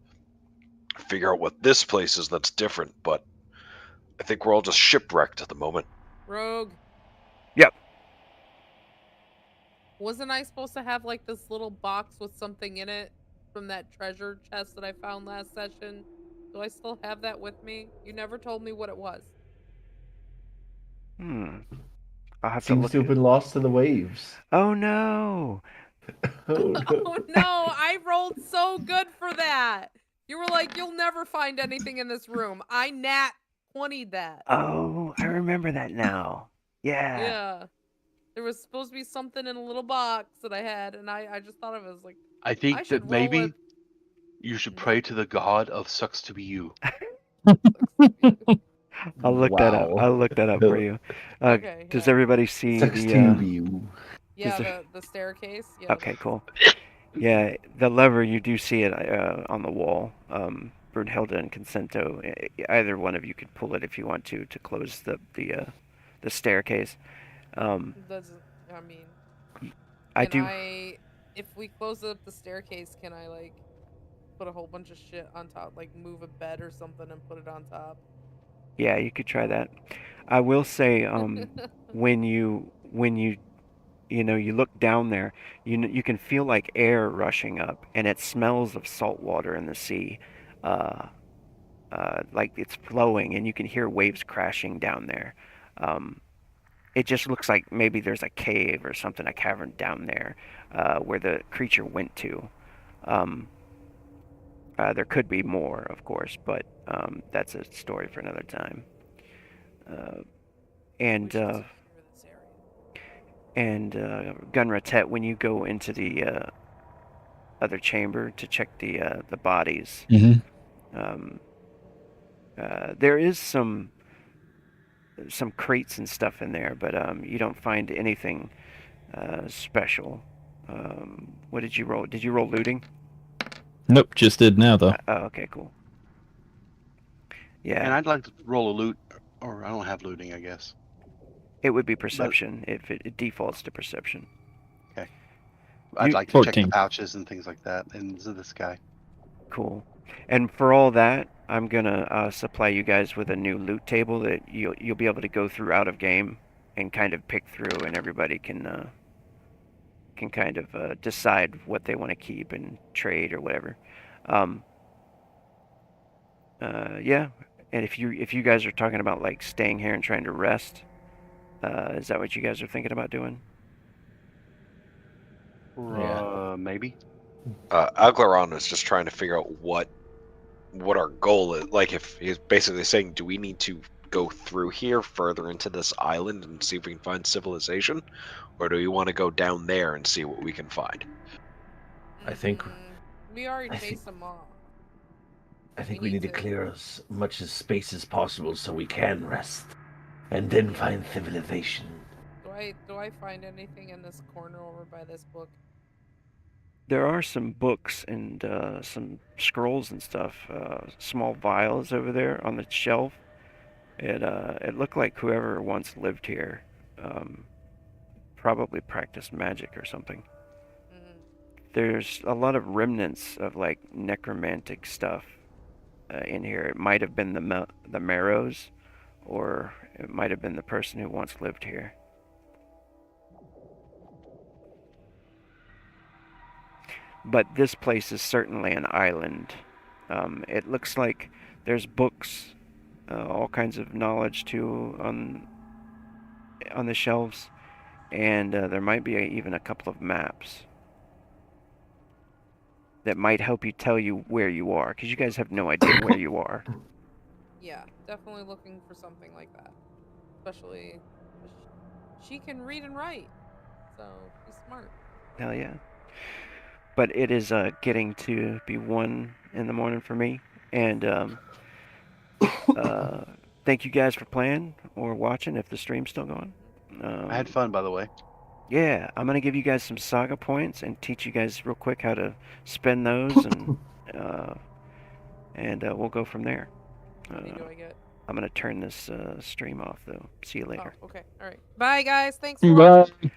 figure out what this place is that's different, but I think we're all just shipwrecked at the moment. Rogue. Yep. Wasn't I supposed to have like this little box with something in it from that treasure chest that I found last session? Do I still have that with me? You never told me what it was. I'll have to Seems look to have been lost to the waves. Oh no. Oh no. Oh no, I rolled so good for that. You were like, you'll never find anything in this room. I nat 20'd that. Oh, I remember that now. Yeah. Yeah. There was supposed to be something in a little box that I had, and I just thought of it as like, I I think should that roll maybe it. you should pray to the god of sucks to be you. I'll look that up. I'll look that up for you. Okay, Does yeah. everybody see Sucks the to you. Yeah, the staircase. Yes. Okay, cool. Yeah, the lever, you do see it on the wall. Brunhilde and Consento, either one of you could pull it if you want to close the staircase. Doesn't, I mean, I can do. if we close up the staircase, can I like put a whole bunch of shit on top, like move a bed or something and put it on top? Yeah, you could try that. I will say, when you you look down there, you can feel like air rushing up, and it smells of salt water in the sea, uh, like it's flowing, and you can hear waves crashing down there. Um, it just looks like maybe there's a cave or something, a cavern down there, where the creature went to. Um, there could be more, of course, but that's a story for another time. Uh, and We should uh, secure this area. and Gunratet, when you go into the other chamber to check the bodies, um, there is some crates and stuff in there, but you don't find anything special. What did you roll? Did you roll looting? Nope, just did now though. Oh, okay, cool. Yeah. And I'd like to roll a loot, or I don't have looting, I guess. It would be perception if it defaults to perception. I'd You- like to check the 14. pouches and things like that in this guy. Cool. And for all that, I'm gonna supply you guys with a new loot table that you'll be able to go through out of game and kind of pick through, and everybody can kind of decide what they want to keep and trade or whatever. Um, yeah. And if you guys are talking about like staying here and trying to rest, is that what you guys are thinking about doing? Maybe. Aglaron was just trying to figure out what our goal is. Like, if he's basically saying, do we need to go through here further into this island and see if we can find civilization, or do we want to go down there and see what we can find? I think- we already I faced think- them off. I think We we need need to to- clear as much as space as possible so we can rest, and then find civilization. Do I find anything in this corner over by this book? There are some books and some scrolls and stuff, small vials over there on the shelf. It looked like whoever once lived here probably practiced magic or something. Mm-hmm. There's a lot of remnants of like necromantic stuff in here. It might have been the Marrows, or it might have been the person who once lived here. But this place is certainly an island. It looks like there's books, all kinds of knowledge too on the shelves, and there might be even a couple of maps that might help you tell you where you are, because you guys have no idea where you are. Yeah, definitely looking for something like that. Especially, she can read and write, so she's smart. Hell yeah. But it is getting to be 1 in the morning for me, and thank you guys for playing or watching if the stream's still going. I had fun, by the way. Yeah, I'm gonna give you guys some saga points and teach you guys real quick how to spend those, and we'll go from there. How many do I get? I'm gonna turn this stream off though. See you later. Oh, okay. All right. Bye, guys. Thanks for watching. Bye.